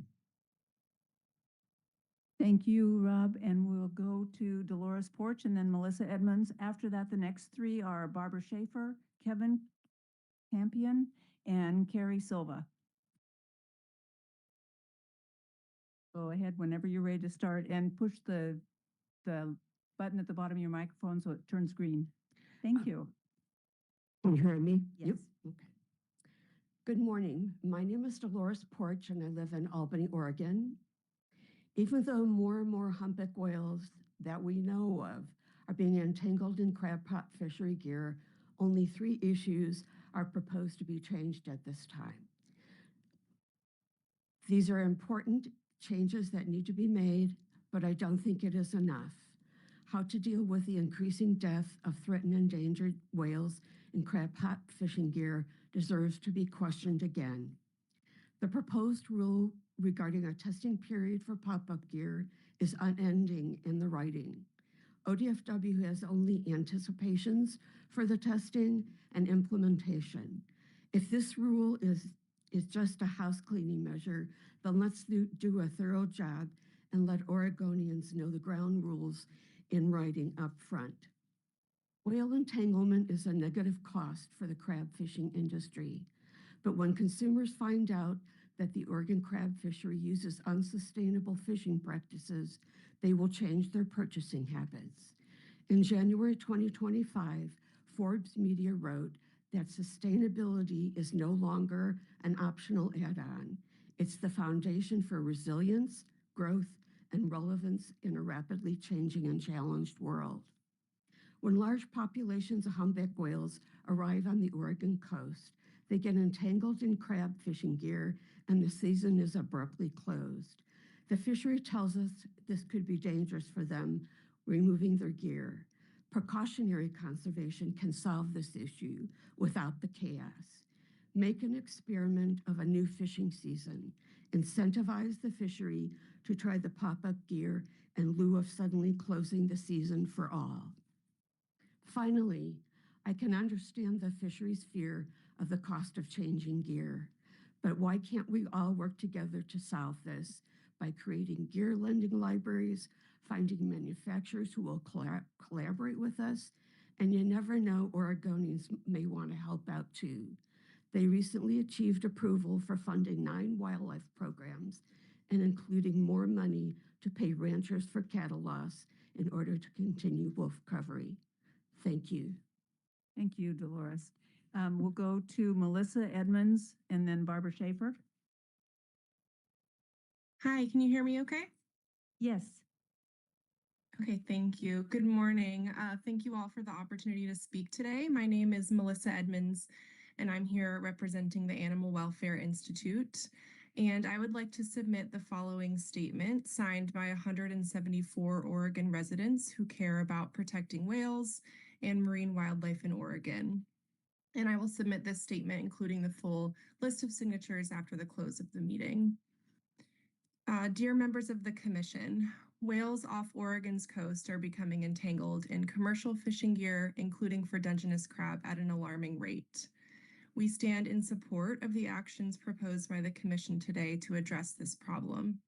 Thank you, Rob. And we'll go to Dolores Porch and then Melissa Edmonds. After that, the next three are Barbara Schaefer, Kevin Campion, and Carrie Silva. Go ahead whenever you're ready to start and push the button at the bottom of your microphone so it turns green. Thank you. Can you hear me? Yes. Yep. Okay. Good morning. My name is Dolores Porch and I live in Albany, Oregon. Even though more and more humpback whales that we know of are being entangled in crab pot fishery gear, only 3 issues are proposed to be changed at this time. These are important changes that need to be made, but I don't think it is enough. How to deal with the increasing death of threatened and endangered whales in crab pot fishing gear deserves to be questioned again. The proposed rule regarding a testing period for pop-up gear is unending in the writing. ODFW has only anticipations for the testing and implementation. If this rule is just a house cleaning measure, then let's do a thorough job and let Oregonians know the ground rules in writing up front. Whale entanglement is a negative cost for the crab fishing industry. But when consumers find out that the Oregon crab fishery uses unsustainable fishing practices, they will change their purchasing habits. In January 2025, Forbes Media wrote that sustainability is no longer an optional add-on. It's the foundation for resilience, growth, and relevance in a rapidly changing and challenged world. When large populations of humpback whales arrive on the Oregon coast, they get entangled in crab fishing gear and the season is abruptly closed. The fishery tells us this could be dangerous for them, removing their gear. Precautionary conservation can solve this issue without the chaos. Make an experiment of a new fishing season. Incentivize the fishery to try the pop-up gear in lieu of suddenly closing the season for all. Finally, I can understand the fisheries' fear of the cost of changing gear, but why can't we all work together to solve this by creating gear lending libraries, finding manufacturers who will collaborate with us? And you never know, Oregonians may want to help out too. They recently achieved approval for funding 9 wildlife programs and including more money to pay ranchers for cattle loss in order to continue wolf recovery. Thank you. Thank you, Dolores. We'll go to Melissa Edmonds and then Barbara Schaefer. Hi, can you hear me okay? Yes. Okay, thank you. Good morning. Thank you all for the opportunity to speak today. My name is Melissa Edmonds, and I'm here representing the Animal Welfare Institute. And I would like to submit the following statement signed by 174 Oregon residents who care about protecting whales and marine wildlife in Oregon. And I will submit this statement, including the full list of signatures after the close of the meeting. Dear members of the Commission, whales off Oregon's coast are becoming entangled in commercial fishing gear, including for Dungeness crab, at an alarming rate. We stand in support of the actions proposed by the Commission today to address this problem.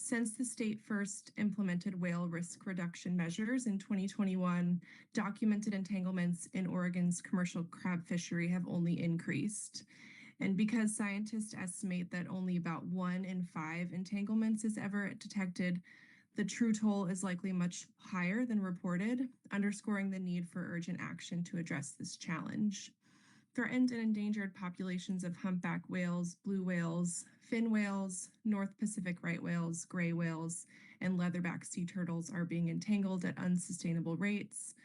Since the state first implemented whale risk reduction measures in 2021, documented entanglements in Oregon's commercial crab fishery have only increased. And because scientists estimate that only about 1 in 5 entanglements is ever detected, the true toll is likely much higher than reported, underscoring the need for urgent action to address this challenge. Threatened and endangered populations of humpback whales, blue whales, fin whales, North Pacific right whales, gray whales, and leatherback sea turtles are being entangled at unsustainable rates.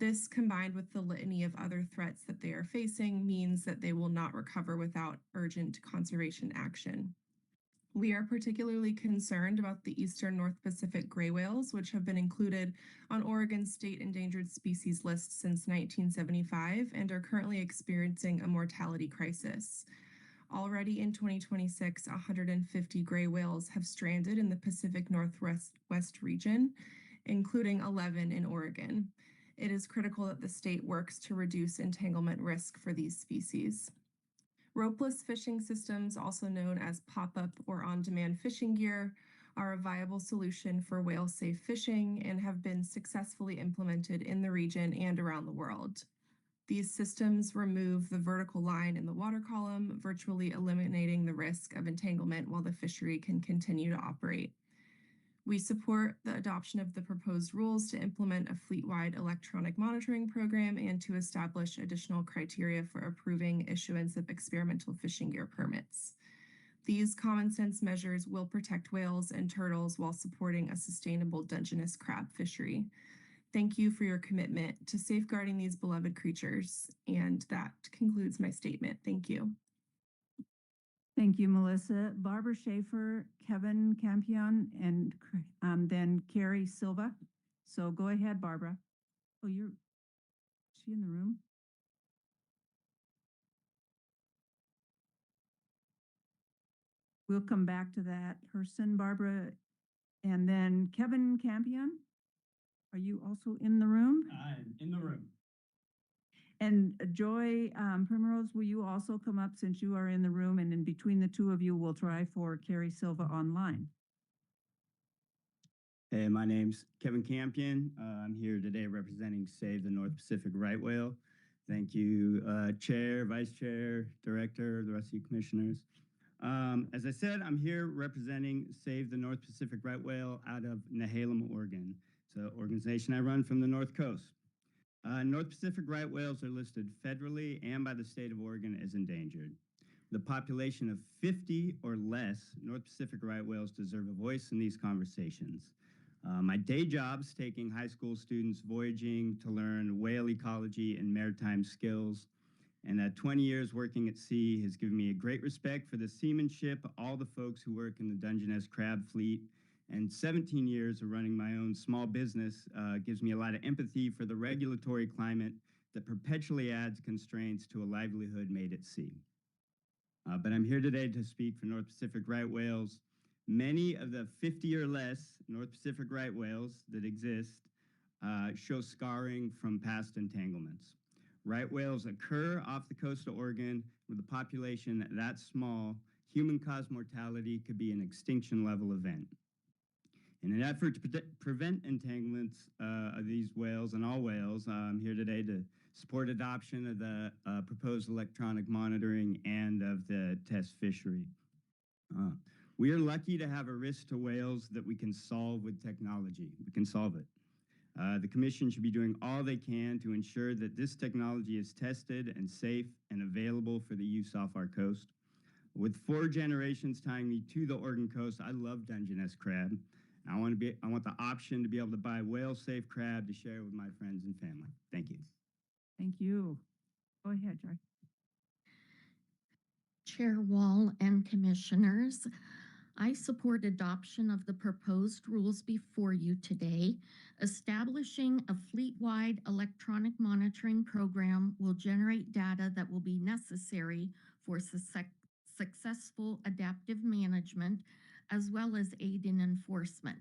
This, combined with the litany of other threats that they are facing, means that they will not recover without urgent conservation action. We are particularly concerned about the eastern North Pacific gray whales, which have been included on Oregon's state endangered species list since 1975 and are currently experiencing a mortality crisis. Already in 2026, 150 gray whales have stranded in the Pacific Northwest region, including 11 in Oregon. It is critical that the state works to reduce entanglement risk for these species. Ropeless fishing systems, also known as pop-up or on-demand fishing gear, are a viable solution for whale-safe fishing and have been successfully implemented in the region and around the world. These systems remove the vertical line in the water column, virtually eliminating the risk of entanglement while the fishery can continue to operate. We support the adoption of the proposed rules to implement a fleet-wide electronic monitoring program and to establish additional criteria for approving issuance of experimental fishing gear permits. These common sense measures will protect whales and turtles while supporting a sustainable Dungeness crab fishery. Thank you for your commitment to safeguarding these beloved creatures. And that concludes my statement. Thank you. Thank you, Melissa. Barbara Schaefer, Kevin Campion, and then Carrie Silva. So go ahead, Barbara. Oh, is she in the room? We'll come back to that person, Barbara. And then Kevin Campion, are you also in the room? I'm in the room. And Joy Primrose, will you also come up since you are in the room? And in between the two of you, we'll try for Carrie Silva online. Hey, my name's Kevin Campion. I'm here today representing Save the North Pacific Right Whale. Thank you, Chair, Vice Chair, Director, the rest of you commissioners. As I said, I'm here representing Save the North Pacific Right Whale out of Nehalem, Oregon. It's an organization I run from the North Coast. North Pacific right whales are listed federally and by the state of Oregon as endangered. The population of 50 or less North Pacific right whales deserve a voice in these conversations. My day job's taking high school students voyaging to learn whale ecology and maritime skills. And 20 years working at sea has given me a great respect for the seamanship, all the folks who work in the Dungeness crab fleet, and 17 years of running my own small business gives me a lot of empathy for the regulatory climate that perpetually adds constraints to a livelihood made at sea. But I'm here today to speak for North Pacific right whales. Many of the 50 or less North Pacific right whales that exist show scarring from past entanglements. Right whales occur off the coast of Oregon. With a population that small, human-caused mortality could be an extinction-level event. In an effort to prevent entanglements of these whales and all whales, I'm here today to support adoption of the proposed electronic monitoring and of the test fishery. We are lucky to have a risk to whales that we can solve with technology. We can solve it. The Commission should be doing all they can to ensure that this technology is tested and safe and available for the use off our coast. With 4 generations tying me to the Oregon coast, I love Dungeness crab. I want the option to be able to buy whale-safe crab to share with my friends and family. Thank you. Thank you. Go ahead, Joy. Chair Wall and Commissioners, I support adoption of the proposed rules before you today. Establishing a fleet-wide electronic monitoring program will generate data that will be necessary for successful adaptive management, as well as aid in enforcement.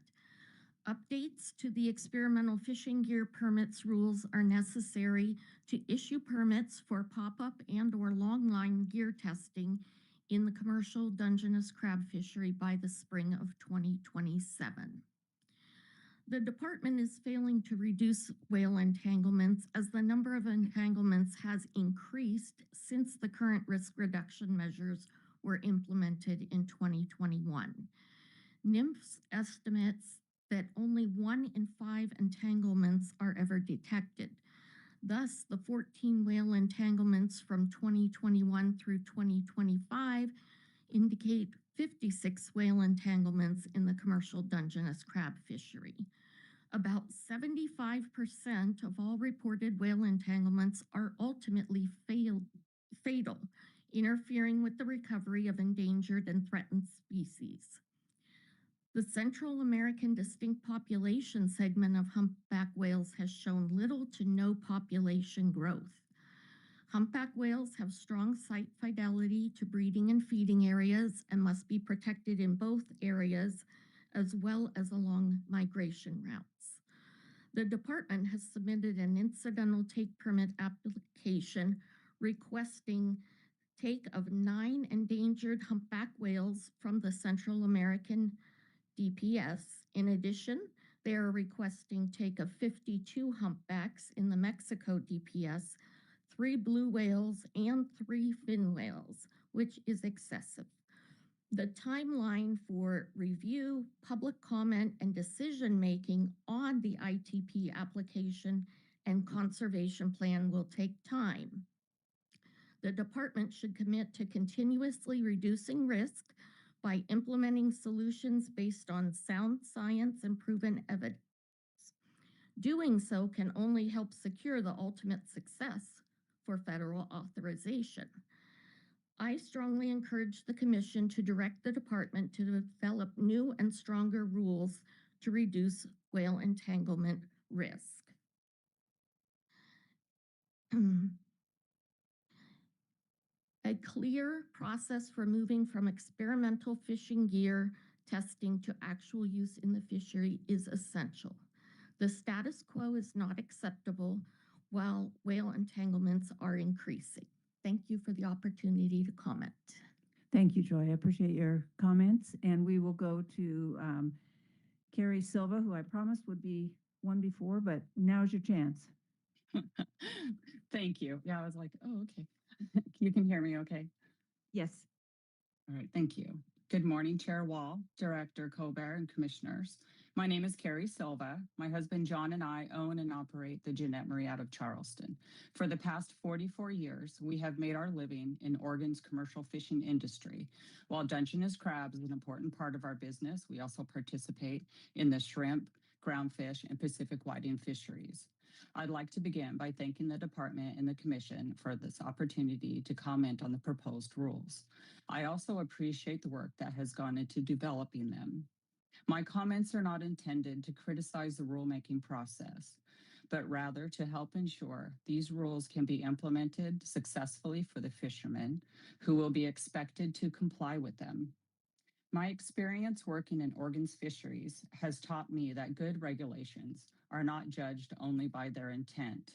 Updates to the experimental fishing gear permits rules are necessary to issue permits for pop-up and/or long-line gear testing in the commercial Dungeness crab fishery by the spring of 2027. The department is failing to reduce whale entanglements as the number of entanglements has increased since the current risk reduction measures were implemented in 2021. NIMFS estimates that only 1 in 5 entanglements are ever detected. Thus, the 14 whale entanglements from 2021 through 2025 indicate 56 whale entanglements in the commercial Dungeness crab fishery. About 75% of all reported whale entanglements are ultimately fatal, interfering with the recovery of endangered and threatened species. The Central American distinct population segment of humpback whales has shown little to no population growth. Humpback whales have strong site fidelity to breeding and feeding areas and must be protected in both areas, as well as along migration routes. The department has submitted an incidental take permit application requesting take of 9 endangered humpback whales from the Central American DPS. In addition, they are requesting take of 52 humpbacks in the Mexico DPS, 3 blue whales, and 3 fin whales, which is excessive. The timeline for review, public comment, and decision-making on the ITP application and conservation plan will take time. The department should commit to continuously reducing risk by implementing solutions based on sound science and proven evidence. Doing so can only help secure the ultimate success for federal authorization. I strongly encourage the Commission to direct the department to develop new and stronger rules to reduce whale entanglement risk. A clear process for moving from experimental fishing gear testing to actual use in the fishery is essential. The status quo is not acceptable while whale entanglements are increasing. Thank you for the opportunity to comment. Thank you, Joy. I appreciate your comments. And we will go to Carrie Silva, who I promised would be one before, but now's your chance. Thank you. Yeah, I was like, oh, okay. You can hear me okay? Yes. All right, thank you. Good morning, Chair Wall, Director Colbert, and Commissioners. My name is Carrie Silva. My husband John and I own and operate the Jeanette Marie out of Charleston. For the past 44 years, we have made our living in Oregon's commercial fishing industry. While Dungeness crab is an important part of our business, we also participate in the shrimp, groundfish, and Pacific whiting fisheries. I'd like to begin by thanking the department and the Commission for this opportunity to comment on the proposed rules. I also appreciate the work that has gone into developing them. My comments are not intended to criticize the rulemaking process, but rather to help ensure these rules can be implemented successfully for the fishermen who will be expected to comply with them. My experience working in Oregon's fisheries has taught me that good regulations are not judged only by their intent,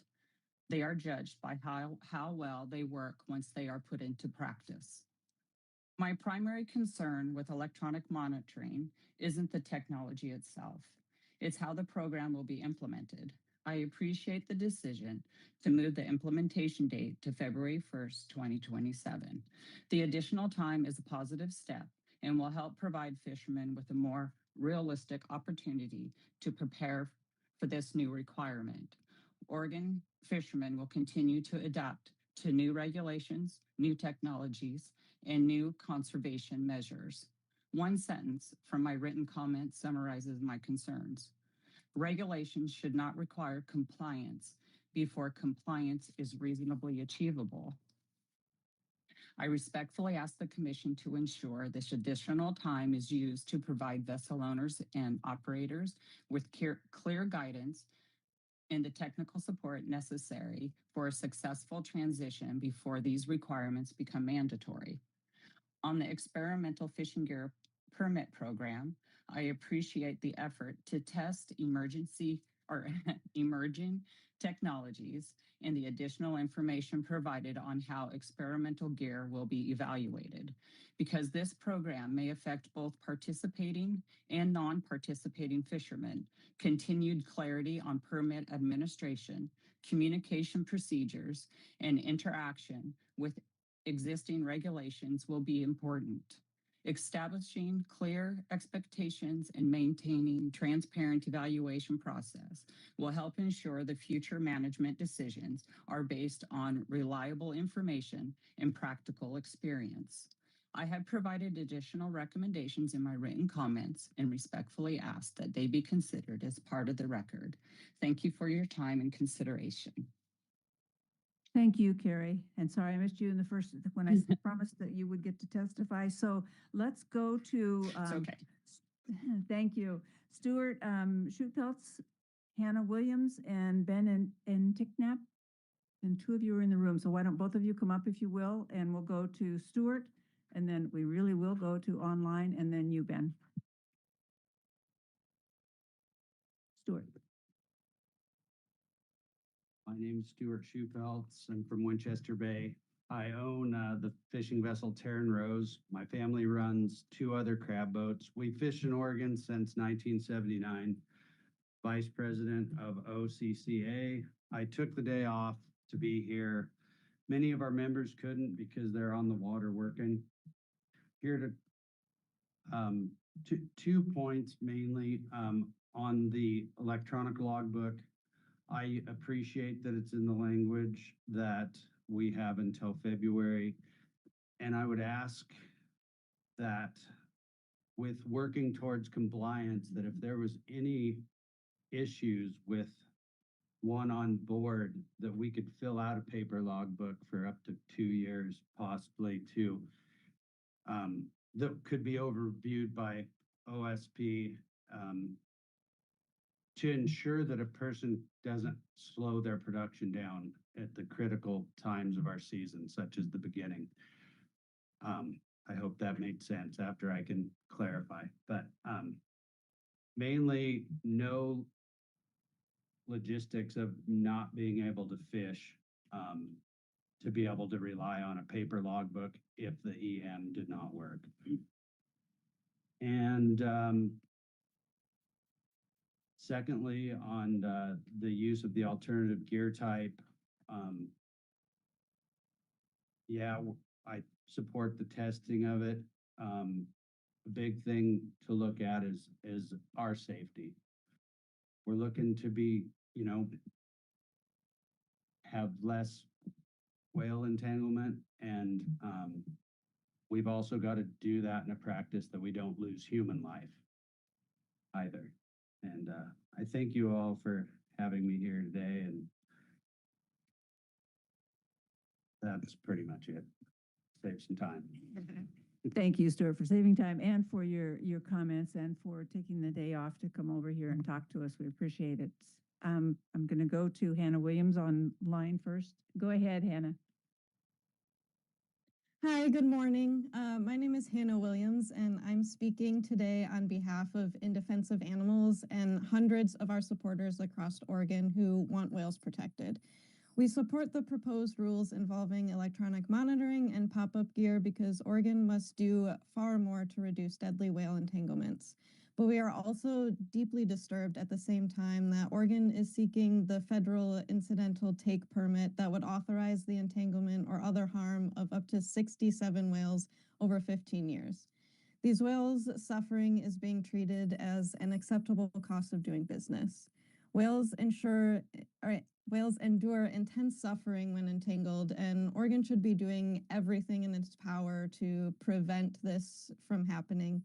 They are judged by how well they work once they are put into practice. My primary concern with electronic monitoring isn't the technology itself. It's how the program will be implemented. I appreciate the decision to move the implementation date to February 1st, 2027. The additional time is a positive step and will help provide fishermen with a more realistic opportunity to prepare for this new requirement. Oregon fishermen will continue to adapt to new regulations, new technologies, and new conservation measures. One sentence from my written comment summarizes my concerns. Regulations should not require compliance before compliance is reasonably achievable. I respectfully ask the Commission to ensure this additional time is used to provide vessel owners and operators with clear guidance and the technical support necessary for a successful transition before these requirements become mandatory. On the experimental fishing gear permit program, I appreciate the effort to test emerging technologies and the additional information provided on how experimental gear will be evaluated, because this program may affect both participating and non-participating fishermen. Continued clarity on permit administration, communication procedures, and interaction with existing regulations will be important. Establishing clear expectations and maintaining transparent evaluation process will help ensure the future management decisions are based on reliable information and practical experience. I have provided additional recommendations in my written comments and respectfully ask that they be considered as part of the record. Thank you for your time and consideration. Thank you, Carrie. And sorry, I missed you in the first, when I promised that you would get to testify. So let's go to. It's okay. Thank you. Stuart Schutpelz, Hannah Williams, and Ben and Ticknap. And two of you are in the room. So why don't both of you come up if you will, and we'll go to Stuart, and then we really will go to online, and then you, Ben. Stuart. My name is Stuart Schupeltz. I'm from Winchester Bay. I own the fishing vessel Terran Rose. My family runs 2 other crab boats. We fished in Oregon since 1979. Vice President of OCCA. I took the day off to be here. Many of our members couldn't because they're on the water working. Here to 2 points mainly on the electronic logbook. I appreciate that it's in the language that we have until February. And I would ask that with working towards compliance, that if there was any issues with one on board, that we could fill out a paper logbook for up to 2 years, possibly 2, that could be overviewed by OSP, to ensure that a person doesn't slow their production down at the critical times of our season, such as the beginning. I hope that made sense after I can clarify, but mainly no logistics of not being able to fish, to be able to rely on a paper logbook if the EM did not work. And secondly, on the use of the alternative gear type, yeah, I support the testing of it. A big thing to look at is our safety. We're looking to be, have less whale entanglement, and we've also got to do that in a practice that we don't lose human life either. And I thank you all for having me here today, and that's pretty much it. Save some time. Thank you, Stuart, for saving time and for your comments and for taking the day off to come over here and talk to us. We appreciate it. I'm going to go to Hannah Williams online first. Go ahead, Hannah. Hi, good morning. My name is Hannah Williams, and I'm speaking today on behalf of In Defense of Animals and hundreds of our supporters across Oregon who want whales protected. We support the proposed rules involving electronic monitoring and pop-up gear because Oregon must do far more to reduce deadly whale entanglements. But we are also deeply disturbed at the same time that Oregon is seeking the federal incidental take permit that would authorize the entanglement or other harm of up to 67 whales over 15 years. These whales' suffering is being treated as an acceptable cost of doing business. Whales endure intense suffering when entangled, and Oregon should be doing everything in its power to prevent this from happening.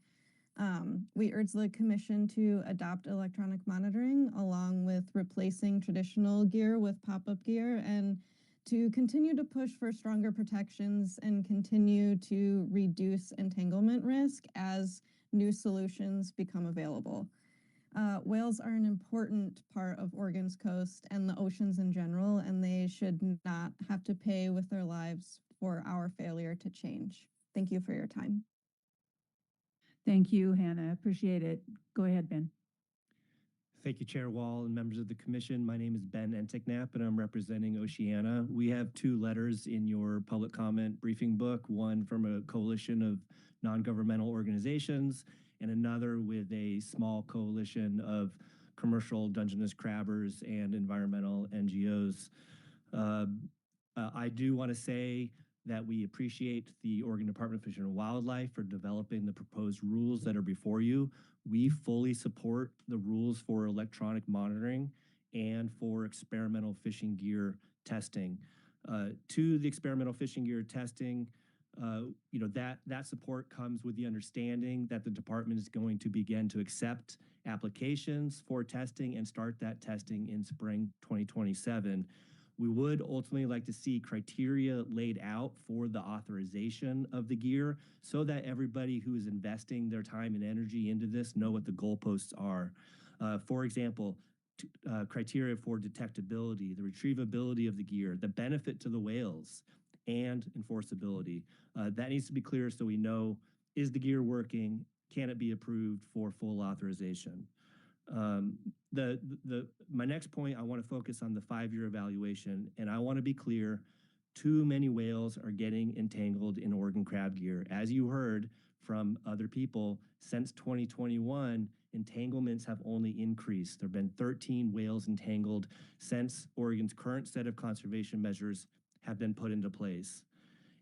We urge the Commission to adopt electronic monitoring along with replacing traditional gear with pop-up gear and to continue to push for stronger protections and continue to reduce entanglement risk as new solutions become available. Whales are an important part of Oregon's coast and the oceans in general, and they should not have to pay with their lives for our failure to change. Thank you for your time. Thank you, Hannah. Appreciate it. Go ahead, Ben. Thank you, Chair Wall and members of the commission. My name is Ben Enteknap, and I'm representing Oceana. We have 2 letters in your public comment briefing book, one from a coalition of non-governmental organizations and another with a small coalition of commercial Dungeness crabbers and environmental NGOs. I do want to say that we appreciate the Oregon Department of Fish and Wildlife for developing the proposed rules that are before you. We fully support the rules for electronic monitoring and for experimental fishing gear testing. To the experimental fishing gear testing, that support comes with the understanding that the department is going to begin to accept applications for testing and start that testing in spring 2027. We would ultimately like to see criteria laid out for the authorization of the gear so that everybody who is investing their time and energy into this know what the goalposts are. For example, criteria for detectability, the retrievability of the gear, the benefit to the whales, and enforceability. That needs to be clear so we know, is the gear working? Can it be approved for full authorization? My next point, I want to focus on the 5-year evaluation, and I want to be clear, too many whales are getting entangled in Oregon crab gear. As you heard from other people, since 2021, entanglements have only increased. There have been 13 whales entangled since Oregon's current set of conservation measures have been put into place.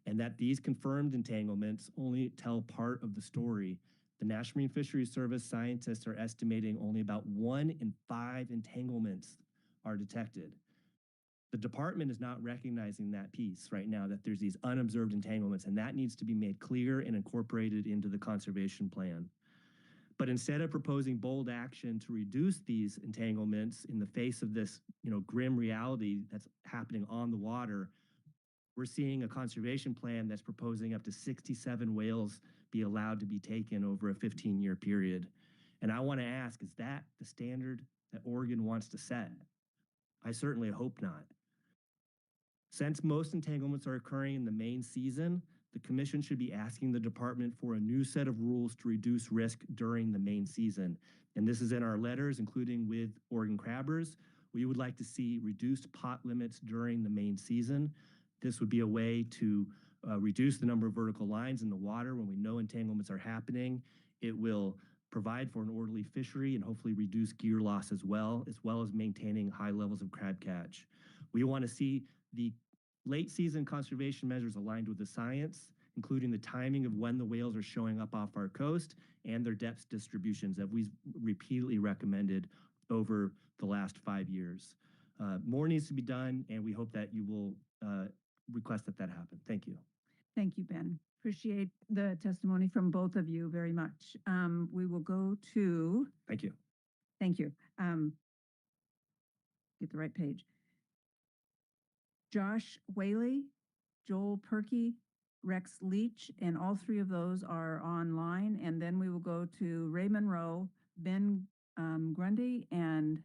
And that these confirmed entanglements only tell part of the story. The National Marine Fisheries Service scientists are estimating only about 1 in 5 entanglements are detected. The department is not recognizing that piece right now, that there's these unobserved entanglements, and that needs to be made clear and incorporated into the conservation plan. But instead of proposing bold action to reduce these entanglements in the face of this, grim reality that's happening on the water, we're seeing a conservation plan that's proposing up to 67 whales be allowed to be taken over a 15-year period. And I want to ask, is that the standard that Oregon wants to set? I certainly hope not. Since most entanglements are occurring in the main season, the commission should be asking the department for a new set of rules to reduce risk during the main season. And this is in our letters, including with Oregon crabbers. We would like to see reduced pot limits during the main season. This would be a way to reduce the number of vertical lines in the water when we know entanglements are happening. It will provide for an orderly fishery and hopefully reduce gear loss as well as maintaining high levels of crab catch. We want to see the late season conservation measures aligned with the science, including the timing of when the whales are showing up off our coast and their depth distributions that we've repeatedly recommended over the last 5 years. More needs to be done, and we hope that you will request that happen. Thank you. Thank you, Ben. Appreciate the testimony from both of you very much. We will go to. Thank you. Thank you. Get the right page. Josh Whaley, Joel Perky, Rex Leach, and all 3 of those are online. And then we will go to Ray Monroe, Ben Grundy, and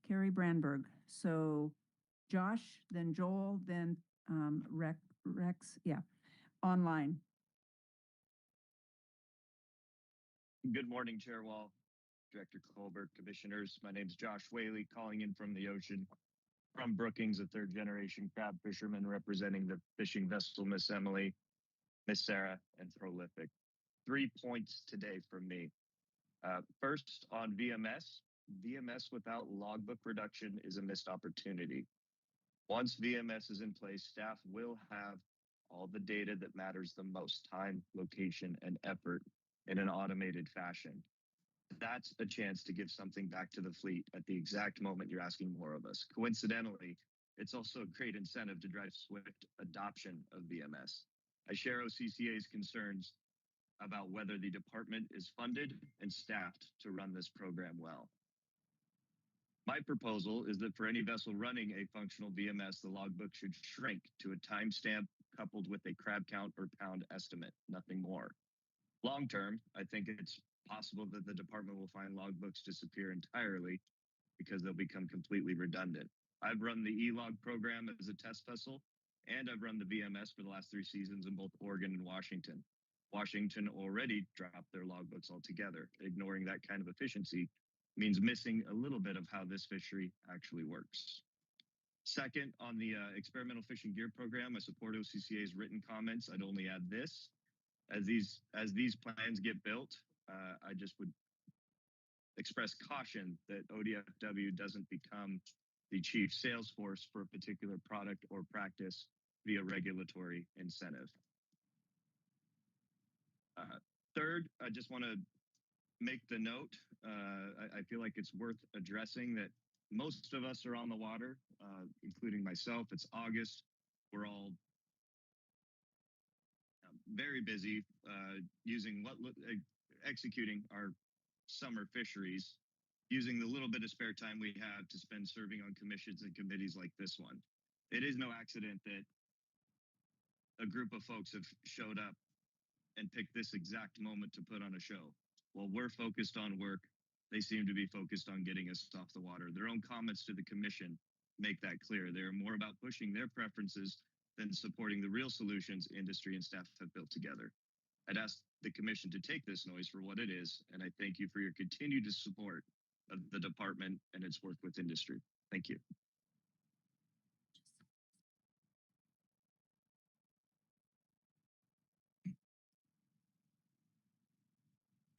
Carrie Brandberg. So Josh, then Joel, then Rex, online. Good morning, Chair Wall, Director Colbert, Commissioners. My name is Josh Whaley, calling in from the ocean. from Brookings, a third-generation crab fisherman representing the fishing vessel Miss Emily, Miss Sarah, and Prolific. 3 points today from me. First, on VMS. VMS without logbook reduction is a missed opportunity. Once VMS is in place, staff will have all the data that matters the most: time, location, and effort in an automated fashion. That's a chance to give something back to the fleet at the exact moment you're asking more of us. Coincidentally, it's also a great incentive to drive swift adoption of VMS. I share OCCA's concerns about whether the department is funded and staffed to run this program well. My proposal is that for any vessel running a functional VMS, the logbook should shrink to a timestamp coupled with a crab count or pound estimate, nothing more. Long term, I think it's possible that the department will find logbooks disappear entirely because they'll become completely redundant. I've run the E-log program as a test vessel, and I've run the VMS for the last 3 seasons in both Oregon and Washington. Washington already dropped their logbooks altogether. Ignoring that kind of efficiency means missing a little bit of how this fishery actually works. Second, on the experimental fishing gear program, I support OCCA's written comments. I'd only add this: as these plans get built, I just would express caution that ODFW doesn't become the chief sales force for a particular product or practice via regulatory incentive. Third, I just want to make the note, I feel like it's worth addressing that most of us are on the water, including myself. It's August. We're all very busy executing our summer fisheries, using the little bit of spare time we have to spend serving on commissions and committees like this one. It is no accident that a group of folks have showed up and picked this exact moment to put on a show. While we're focused on work, they seem to be focused on getting us off the water. Their own comments to the commission make that clear. They're more about pushing their preferences than supporting the real solutions industry and staff have built together. I'd ask the commission to take this noise for what it is, and I thank you for your continued support of the department and its work with industry. Thank you.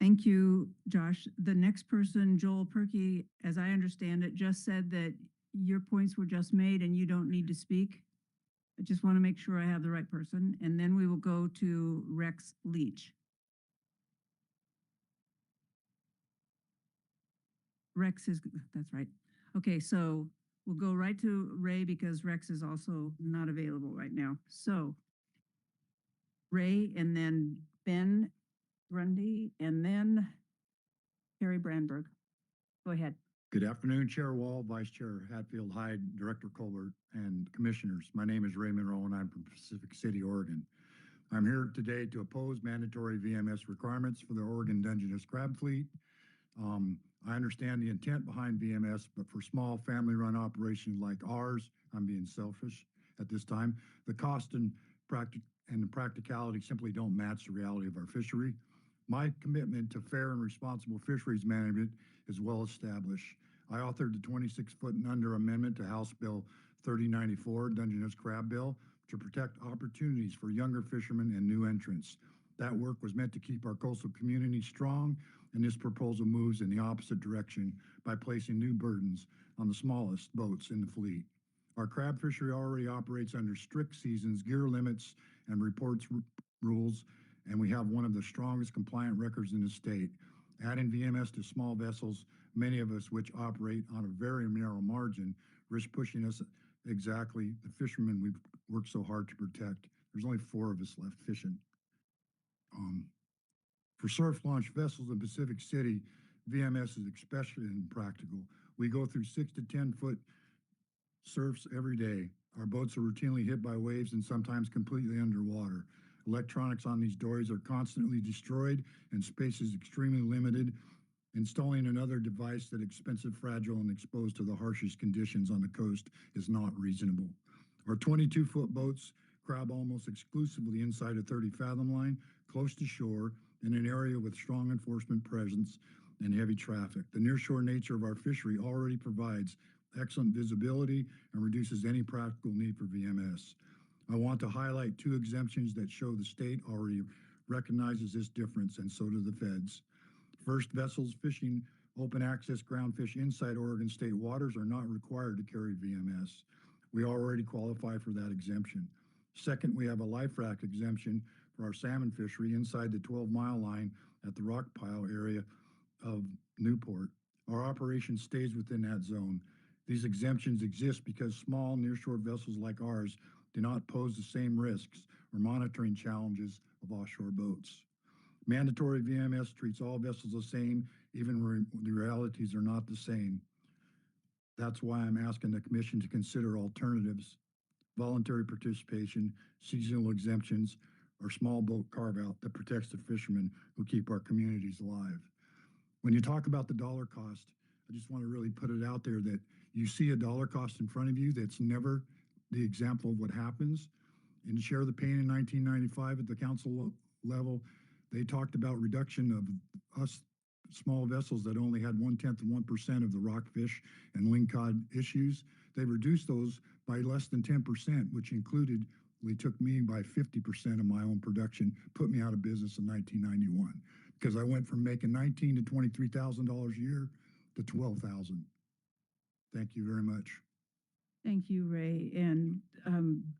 Thank you, Josh. The next person, Joel Perkey, as I understand it, just said that your points were just made and you don't need to speak. I just want to make sure I have the right person. And then we will go to Rex Leach. Rex is, that's right. Okay, so we'll go right to Ray because Rex is also not available right now. So Ray, and then Ben Grundy, and then Harry Brandberg. Go ahead. Good afternoon, Chair Wall, Vice Chair Hatfield Hyde, Director Colbert, and Commissioners. My name is Ray Monroe, and I'm from Pacific City, Oregon. I'm here today to oppose mandatory VMS requirements for the Oregon Dungeness crab fleet. I understand the intent behind VMS, but for small family-run operations like ours, I'm being selfish at this time, the cost and the practicality simply don't match the reality of our fishery. My commitment to fair and responsible fisheries management is well established. I authored the 26-foot and under amendment to House Bill 3094, Dungeness Crab Bill, to protect opportunities for younger fishermen and new entrants. That work was meant to keep our coastal community strong, and this proposal moves in the opposite direction by placing new burdens on the smallest boats in the fleet. Our crab fishery already operates under strict seasons, gear limits, and reports rules, and we have one of the strongest compliant records in the state. Adding VMS to small vessels, many of us which operate on a very narrow margin, risk pushing us exactly the fishermen we've worked so hard to protect. There's only 4 of us left fishing. For surf launch vessels in Pacific City, VMS is especially impractical. We go through 6 to 10 foot surfs every day. Our boats are routinely hit by waves and sometimes completely underwater. Electronics on these dories are constantly destroyed and space is extremely limited. Installing another device that is expensive, fragile, and exposed to the harshest conditions on the coast is not reasonable. Our 22-foot boats crab almost exclusively inside a 30-fathom line, close to shore, in an area with strong enforcement presence and heavy traffic. The nearshore nature of our fishery already provides excellent visibility and reduces any practical need for VMS. I want to highlight two exemptions that show the state already recognizes this difference, and so do the feds. First, vessels fishing open access ground fish inside Oregon state waters are not required to carry VMS. We already qualify for that exemption. Second, we have a life raft exemption for our salmon fishery inside the 12-mile line at the rock pile area of Newport. Our operation stays within that zone. These exemptions exist because small nearshore vessels like ours do not pose the same risks or monitoring challenges of offshore boats. Mandatory VMS treats all vessels the same, even when the realities are not the same. That's why I'm asking the Commission to consider alternatives, voluntary participation, seasonal exemptions, or small boat carve-out that protects the fishermen who keep our communities alive. When you talk about the dollar cost, I just want to really put it out there that you see a dollar cost in front of you that's never the example of what happens. In Share the Pain in 1995 at the council level, they talked about reduction of us small vessels that only had 1/10 of 1% of the rockfish and lingcod issues. They reduced those by less than 10%, which included, they took me by 50% of my own production, put me out of business in 1991, because I went from making $19,000 to $23,000 a year to $12,000. Thank you very much. Thank you, Ray. And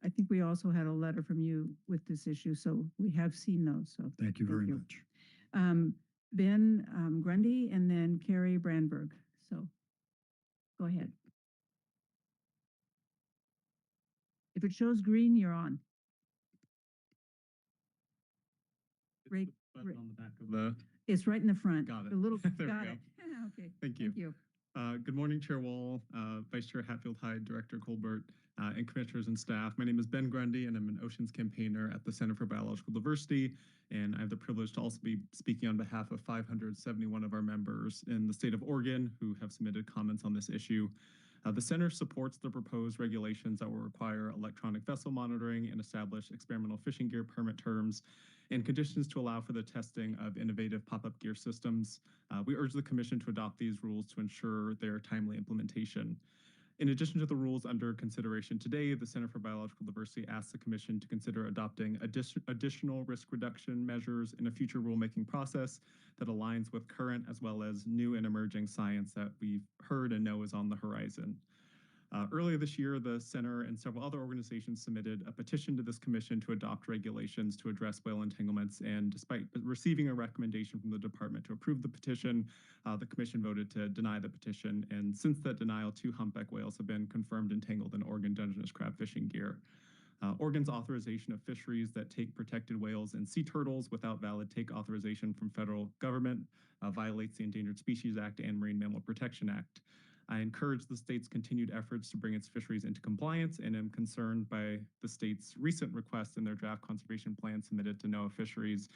I think we also had a letter from you with this issue, so we have seen those. So Thank you very much. Ben Grundy and then Carrie Brandberg. So go ahead. If it shows green, you're on. Ray, Button on the back of the. it's right in the front. Got it. The little, There we got go. it. Okay. Thank you. Thank you. Good morning, Chair Wall, Vice Chair Hatfield Hyde, Director Colbert, and commissioners and staff. My name is Ben Grundy, and I'm an oceans campaigner at the Center for Biological Diversity. And I have the privilege to also be speaking on behalf of 571 of our members in the state of Oregon who have submitted comments on this issue. The center supports the proposed regulations that will require electronic vessel monitoring and establish experimental fishing gear permit terms and conditions to allow for the testing of innovative pop-up gear systems. We urge the Commission to adopt these rules to ensure their timely implementation. In addition to the rules under consideration today, the Center for Biological Diversity asks the Commission to consider adopting additional risk reduction measures in a future rulemaking process that aligns with current as well as new and emerging science that we've heard and know is on the horizon. Earlier this year, the Center and several other organizations submitted a petition to this commission to adopt regulations to address whale entanglements. And despite receiving a recommendation from the department to approve the petition, the commission voted to deny the petition. And since that denial, 2 humpback whales have been confirmed entangled in Oregon Dungeness crab fishing gear. Oregon's authorization of fisheries that take protected whales and sea turtles without valid take authorization from federal government violates the Endangered Species Act and Marine Mammal Protection Act. I encourage the state's continued efforts to bring its fisheries into compliance and am concerned by the state's recent request in their draft conservation plan submitted to NOAA Fisheries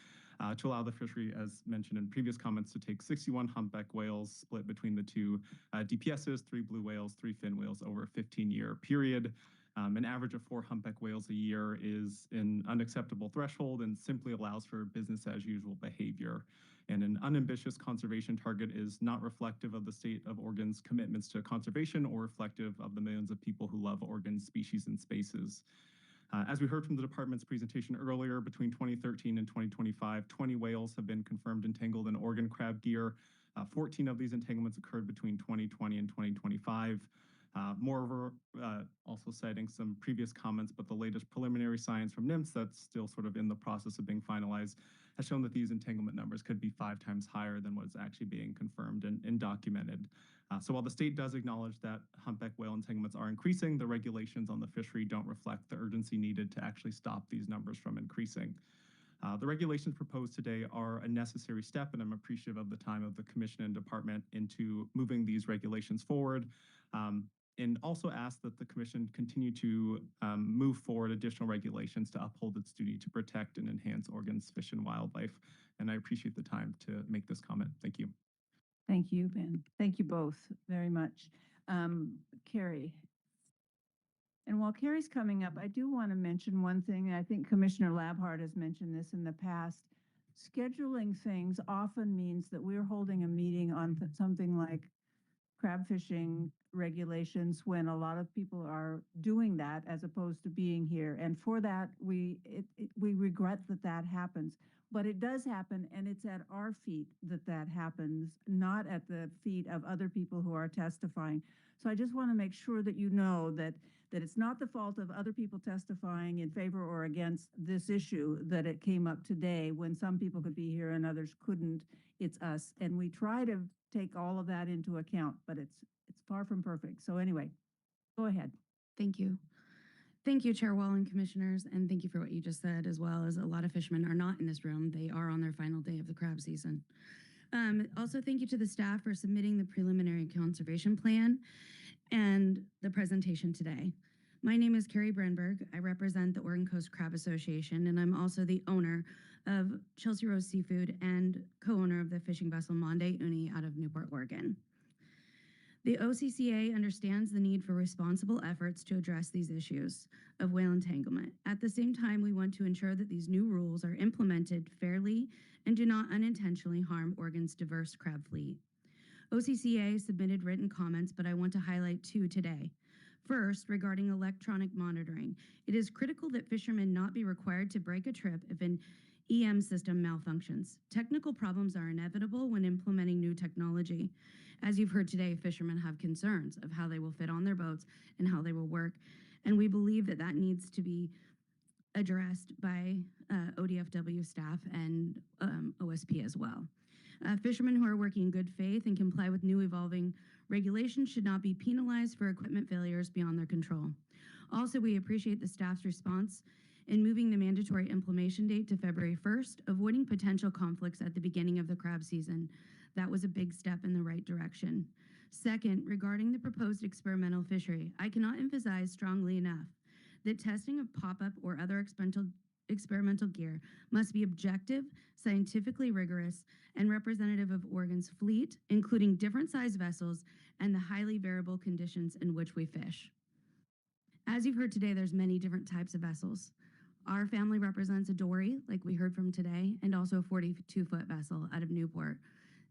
to allow the fishery, as mentioned in previous comments, to take 61 humpback whales split between the 2 DPSs, 3 blue whales, 3 fin whales over a 15-year period. An average of 4 humpback whales a year is an unacceptable threshold and simply allows for business as usual behavior. And an unambitious conservation target is not reflective of the state of Oregon's commitments to conservation or reflective of the millions of people who love Oregon's species and spaces. As we heard from the department's presentation earlier, between 2013 and 2025, 20 whales have been confirmed entangled in Oregon crab gear. 14 of these entanglements occurred between 2020 and 2025. Moreover, also citing some previous comments, but the latest preliminary science from NIMS that's still sort of in the process of being finalized has shown that these entanglement numbers could be 5 times higher than what's actually being confirmed and documented. So while the state does acknowledge that humpback whale entanglements are increasing, the regulations on the fishery don't reflect the urgency needed to actually stop these numbers from increasing. The regulations proposed today are a necessary step, and I'm appreciative of the time of the Commission and Department into moving these regulations forward. And also ask that the Commission continue to move forward additional regulations to uphold its duty to protect and enhance Oregon's fish and wildlife. And I appreciate the time to make this comment. Thank you. Thank you, Ben. Thank you both very much. Carrie. And while Carrie's coming up, I do want to mention one thing. And I think Commissioner Labhart has mentioned this in the past. Scheduling things often means that we're holding a meeting on something like crab fishing regulations when a lot of people are doing that as opposed to being here. And for that, we regret that that happens. But it does happen, and it's at our feet that that happens, not at the feet of other people who are testifying. So I just want to make sure that you know that it's not the fault of other people testifying in favor or against this issue, that it came up today when some people could be here and others couldn't. It's us. And we try to take all of that into account, but it's far from perfect. So anyway, go ahead. Thank you. Thank you, Chair Wall and Commissioners, and thank you for what you just said, as well as a lot of fishermen are not in this room. They are on their final day of the crab season. Also, thank you to the staff for submitting the preliminary conservation plan and the presentation today. My name is Carrie Brenberg. I represent the Oregon Coast Crab Association, and I'm also the owner of Chelsea Rose Seafood and co-owner of the fishing vessel Monday Uni out of Newport, Oregon. The OCCA understands the need for responsible efforts to address these issues of whale entanglement. At the same time, we want to ensure that these new rules are implemented fairly and do not unintentionally harm Oregon's diverse crab fleet. OCCA submitted written comments, but I want to highlight two today. First, regarding electronic monitoring, it is critical that fishermen not be required to break a trip if an EM system malfunctions. Technical problems are inevitable when implementing new technology. As you've heard today, fishermen have concerns of how they will fit on their boats and how they will work. And we believe that that needs to be addressed by ODFW staff and OSP as well. Fishermen who are working in good faith and comply with new evolving regulations should not be penalized for equipment failures beyond their control. Also, we appreciate the staff's response in moving the mandatory implementation date to February 1st, avoiding potential conflicts at the beginning of the crab season. That was a big step in the right direction. Second, regarding the proposed experimental fishery, I cannot emphasize strongly enough that testing of pop-up or other experimental gear must be objective, scientifically rigorous, and representative of Oregon's fleet, including different size vessels and the highly variable conditions in which we fish. As you've heard today, there's many different types of vessels. Our family represents a dory, like we heard from today, and also a 42-foot vessel out of Newport.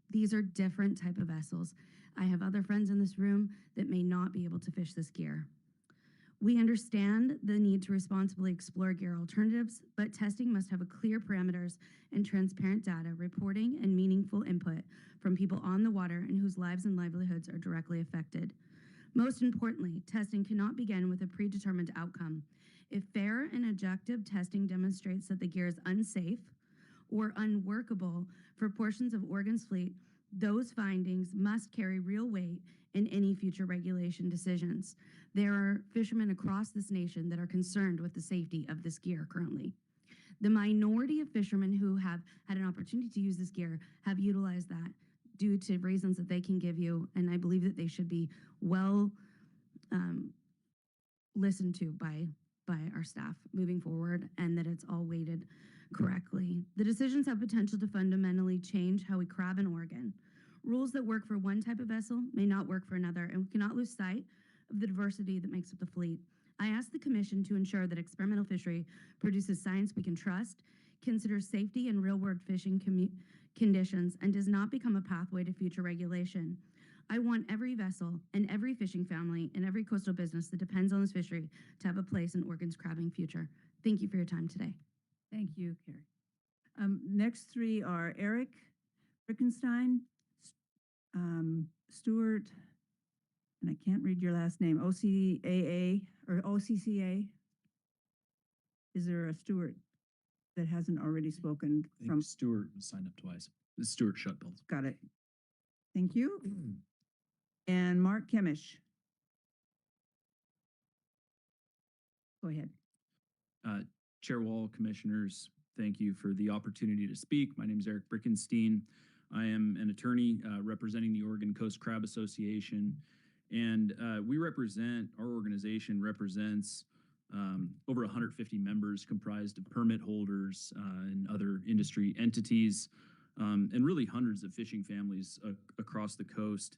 These are different type of vessels. I have other friends in this room that may not be able to fish this gear. We understand the need to responsibly explore gear alternatives, but testing must have a clear parameters and transparent data, reporting, and meaningful input from people on the water and whose lives and livelihoods are directly affected. Most importantly, testing cannot begin with a predetermined outcome. If fair and objective testing demonstrates that the gear is unsafe or unworkable for portions of Oregon's fleet, those findings must carry real weight in any future regulation decisions. There are fishermen across this nation that are concerned with the safety of this gear currently. The minority of fishermen who have had an opportunity to use this gear have utilized that due to reasons that they can give you, and I believe that they should be well listened to by our staff moving forward, and that it's all weighted correctly. The decisions have potential to fundamentally change how we crab in Oregon. Rules that work for one type of vessel may not work for another, and we cannot lose sight of the diversity that makes up the fleet. I ask the Commission to ensure that experimental fishery produces science we can trust, considers safety and real-world fishing conditions, and does not become a pathway to future regulation. I want every vessel and every fishing family and every coastal business that depends on this fishery to have a place in Oregon's crabbing future. Thank you for your time today. Thank you, Carrie. Next three are Eric Rickenstein, Stuart, and I can't read your last name, OCAA or OCCA. Is there a Stuart that hasn't already spoken from? Stuart signed up twice. This is Stuart Shutbelt. Got it. Thank you. And Mark Kemish. Go ahead. Chair Wall, Commissioners, thank you for the opportunity to speak. My name is Eric Brickenstein. I am an attorney representing the Oregon Coast Crab Association, and our organization represents over 150 members comprised of permit holders and other industry entities, and really hundreds of fishing families across the coast.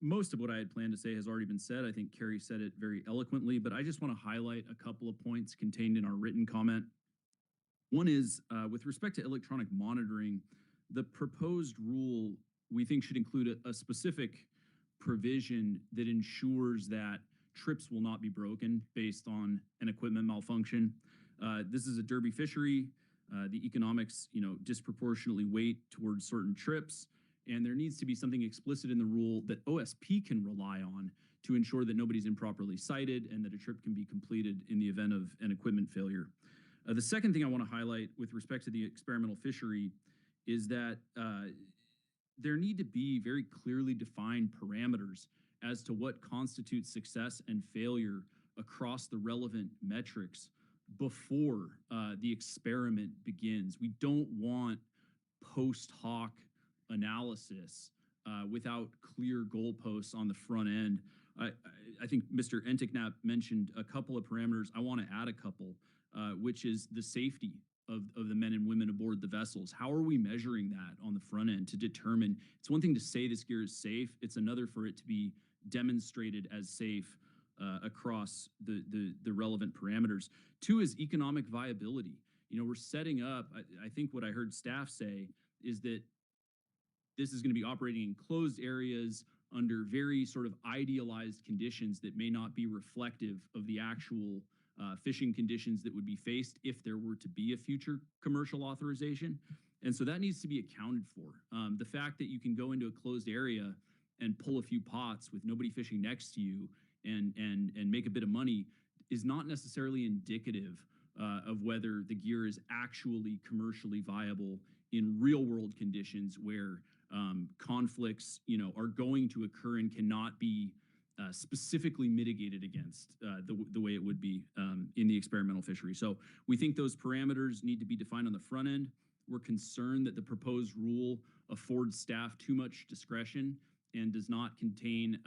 Most of what I had planned to say has already been said. I think Carrie said it very eloquently, but I just want to highlight a couple of points contained in our written comment. One is with respect to electronic monitoring, the proposed rule we think should include a specific provision that ensures that trips will not be broken based on an equipment malfunction. This is a derby fishery. The economics, disproportionately weight towards certain trips, and there needs to be something explicit in the rule that OSP can rely on to ensure that nobody's improperly cited and that a trip can be completed in the event of an equipment failure. The second thing I want to highlight with respect to the experimental fishery is that there need to be very clearly defined parameters as to what constitutes success and failure across the relevant metrics before the experiment begins. We don't want post hoc analysis without clear goalposts on the front end. I think Mr. Enticknap mentioned a couple of parameters. I want to add a couple, which is the safety of the men and women aboard the vessels. How are we measuring that on the front end to determine? It's one thing to say this gear is safe. It's another for it to be demonstrated as safe across the relevant parameters. Two is economic viability. We're setting up, I think what I heard staff say is that this is going to be operating in closed areas under very sort of idealized conditions that may not be reflective of the actual fishing conditions that would be faced if there were to be a future commercial authorization. And so that needs to be accounted for. The fact that you can go into a closed area and pull a few pots with nobody fishing next to you and make a bit of money is not necessarily indicative of whether the gear is actually commercially viable in real world conditions where conflicts, are going to occur and cannot be specifically mitigated against the way it would be in the experimental fishery. So we think those parameters need to be defined on the front end. We're concerned that the proposed rule affords staff too much discretion and does not contain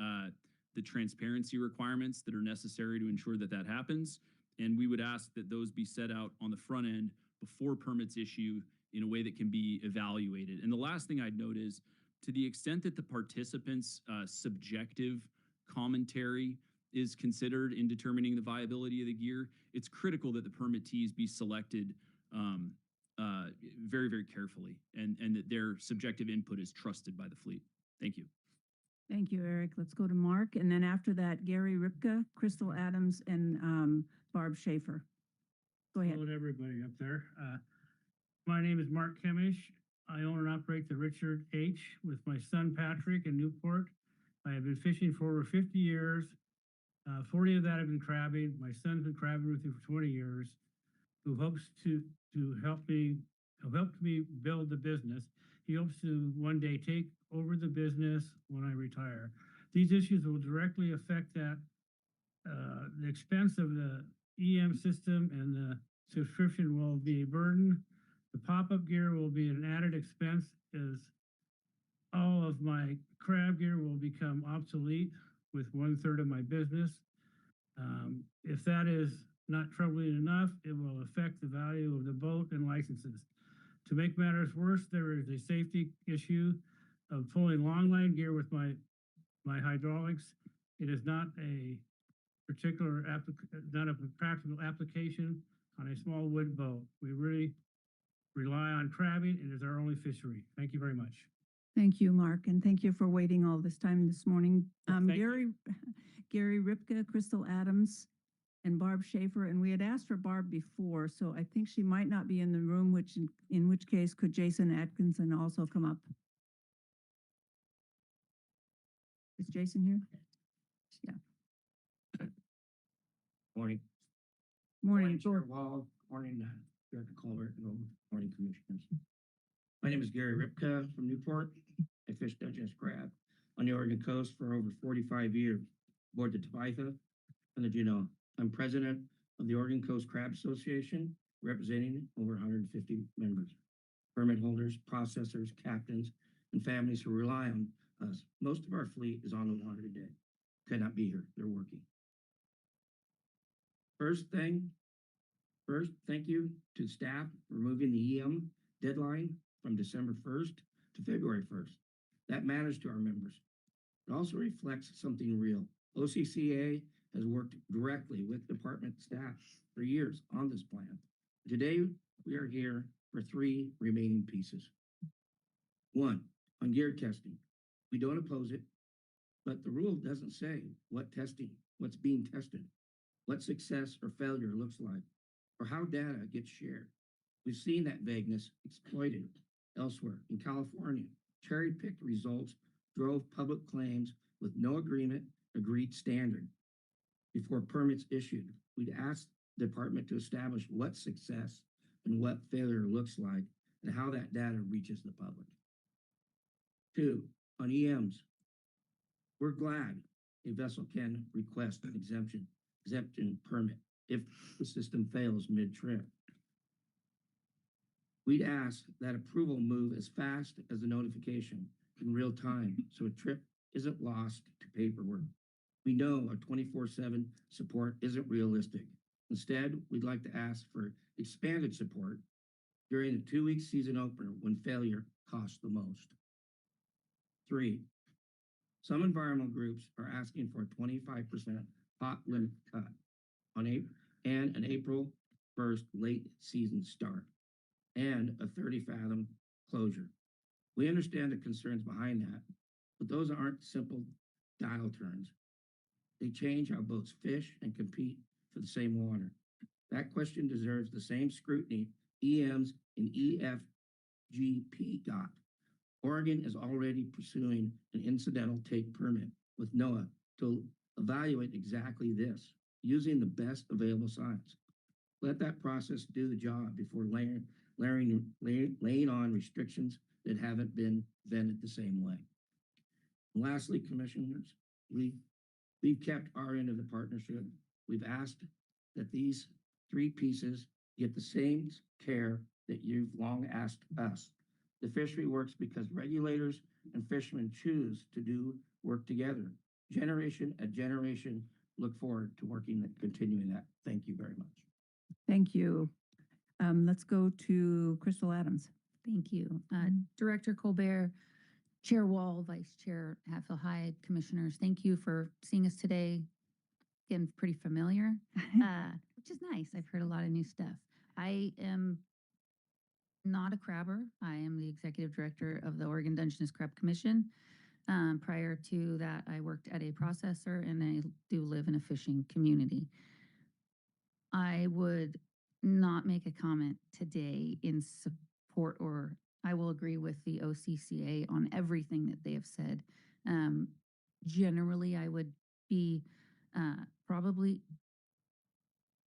the transparency requirements that are necessary to ensure that that happens. And we would ask that those be set out on the front end before permits issue in a way that can be evaluated. And the last thing I'd note is, to the extent that the participants' subjective commentary is considered in determining the viability of the gear, it's critical that the permittees be selected very, very carefully and that their subjective input is trusted by the fleet. Thank you. Thank you, Eric. Let's go to Mark, and then after that, Gary Ripka, Crystal Adams, and Barb Schaefer. Go ahead. Hello to everybody up there. My name is Mark Kemish. I own and operate the Richard H. with my son Patrick in Newport. I have been fishing for over 50 years. 40 of that have been crabbing. My son's been crabbing with me for 20 years, who hopes to help me build the business. He hopes to one day take over the business when I retire. These issues will directly affect that. The expense of the EM system and the subscription will be a burden. The pop-up gear will be an added expense as all of my crab gear will become obsolete with 1/3 of my business. If that is not troubling enough, it will affect the value of the boat and licenses. To make matters worse, there is a safety issue of pulling longline gear with my hydraulics. It is not a not a practical application on a small wood boat. We really rely on crabbing, and it is our only fishery. Thank you very much. Thank you, Mark, and thank you for waiting all this time this morning. Gary Ripka, Crystal Adams, and Barb Schaefer, and we had asked for Barb before, so I think she might not be in the room, in which case could Jason Atkinson also come up? Is Jason here? Yeah. Morning. Morning. Chair Wall. Morning, Director Colbert. And morning, Commissioners. My name is Gary Ripka from Newport. I fish digest crab on the Oregon coast for over 45 years, aboard the Talitha and the Juneau. I'm president of the Oregon Coast Crab Association, representing over 150 members, permit holders, processors, captains, and families who rely on us. Most of our fleet is on the water today. Could not be here. They're working. First, thank you to staff for moving the EM deadline from December 1st to February 1st. That matters to our members. It also reflects something real. OCCA has worked directly with department staff for years on this plan. Today, we are here for 3 remaining pieces. 1, on gear testing. We don't oppose it. But the rule doesn't say what's being tested, what success or failure looks like, or how data gets shared. We've seen that vagueness exploited elsewhere. In California, cherry-picked results drove public claims with no agreed standard. Before permits issued, we'd ask the department to establish what success and what failure looks like and how that data reaches the public. 2, on EMs, we're glad a vessel can request an exemption permit if the system fails mid-trip. We'd ask that approval move as fast as the notification in real time so a trip isn't lost to paperwork. We know our 24/7 support isn't realistic. Instead, we'd like to ask for expanded support during the 2-week season opener when failure costs the most. 3, some environmental groups are asking for a 25% pot limit cut on and an April 1st late season start and a 30-fathom closure. We understand the concerns behind that, but those aren't simple dial turns. They change how boats fish and compete for the same water. That question deserves the same scrutiny EMs and EFGP got. Oregon is already pursuing an incidental take permit with NOAA to evaluate exactly this, using the best available science. Let that process do the job before laying on restrictions that haven't been vetted the same way. And lastly, commissioners, we've kept our end of the partnership. We've asked that these 3 pieces get the same care that you've long asked us. The fishery works because regulators and fishermen choose to do work together. Generation at generation, look forward to continuing that. Thank you very much. Thank you. Let's go to Crystal Adams. Thank you. Director Colbert, Chair Wall, Vice Chair Hatfield Hyde, Commissioners, thank you for seeing us today. Again, pretty familiar, which is nice. I've heard a lot of new stuff. I am not a crabber. I am the Executive Director of the Oregon Dungeness Crab Commission. Prior to that, I worked at a processor and I do live in a fishing community. I would not make a comment today in support, or I will agree with the OCCA on everything that they have said. Generally, I would be probably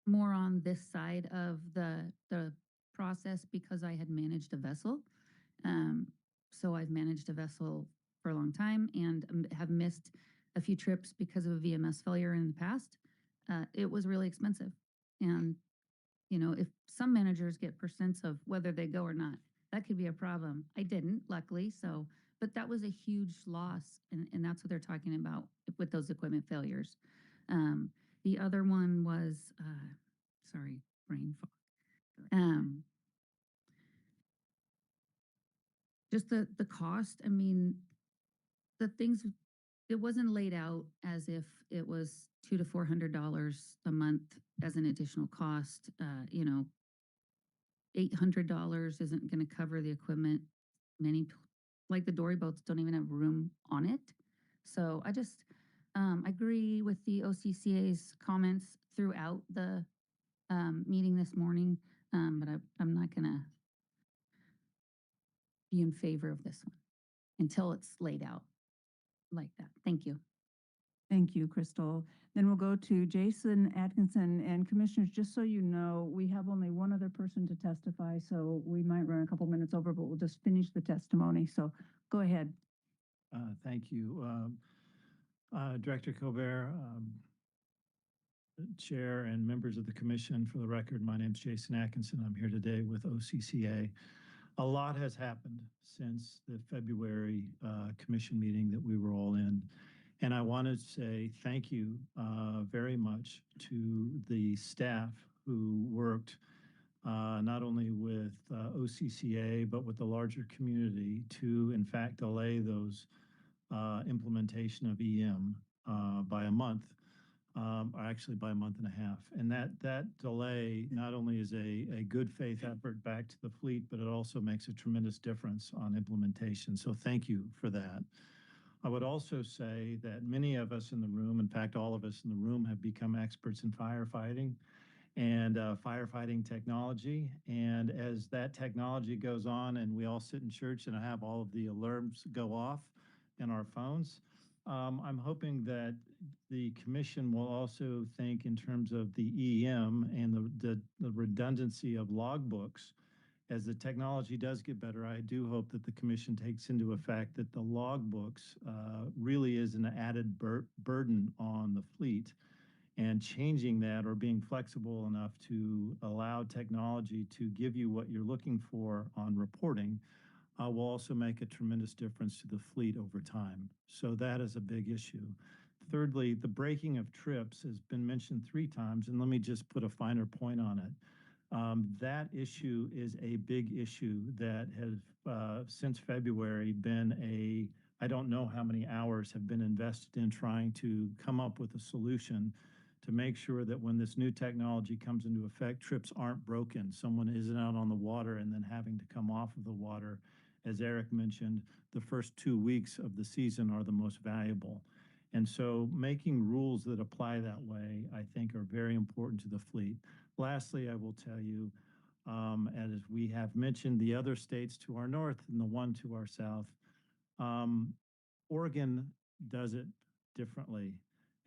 more on this side of the process because I had managed a vessel. So I've managed a vessel for a long time and have missed a few trips because of a VMS failure in the past. It was really expensive. And, you know, if some managers get percents of whether they go or not, that could be a problem. I didn't, luckily. So, but that was a huge loss. And that's what they're talking about with those equipment failures. The other one was, sorry, brain fog. Just the cost. I mean, the things, it wasn't laid out as if it was $200 to $400 a month as an additional cost. You know, $800 isn't going to cover the equipment. Many, like the dory boats, don't even have room on it. So I just agree with the OCCA's comments throughout the meeting this morning, but I'm not going to be in favor of this one until it's laid out like that. Thank you. Thank you, Crystal. Then we'll go to Jason Atkinson, and commissioners, just so you know, we have only one other person to testify, so we might run a couple minutes over, but we'll just finish the testimony. So go ahead. Thank you. Director Colbert, Chair and members of the commission, for the record, my name is Jason Atkinson. I'm here today with OCCA. A lot has happened since the February commission meeting that we were all in. And I want to say thank you very much to the staff who worked not only with OCCA, but with the larger community to, in fact, delay those implementation of EM by a month, or actually by a month and a half. And that delay not only is a good faith effort back to the fleet, but it also makes a tremendous difference on implementation. So thank you for that. I would also say that many of us in the room, in fact, all of us in the room, have become experts in firefighting and firefighting technology. And as that technology goes on and we all sit in church and have all of the alarms go off in our phones, I'm hoping that the commission will also think in terms of the EM and the redundancy of logbooks. As the technology does get better, I do hope that the commission takes into effect that the logbooks really is an added burden on the fleet, and changing that or being flexible enough to allow technology to give you what you're looking for on reporting will also make a tremendous difference to the fleet over time. So that is a big issue. Thirdly, the breaking of trips has been mentioned 3 times, and let me just put a finer point on it. That issue is a big issue that has, since February, been I don't know how many hours have been invested in trying to come up with a solution to make sure that when this new technology comes into effect, trips aren't broken. Someone isn't out on the water and then having to come off of the water. As Eric mentioned, the first 2 weeks of the season are the most valuable. And so making rules that apply that way, I think, are very important to the fleet. Lastly, I will tell you, as we have mentioned the other states to our north and the one to our south, Oregon does it differently.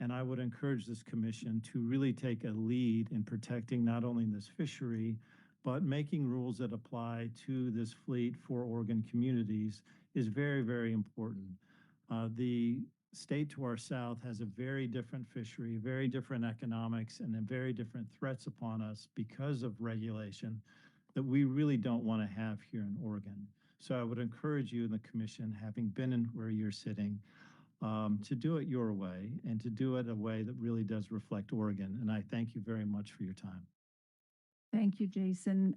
And I would encourage this commission to really take a lead in protecting not only this fishery, but making rules that apply to this fleet for Oregon communities is very, very important. The state to our south has a very different fishery, very different economics, and then very different threats upon us because of regulation that we really don't want to have here in Oregon. So I would encourage you in the commission, having been in where you're sitting, to do it your way and to do it a way that really does reflect Oregon. And I thank you very much for your time. Thank you, Jason.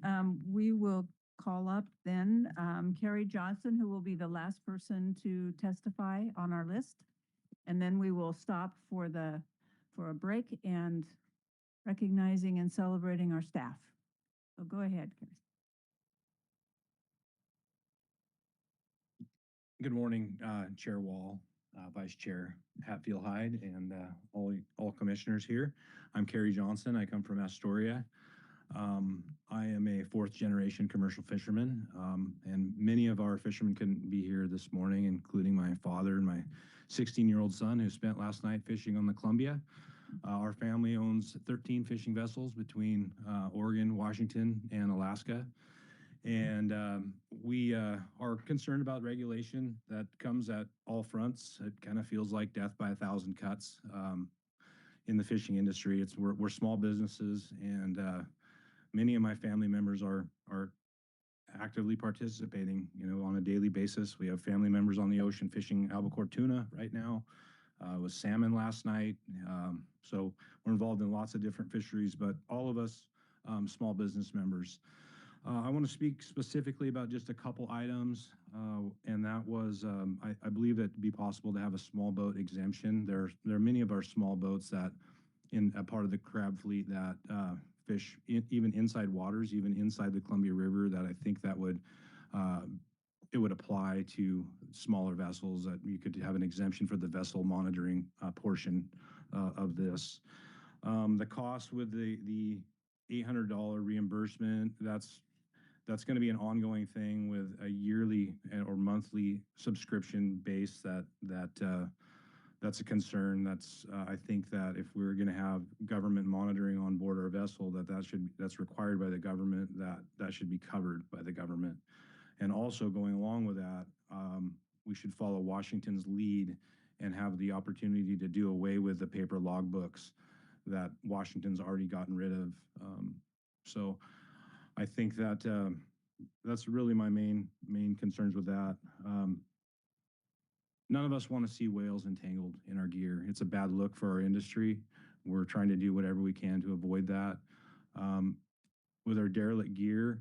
We will call up then Carrie Johnson, who will be the last person to testify on our list. And then we will stop for a break and recognizing and celebrating our staff. So go ahead, Carrie. Good morning, Chair Wall, Vice Chair Hatfield Hyde, and all commissioners here. I'm Carrie Johnson. I come from Astoria. I am a 4th-generation commercial fisherman, and many of our fishermen couldn't be here this morning, including my father and my 16-year-old son who spent last night fishing on the Columbia. Our family owns 13 fishing vessels between Oregon, Washington, and Alaska. And we are concerned about regulation that comes at all fronts. It kind of feels like death by 1,000 cuts in the fishing industry. We're small businesses, and many of my family members are actively participating, on a daily basis. We have family members on the ocean fishing albacore tuna right now, with salmon last night. So we're involved in lots of different fisheries, but all of us small business members. I want to speak specifically about just a couple items, and that was, I believe that it'd be possible to have a small boat exemption. There are many of our small boats that in a part of the crab fleet that fish even inside waters, even inside the Columbia River, that I think that it would apply to smaller vessels, that you could have an exemption for the vessel monitoring portion of this. The cost with the $800 reimbursement, that's going to be an ongoing thing with a yearly or monthly subscription base. That's a concern. I think that if we're going to have government monitoring on board our vessel, that's required by the government, that should be covered by the government. And also going along with that, we should follow Washington's lead and have the opportunity to do away with the paper logbooks that Washington's already gotten rid of. So I think that that's really my main concerns with that. None of us want to see whales entangled in our gear. It's a bad look for our industry. We're trying to do whatever we can to avoid that. With our derelict gear,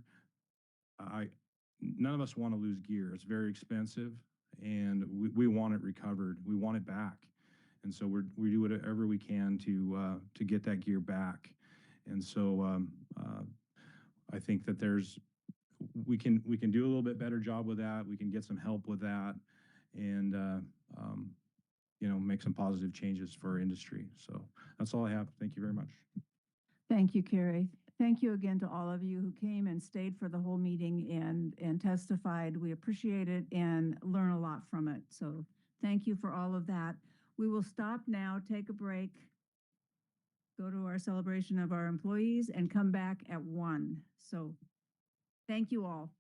none of us want to lose gear. It's very expensive, and we want it recovered. We want it back. And so we do whatever we can to get that gear back. And so I think that we can do a little bit better job with that. We can get some help with that. and, make some positive changes for our industry. So that's all I have. Thank you very much. Thank you, Carrie. Thank you again to all of you who came and stayed for the whole meeting and testified. We appreciate it and learn a lot from it. So thank you for all of that. We will stop now, take a break, go to our celebration of our employees, and come back at 1. So thank you all.